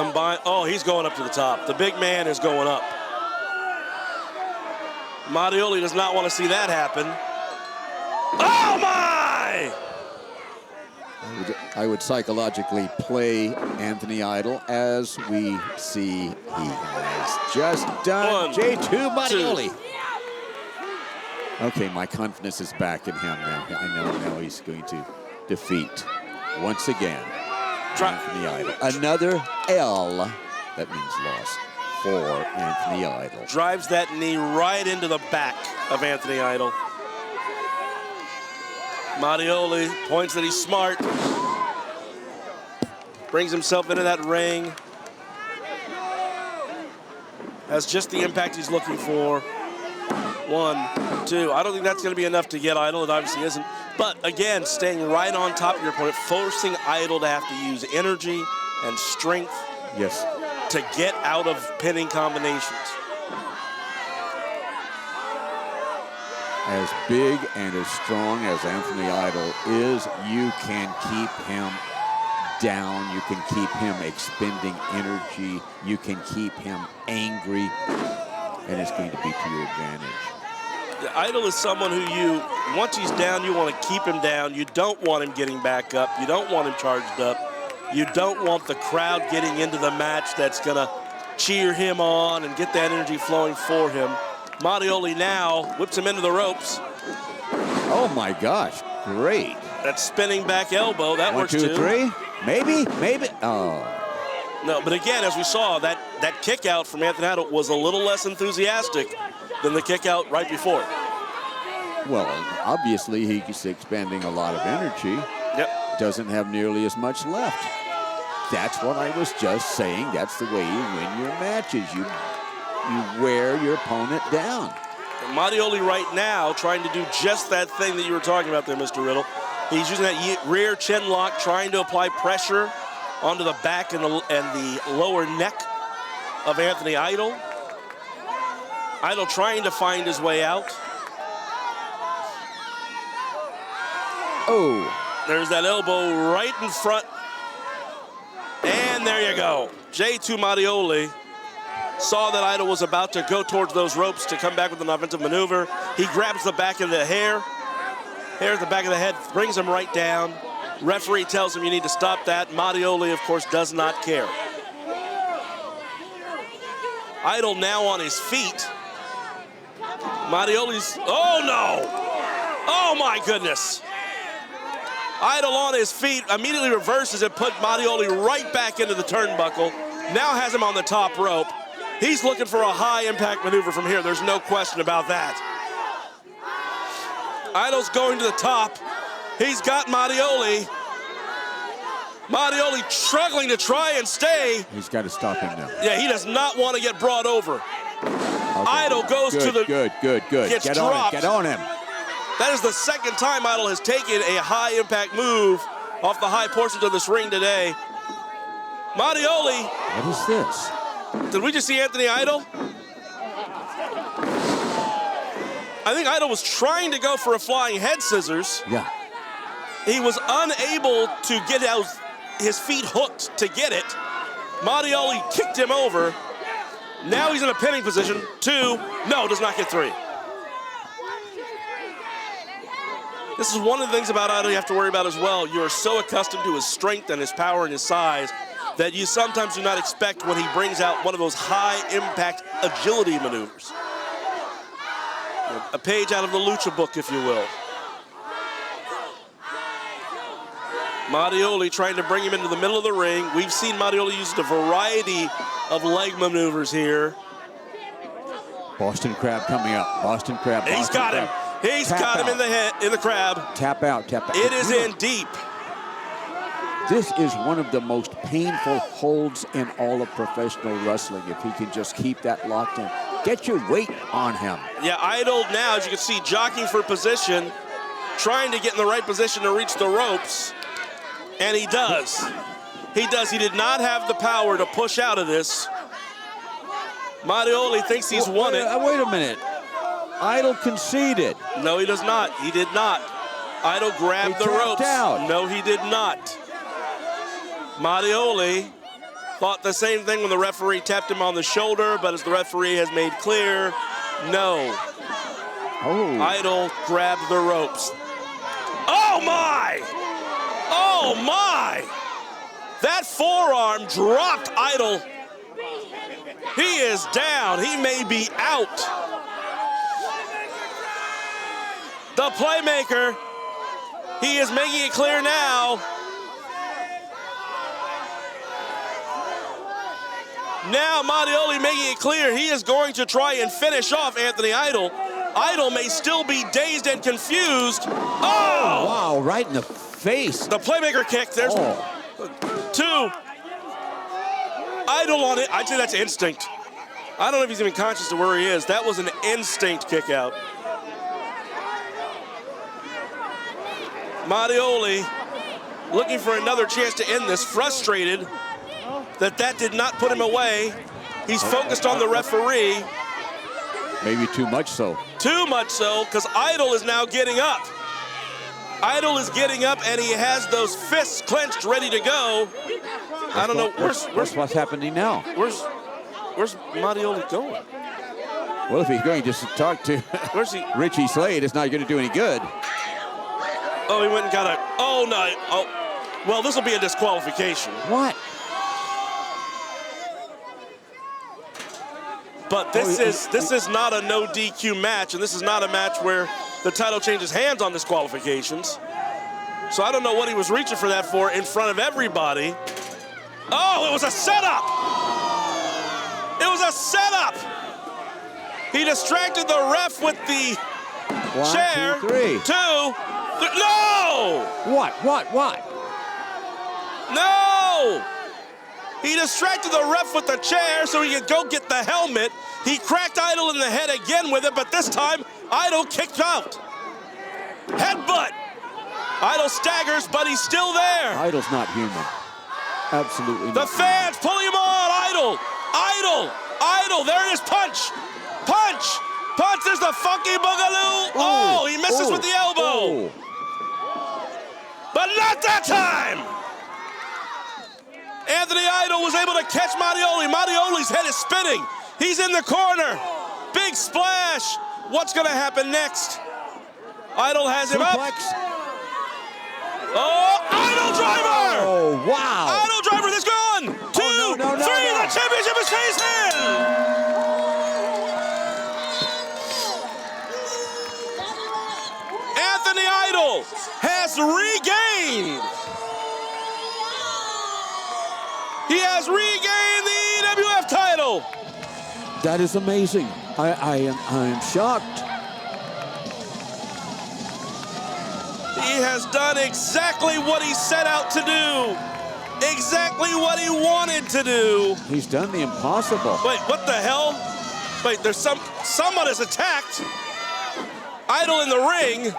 S5: Oh, he's going up to the top. The big man is going up. Mattioli does not want to see that happen. Oh, my!
S6: I would psychologically play Anthony Idol as we see he has just done. J2 Mattioli. Okay, my confidence is back in him now. I know now he's going to defeat once again Anthony Idol. Another L, that means loss, for Anthony Idol.
S5: Drives that knee right into the back of Anthony Idol. Mattioli points that he's smart. Brings himself into that ring. Has just the impact he's looking for. 1, 2. I don't think that's going to be enough to get Idol. It obviously isn't. But again, staying right on top of your opponent, forcing Idol to have to use energy and strength to get out of pinning combinations.
S6: As big and as strong as Anthony Idol is, you can keep him down. You can keep him expending energy. You can keep him angry. And it's going to be to your advantage.
S5: Idol is someone who once he's down, you want to keep him down. You don't want him getting back up. You don't want him charged up. You don't want the crowd getting into the match that's going to cheer him on and get that energy flowing for him. Mattioli now whips him into the ropes.
S6: Oh my gosh, great.
S5: That spinning back elbow, that works too.
S6: 1, 2, 3, maybe. Oh.
S5: No, but again, as we saw, that kick out from Anthony Idol was a little less enthusiastic than the kick out right before.
S6: Well, obviously he's expending a lot of energy.
S5: Yep.
S6: Doesn't have nearly as much left. That's what I was just saying. That's the way you win your matches. You wear your opponent down.
S5: And Mattioli right now trying to do just that thing that you were talking about there, Mr. Riddle. He's using that rear chin lock, trying to apply pressure onto the back and the lower neck of Anthony Idol. Idol trying to find his way out.
S6: Oh.
S5: There's that elbow right in front. And there you go. J2 Mattioli saw that Idol was about to go towards those ropes to come back with an offensive maneuver. He grabs the back of the hair at the back of the head, brings him right down. Referee tells him you need to stop that. Mattioli, of course, does not care. Idol now on his feet. Mattioli's, oh no! Oh my goodness! Idol on his feet, immediately reverses and put Mattioli right back into the turnbuckle. Now has him on the top rope. He's looking for a high impact maneuver from here. There's no question about that. Idol's going to the top. He's got Mattioli. Mattioli struggling to try and stay.
S6: He's got to stop him now.
S5: Yeah, he does not want to get brought over.
S6: Okay.
S5: Idol goes to the...
S6: Good.
S5: Gets
S6: Get
S5: dropped.
S6: on him.
S5: That is the second time Idol has taken a high impact move off the high portions of this ring today. Mattioli.
S6: What is this?
S5: Did we just see Anthony Idol? I think Idol was trying to go for a flying head scissors.
S6: Yeah.
S5: He was unable to get out his feet hooked to get it. Mattioli kicked him over. Now he's in a pinning position. 2, no, does not get 3. This is one of the things about Idol you have to worry about as well. You're so accustomed to his strength and his power and his size that you sometimes do not expect when he brings out one of those high-impact agility maneuvers. A page out of the Lucha book, if you will. Mattioli trying to bring him into the middle of the ring. We've seen Mattioli use a variety of leg maneuvers here.
S6: Boston Crab coming up. Boston Crab.
S5: He's got him. He's got him in the head, in the crab.
S6: Tap out.
S5: It is in deep.
S6: This is one of the most painful holds in all of professional wrestling if he can just keep that locked in. Get your weight on him.
S5: Yeah, Idol now, as you can see, jockeying for position, trying to get in the right position to reach the ropes, and he does. He does. He did not have the power to push out of this. Mattioli thinks he's won it.
S6: Wait a minute. Idol conceded.
S5: No, he does not. He did not. Idol grabbed the ropes.
S6: Out.
S5: No, he did not. Mattioli thought the same thing when the referee tapped him on the shoulder, but as the referee has made clear, no.
S6: Oh.
S5: Idol grabbed the ropes. Oh my! Oh my! That forearm dropped Idol. He is down. He may be out. The playmaker, he is making it clear now. Now Mattioli making it clear he is going to try and finish off Anthony Idol. Idol may still be dazed and confused. Oh!
S6: Wow, right in the face.
S5: The playmaker kick, there's two. Idol on it, I'd say that's instinct. I don't know if he's even conscious of where he is. That was an instinct kick out. Mattioli looking for another chance to end this, frustrated that did not put him away. He's focused on the referee.
S6: Maybe too much so.
S5: Too much so, because Idol is now getting up. Idol is getting up, and he has those fists clenched, ready to go. I don't know.
S6: What's happening now?
S5: Where's Mattioli going?
S6: Well, if he's going just to talk to Richie Slade, it's not going to do any good.
S5: Oh, he went and got a. Oh no! Oh, well, this will be a disqualification.
S6: What?
S5: But this is not a no DQ match, and this is not a match where the title changes hands on disqualifications. So I don't know what he was reaching for that for in front of everybody. Oh, it was a setup! It was a setup! He distracted the ref with the chair.
S6: 1, 2, 3.
S5: No!
S6: What?
S5: No! He distracted the ref with the chair so he could go get the helmet. He cracked Idol in the head again with it, but this time, Idol kicked out. Headbutt. Idol staggers, but he's still there.
S6: Idol's not human. Absolutely not.
S5: The fans pulling him on. Idol. There it is. Punch. There's the funky boogaloo. Oh, he misses with the elbow. But not that time. Anthony Idol was able to catch Mattioli. Mattioli's head is spinning. He's in the corner. Big splash. What's going to happen next? Idol has him up. Oh, Idol driver!
S6: Oh, wow.
S5: Idol driver, this going. 2, 3, the championship is chasing! Anthony Idol has regained. He has regained the EWF title.
S6: That is amazing. I am shocked.
S5: He has done exactly what he set out to do. Exactly what he wanted to do.
S6: He's done the impossible.
S5: Wait, what the hell? Wait, there's someone has attacked Idol in the ring.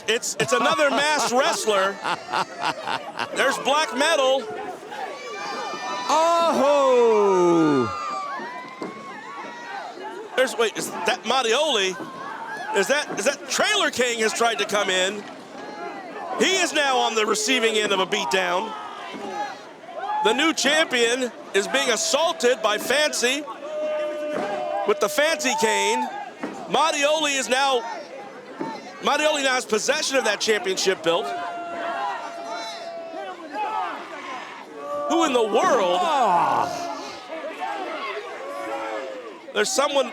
S5: It's another masked wrestler. There's Black Metal.
S6: Oh!
S5: Wait, is that Mattioli? Is that Trailer King has tried to come in? He is now on the receiving end of a beatdown. The new champion is being assaulted by Fancy with the Fancy cane. Mattioli now has possession of that championship belt. Who in the world? There's someone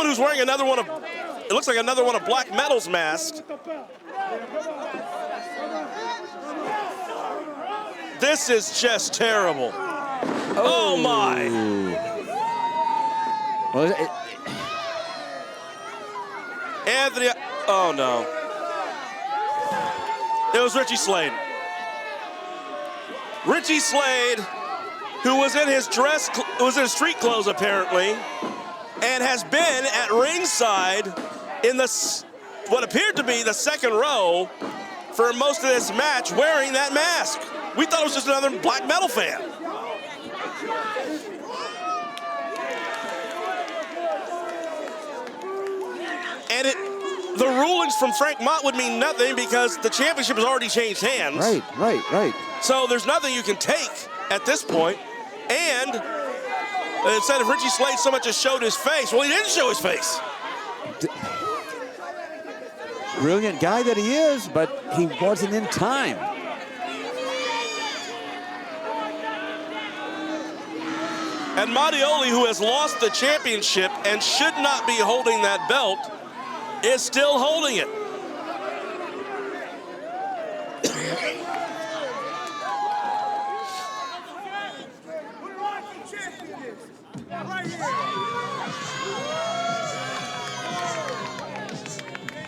S5: who's wearing another one of, it looks like another one of Black Metal's mask. This is just terrible. Oh my.
S6: Well,
S5: Anthony, oh no. It was Richie Slade. Richie Slade, who was in his street clothes apparently, and has been at ringside in what appeared to be the second row for most of this match wearing that mask. We thought it was just another black metal fan. And the rulings from Frank Mott would mean nothing because the championship has already changed hands.
S6: Right.
S5: So there's nothing you can take at this point. And it said if Richie Slade so much as showed his face. Well, he didn't show his face.
S6: Brilliant guy that he is, but he wasn't in time.
S5: And Mattioli, who has lost the championship and should not be holding that belt, is still holding it.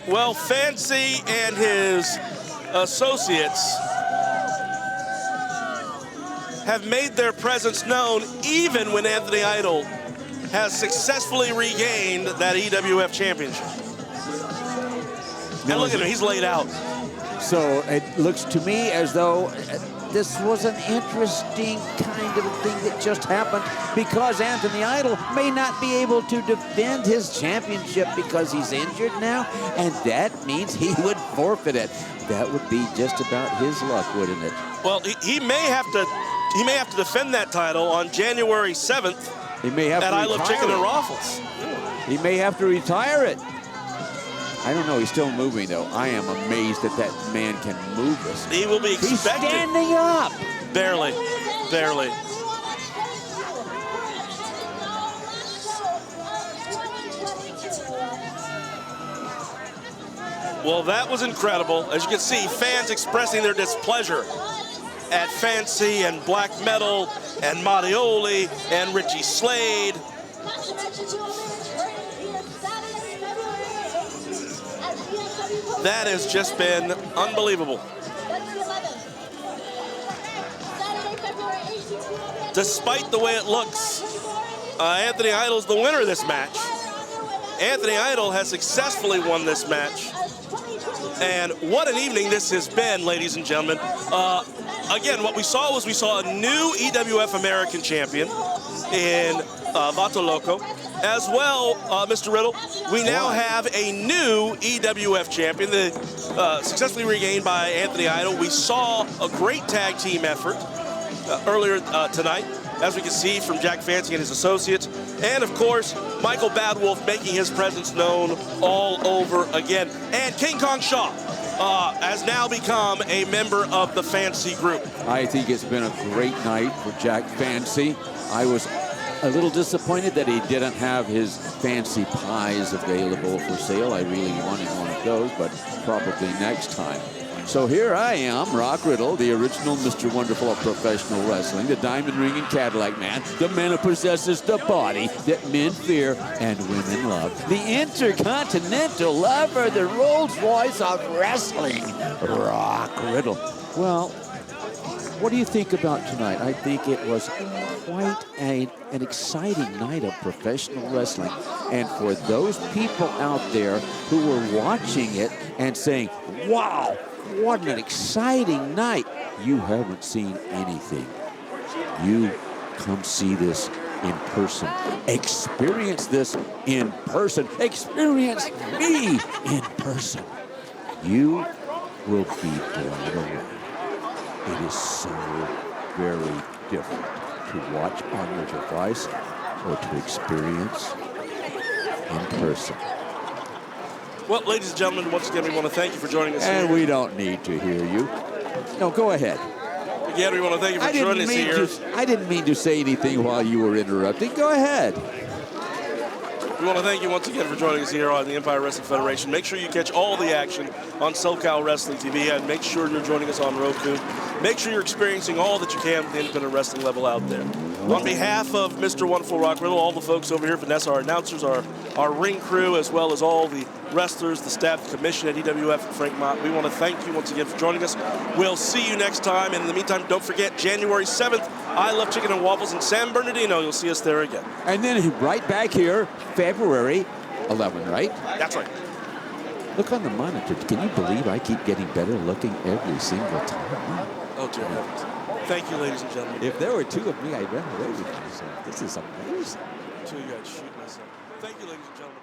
S5: Well, Fancy and his associates have made their presence known even when Anthony Idol has successfully regained that EWF championship. And look at him, he's laid out.
S6: So it looks to me as though this was an interesting kind of a thing that just happened because Anthony Idol may not be able to defend his championship because he's injured now, and that means he would forfeit it. That would be just about his luck, wouldn't it?
S5: Well, he may have to defend that title on January 7th.
S6: He may have
S5: at
S6: to
S5: I Love Chicken and Waffles.
S6: He may have to retire it. I don't know. He's still moving, though. I am amazed that that man can move this.
S5: He will be expected.
S6: He's standing up.
S5: Barely. Well, that was incredible. As you can see, fans expressing their displeasure at Fancy and Black Metal and Mattioli and Richie Slade. That has just been unbelievable. Despite the way it looks, Anthony Idol's the winner of this match. Anthony Idol has successfully won this match. And what an evening this has been, ladies and gentlemen. Again, what we saw was a new EWF American champion in Vato Loco. As well, Mr. Riddle, we now have a new EWF champion, successfully regained by Anthony Idol. We saw a great tag team effort earlier tonight, as we can see from Jack Fancy and his associates. And, of course, Michael Badwolf making his presence known all over again. And King Kong Shaw has now become a member of the Fancy group.
S6: I think it's been a great night for Jack Fancy. I was a little disappointed that he didn't have his fancy pies available for sale. I really wanted one of those, but probably next time. So here I am, Rock Riddle, the original Mr. Wonderful of professional wrestling, the diamond ring and Cadillac man, the man who possesses the body that men fear and women love, the intercontinental lover, the Rolls Royce of wrestling, Rock Riddle. Well, what do you think about tonight? I think it was quite an exciting night of professional wrestling. And for those people out there who were watching it and saying, wow, what an exciting night, you haven't seen anything. You come see this in person. Experience this in person. Experience me in person. You will be blown away. It is so very different to watch on your device or to experience in person.
S5: Well, ladies and gentlemen, once again, we want to thank you for joining us
S6: and
S5: here.
S6: we don't need to hear you. No, go ahead.
S5: Again, we want to thank you for joining us here.
S6: I didn't mean to say anything while you were interrupting. Go ahead.
S5: We want to thank you once again for joining us here on the Empire Wrestling Federation. Make sure you catch all the action on SoCal Wrestling TV, and make sure you're joining us on Roku. Make sure you're experiencing all that you can with the independent wrestling level out there. On behalf of Mr. Wonderful Rock Riddle, all the folks over here, Vanessa, our announcers, our ring crew, as well as all the wrestlers, the staff, the commission at EWF, and Frank Mott, we want to thank you once again for joining us. We'll see you next time, and in the meantime, don't forget, January 7th, I Love Chicken and Waffles in San Bernardino. You'll see us there again.
S6: And then right back here, February 11, right?
S5: That's right.
S6: Look on the monitor. Can you believe I keep getting better looking every single time?
S5: Oh, dear heavens. Thank you, ladies and gentlemen.
S6: If there were two of me, I'd run away with myself. This is amazing.
S5: Two of you guys shoot myself. Thank you, ladies and gentlemen.